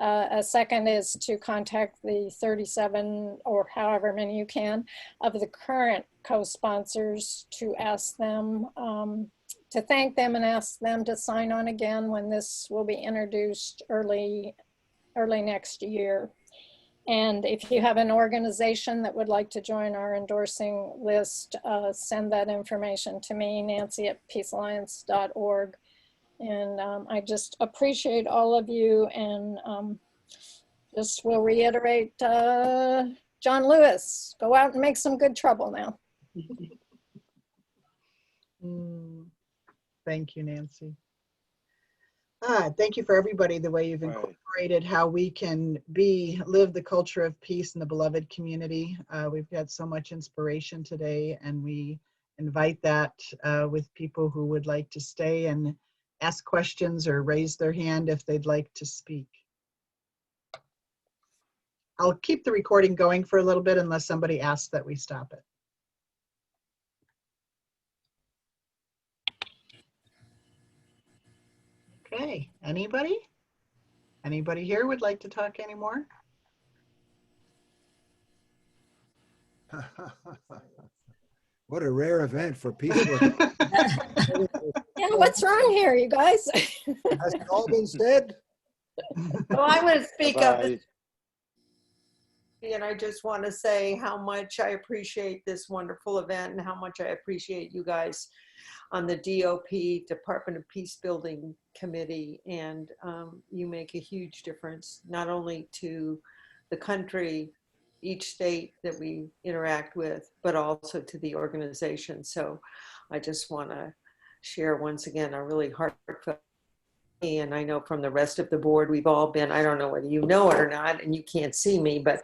Speaker 3: A second is to contact the 37 or however many you can of the current co-sponsors to ask them, to thank them and ask them to sign on again when this will be introduced early next year. And if you have an organization that would like to join our endorsing list, send that information to me, nancy@peacealliance.org. And I just appreciate all of you, and just will reiterate John Lewis, go out and make some good trouble now.
Speaker 2: Thank you, Nancy. Thank you for everybody, the way you've incorporated how we can live the culture of peace in the beloved community. We've had so much inspiration today, and we invite that with people who would like to stay and ask questions or raise their hand if they'd like to speak. I'll keep the recording going for a little bit unless somebody asks that we stop it. Okay, anybody? Anybody here would like to talk anymore?
Speaker 8: What a rare event for Peacebuilding.
Speaker 3: Yeah, what's wrong here, you guys?
Speaker 8: Has it all been said?
Speaker 10: Well, I'm going to speak up.
Speaker 4: Bye.
Speaker 10: And I just want to say how much I appreciate this wonderful event and how much I appreciate you guys on the DOP, Department of Peacebuilding Committee. And you make a huge difference, not only to the country, each state that we interact with, but also to the organization. So I just want to share once again a really heartfelt, and I know from the rest of the board, we've all been, I don't know whether you know it or not, and you can't see me, but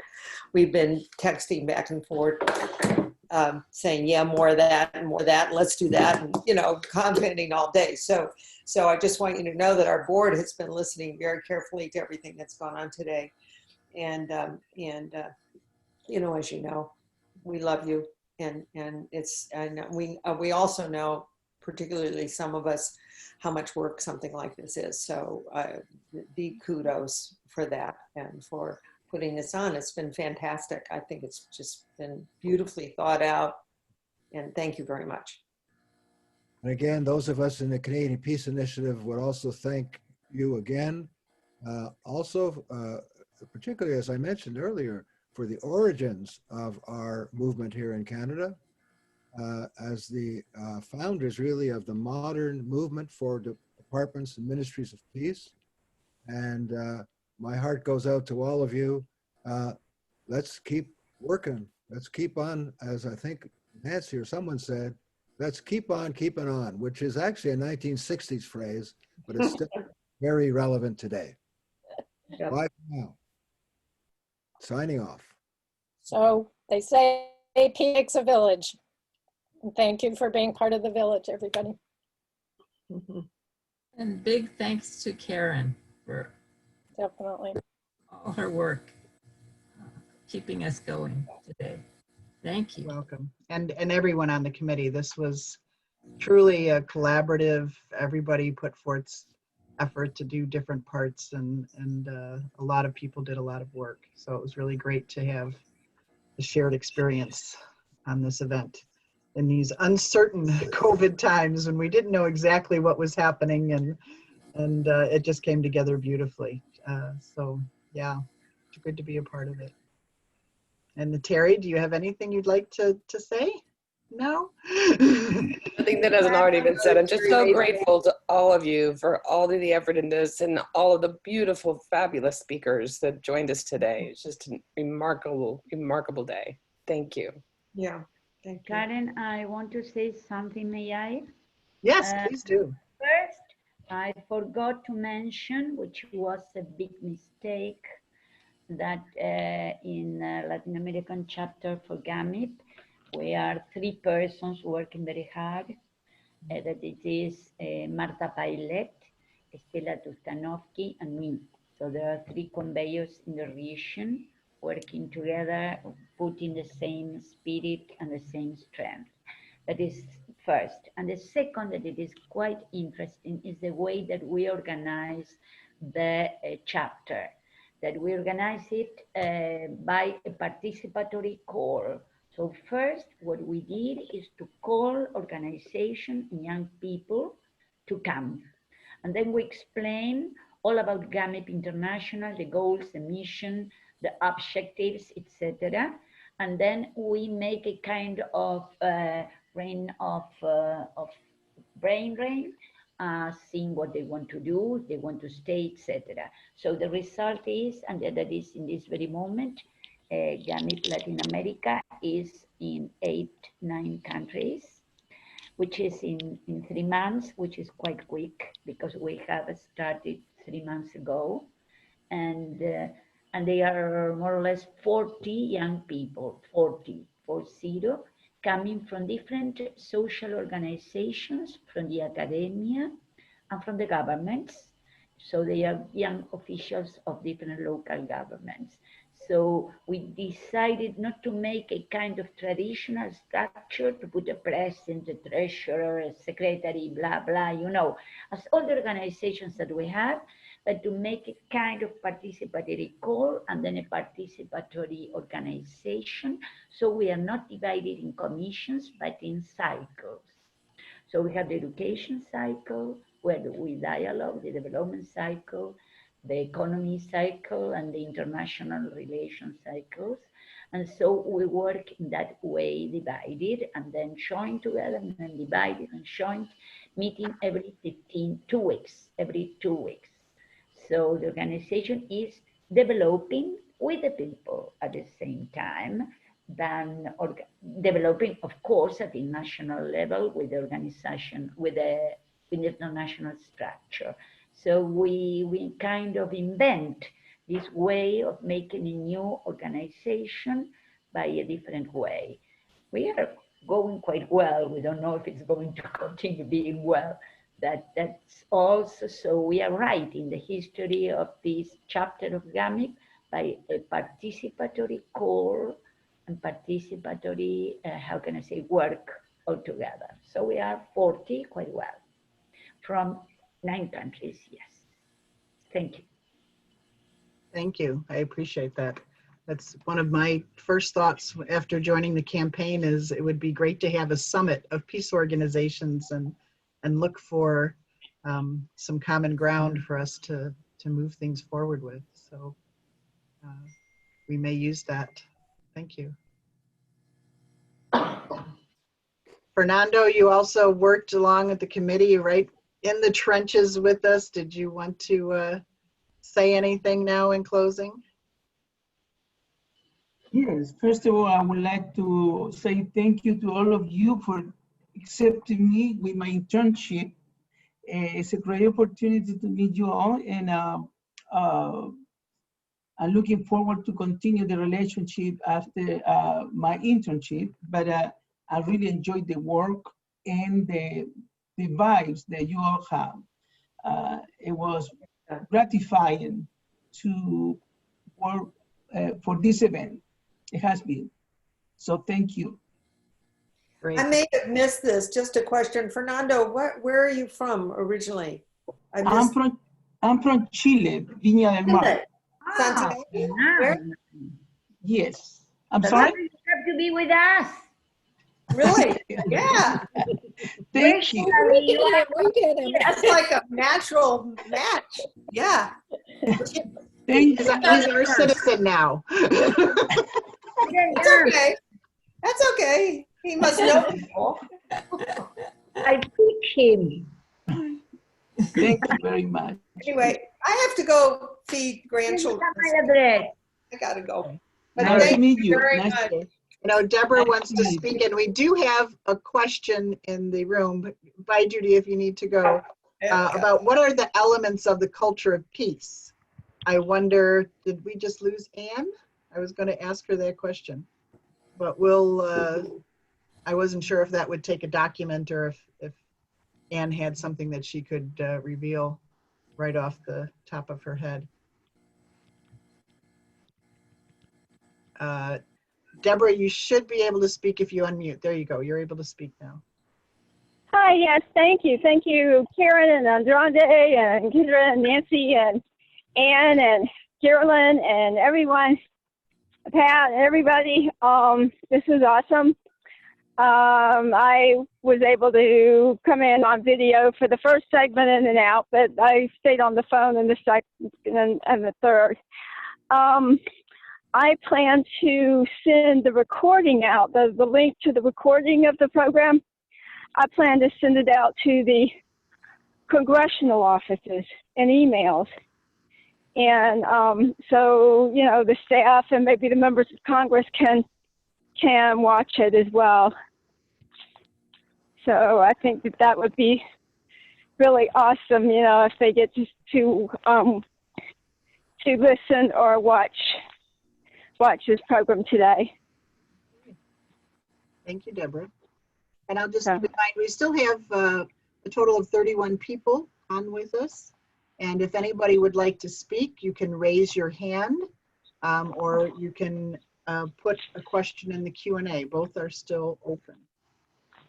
Speaker 10: we've been texting back and forth, saying, yeah, more of that and more of that, let's do that, and, you know, commenting all day. So I just want you to know that our board has been listening very carefully to everything that's gone on today. And you know, as you know, we love you. And we also know, particularly some of us, how much work something like this is. So big kudos for that and for putting this on. It's been fantastic. I think it's just been beautifully thought out. And thank you very much.
Speaker 8: And again, those of us in the Canadian Peace Initiative would also thank you again. Particularly, as I mentioned earlier, for the origins of our movement here in Canada, as the founders really of the modern movement for departments and ministries of peace. And my heart goes out to all of you. Let's keep working. Let's keep on, as I think Nancy or someone said, let's keep on keeping on, which is actually a 1960s phrase, but it's still very relevant today.
Speaker 10: Yep.
Speaker 8: Bye for now. Signing off.
Speaker 3: So they say AP makes a village. And thank you for being part of the village, everybody.
Speaker 5: And big thanks to Karen for
Speaker 3: Definitely.
Speaker 5: all her work, keeping us going today. Thank you.
Speaker 2: Welcome. And everyone on the committee. This was truly a collaborative, everybody put forth effort to do different parts, and a lot of people did a lot of work. So it was really great to have the shared experience on this event in these uncertain COVID times when we didn't know exactly what was happening, and it just came together beautifully. So yeah, it's good to be a part of it. And Terry, do you have anything you'd like to say? No?
Speaker 12: Nothing that hasn't already been said. I'm just so grateful to all of you for all of the effort in this and all of the beautiful, fabulous speakers that joined us today. It's just a remarkable, remarkable day. Thank you.
Speaker 10: Yeah, thank you.
Speaker 7: Karen, I want to say something, may I?
Speaker 2: Yes, please do.
Speaker 7: First, I forgot to mention, which was a big mistake, that in Latin American chapter for GAMIP, we are 3 persons working very hard. That it is Marta Pailet, Estela Tustanovsky, and me. So there are 3 conveyors in the region working together, putting the same spirit and the same strength. That is first. And the second, that it is quite interesting, is the way that we organize the chapter. That we organize it by a participatory call. So first, what we did is to call organizations and young people to come. And then we explain all about GAMIP International, the goals, the mission, the objectives, etc. And then we make a kind of brain drain, seeing what they want to do, if they want to stay, etc. So the result is, and that is in this very moment, GAMIP Latin America is in 8-9 countries, which is in 3 months, which is quite quick because we have started 3 months ago. And they are more or less 40 young people, 40, coming from different social organizations, from the academia and from the governments. So they are young officials of different local governments. So we decided not to make a kind of traditional structure to put a president, a treasurer, a secretary, blah, blah, you know, as all the organizations that we have, but to make a kind of participatory call and then a participatory organization. So we are not divided in commissions, but in cycles. So we have the education cycle, where we dialogue, the development cycle, the economy cycle, and the international relations cycles. And so we work in that way, divided, and then join together, and then divided and joined, meeting every 2 weeks, every 2 weeks. So the organization is developing with the people at the same time than developing, of course, at the national level with the organization, with the international structure. So we kind of invent this way of making a new organization by a different way. We are going quite well. We don't know if it's going to continue being well. That's also, so we are writing the history of this chapter of GAMIP by a participatory core and participatory, how can I say, work altogether. So we are 40 quite well from 9 countries, yes. Thank you.
Speaker 2: Thank you. I appreciate that. That's one of my first thoughts after joining the campaign is it would be great to have a summit of peace organizations and look for some common ground for us to move things forward with. So we may use that. Thank you. Fernando, you also worked along at the committee, right in the trenches with us. Did you want to say anything now in closing?
Speaker 13: Yes, first of all, I would like to say thank you to all of you for accepting me with my internship. It's a great opportunity to meet you all, and I'm looking forward to continue the relationship after my internship. But I really enjoyed the work and the vibes that you all have. It was gratifying to work for this event. It has been. So thank you.
Speaker 10: I may have missed this. Just a question. Fernando, where are you from originally?
Speaker 13: I'm from Chile, Viña del Mar.
Speaker 10: Santiago? Where?
Speaker 13: Yes. I'm sorry?
Speaker 7: You have to be with us.
Speaker 10: Really? Yeah.
Speaker 13: Thank you.
Speaker 3: We get him.
Speaker 10: That's like a natural match. Yeah.
Speaker 2: He's our citizen now.
Speaker 10: That's okay. That's okay. He must know people.
Speaker 7: I pick him.
Speaker 13: Thank you very much.
Speaker 10: Anyway, I have to go feed grandchildren. I gotta go. But
Speaker 13: Nice to
Speaker 10: thank
Speaker 13: meet
Speaker 10: you
Speaker 13: you.
Speaker 10: very
Speaker 13: Nice
Speaker 10: much.
Speaker 2: You know, Deborah wants to speak, and we do have a question in the room. Bye, Judy, if you need to go. About what are the elements of the culture of peace? I wonder, did we just lose Anne? I was going to ask her that question, but we'll, I wasn't sure if that would take a document or if Anne had something that she could reveal right off the top of her head. Deborah, you should be able to speak if you unmute. There you go. You're able to speak now.
Speaker 14: Hi, yes, thank you. Thank you, Karen and Andrade and Kendra and Nancy and Anne and Carolyn and everyone, Pat, everybody. This is awesome. I was able to come in on video for the first segment in and out, but I stayed on the phone in the second and the third. I plan to send the recording out, the link to the recording of the program. I plan to send it out to the congressional offices and emails. And so, you know, the staff and maybe the members of Congress can watch it as well. So I think that would be really awesome, you know, if they get to listen or watch this program today.
Speaker 2: Thank you, Deborah. And I'll just remind, we still have a total of 31 people on with us. And if anybody would like to speak, you can raise your hand or you can put a question in the Q&A. Both are still open.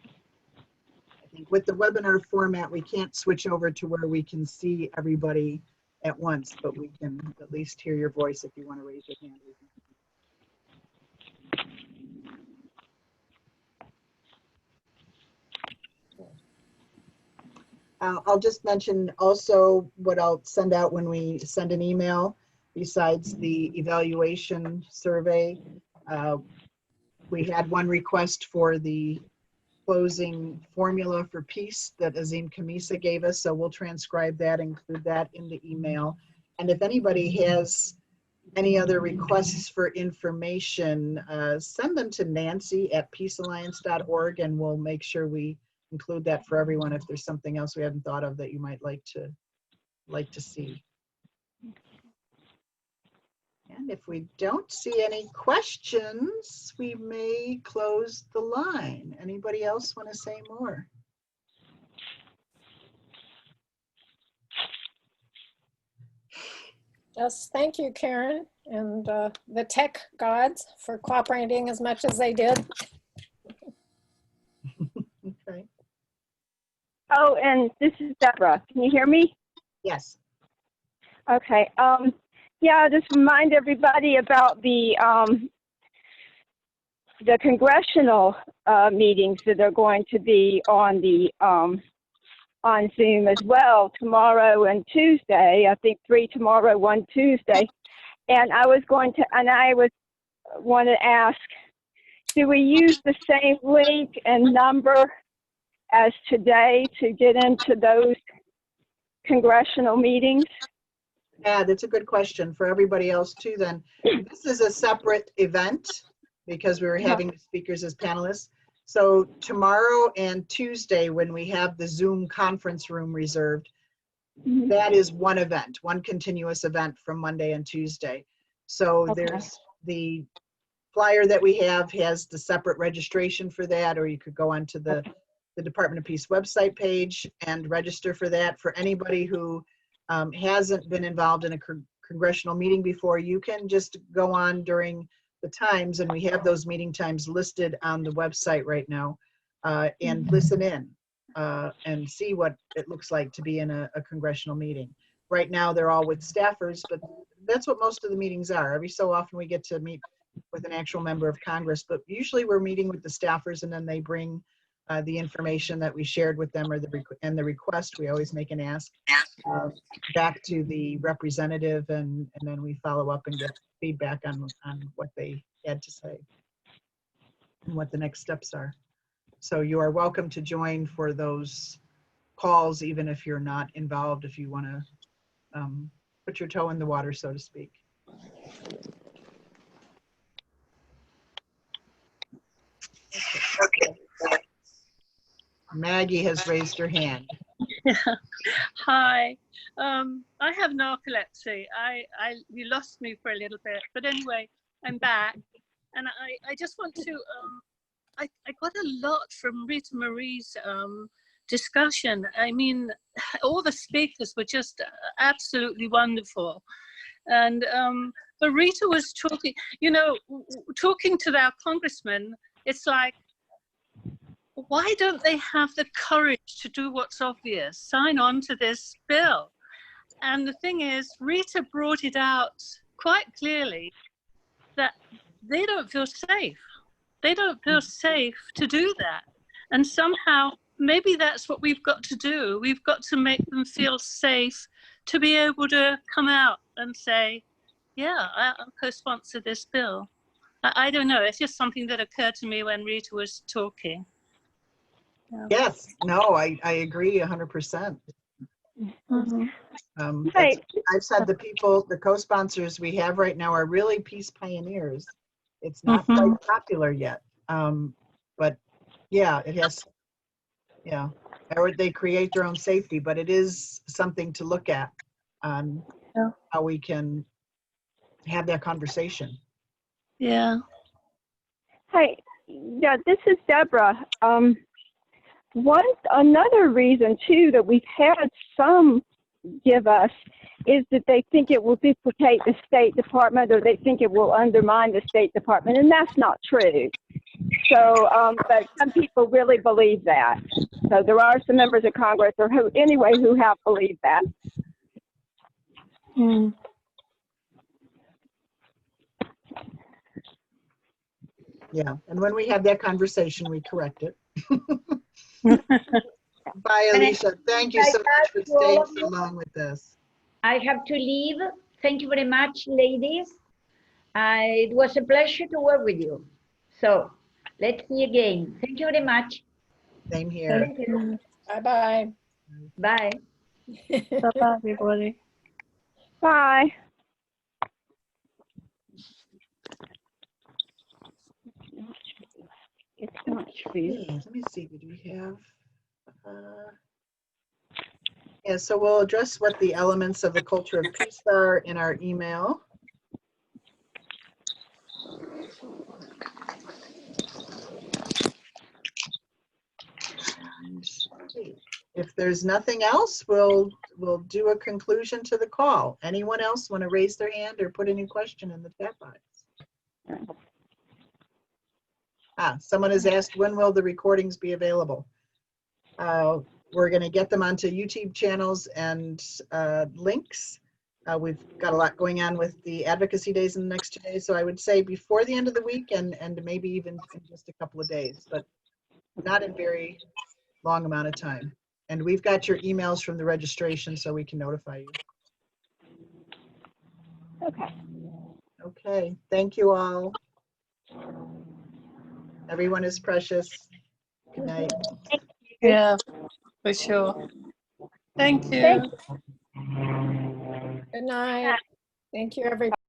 Speaker 2: I think with the webinar format, we can't switch over to where we can see everybody at once, but we can at least hear your voice if you want to raise your hand. I'll just mention also what I'll send out when we send an email, besides the evaluation survey. We had one request for the closing formula for peace that Azim Khamisa gave us, so we'll transcribe that, include that in the email. And if anybody has Any other requests for information, send them to nancy@peacealliance.org, and we'll make sure we include that for everyone if there's something else we haven't thought of that you might like to see. And if we don't see any questions, we may close the line. Anybody else want to say more?
Speaker 3: Yes, thank you, Karen, and the tech gods for cooperating as much as they did.
Speaker 2: Okay.
Speaker 14: Oh, and this is Deborah. Can you hear me?
Speaker 2: Yes.
Speaker 14: Okay. Yeah, just remind everybody about the congressional meetings that are going to be on the on Zoom as well tomorrow and Tuesday. I think 3 tomorrow, 1 Tuesday. And I want to ask, do we use the same link and number as today to get into those congressional meetings?
Speaker 2: Yeah, that's a good question for everybody else too then. This is a separate event because we were having the speakers as panelists. So tomorrow and Tuesday, when we have the Zoom conference room reserved, that is one event, one continuous event from Monday and Tuesday. So there's the flyer that we have has the separate registration for that, or you could go onto the Department of Peace website page and register for that. For anybody who hasn't been involved in a congressional meeting before, you can just go on during the times, and we have those meeting times listed on the website right now, and listen in and see what it looks like to be in a congressional meeting. Right now, they're all with staffers, but that's what most of the meetings are. Every so often, we get to meet with an actual member of Congress, but usually we're meeting with the staffers, and then they bring the information that we shared with them, or the request. We always make an ask back to the representative, and then we follow up and get feedback on what they had to say and what the next steps are. So you are welcome to join for those calls, even if you're not involved, if you want to put your toe in the water, so to speak. Okay. Maggie has raised her hand.
Speaker 15: Hi, I have narcolepsy. You lost me for a little bit, but anyway, I'm back, and I just want to. I got a lot from Rita Marie's discussion. I mean, all the speakers were just absolutely wonderful, and but Rita was talking. You know, talking to our congressman, it's like, why don't they have the courage to do what's obvious? Sign on to this bill. And the thing is, Rita brought it out quite clearly that they don't feel safe. They don't feel safe to do that. And somehow, maybe that's what we've got to do. We've got to make them feel safe to be able to come out and say, yeah, I'll co-sponsor this bill. I don't know. It's just something that occurred to me when Rita was talking.
Speaker 2: Yes, no, I agree 100%. I've said the people, the co-sponsors we have right now are really peace pioneers. It's not quite popular yet, but yeah, it has, yeah, or they create their own safety, but it is something to look at on how we can have that conversation.
Speaker 15: Yeah.
Speaker 14: Hi, yeah, this is Deborah. Another reason too that we've had some give us is that they think it will duplicate the State Department, or they think it will undermine the State Department, and that's not true. So, but some people really believe that. So there are some members of Congress, or who have believed that.
Speaker 2: Yeah, and when we have that conversation, we correct it. Bye, Alicia. Thank you so much for staying so long with us.
Speaker 16: I have to leave. Thank you very much, ladies. It was a pleasure to work with you. So let's see again. Thank you very much.
Speaker 2: Same here.
Speaker 16: Thank you.
Speaker 3: Bye-bye.
Speaker 16: Bye.
Speaker 15: Bye-bye, everybody.
Speaker 14: Bye.
Speaker 16: much, please.
Speaker 2: Let me see, did we have? Yeah, so we'll address what the elements of the culture of peace are in our email. If there's nothing else, we'll do a conclusion to the call. Anyone else want to raise their hand or put any question in the chat box? Someone has asked, when will the recordings be available? We're going to get them onto YouTube channels and links. We've got a lot going on with the advocacy days in the next 2 days, so I would say before the end of the week and maybe even in just a couple of days, but not in very long amount of time. And we've got your emails from the registration so we can notify you.
Speaker 16: Okay.
Speaker 2: Okay, thank you all. Everyone is precious. Good night.
Speaker 15: Yeah, for sure. Thank you.
Speaker 16: Thank
Speaker 3: Good night. Thank you, everybody.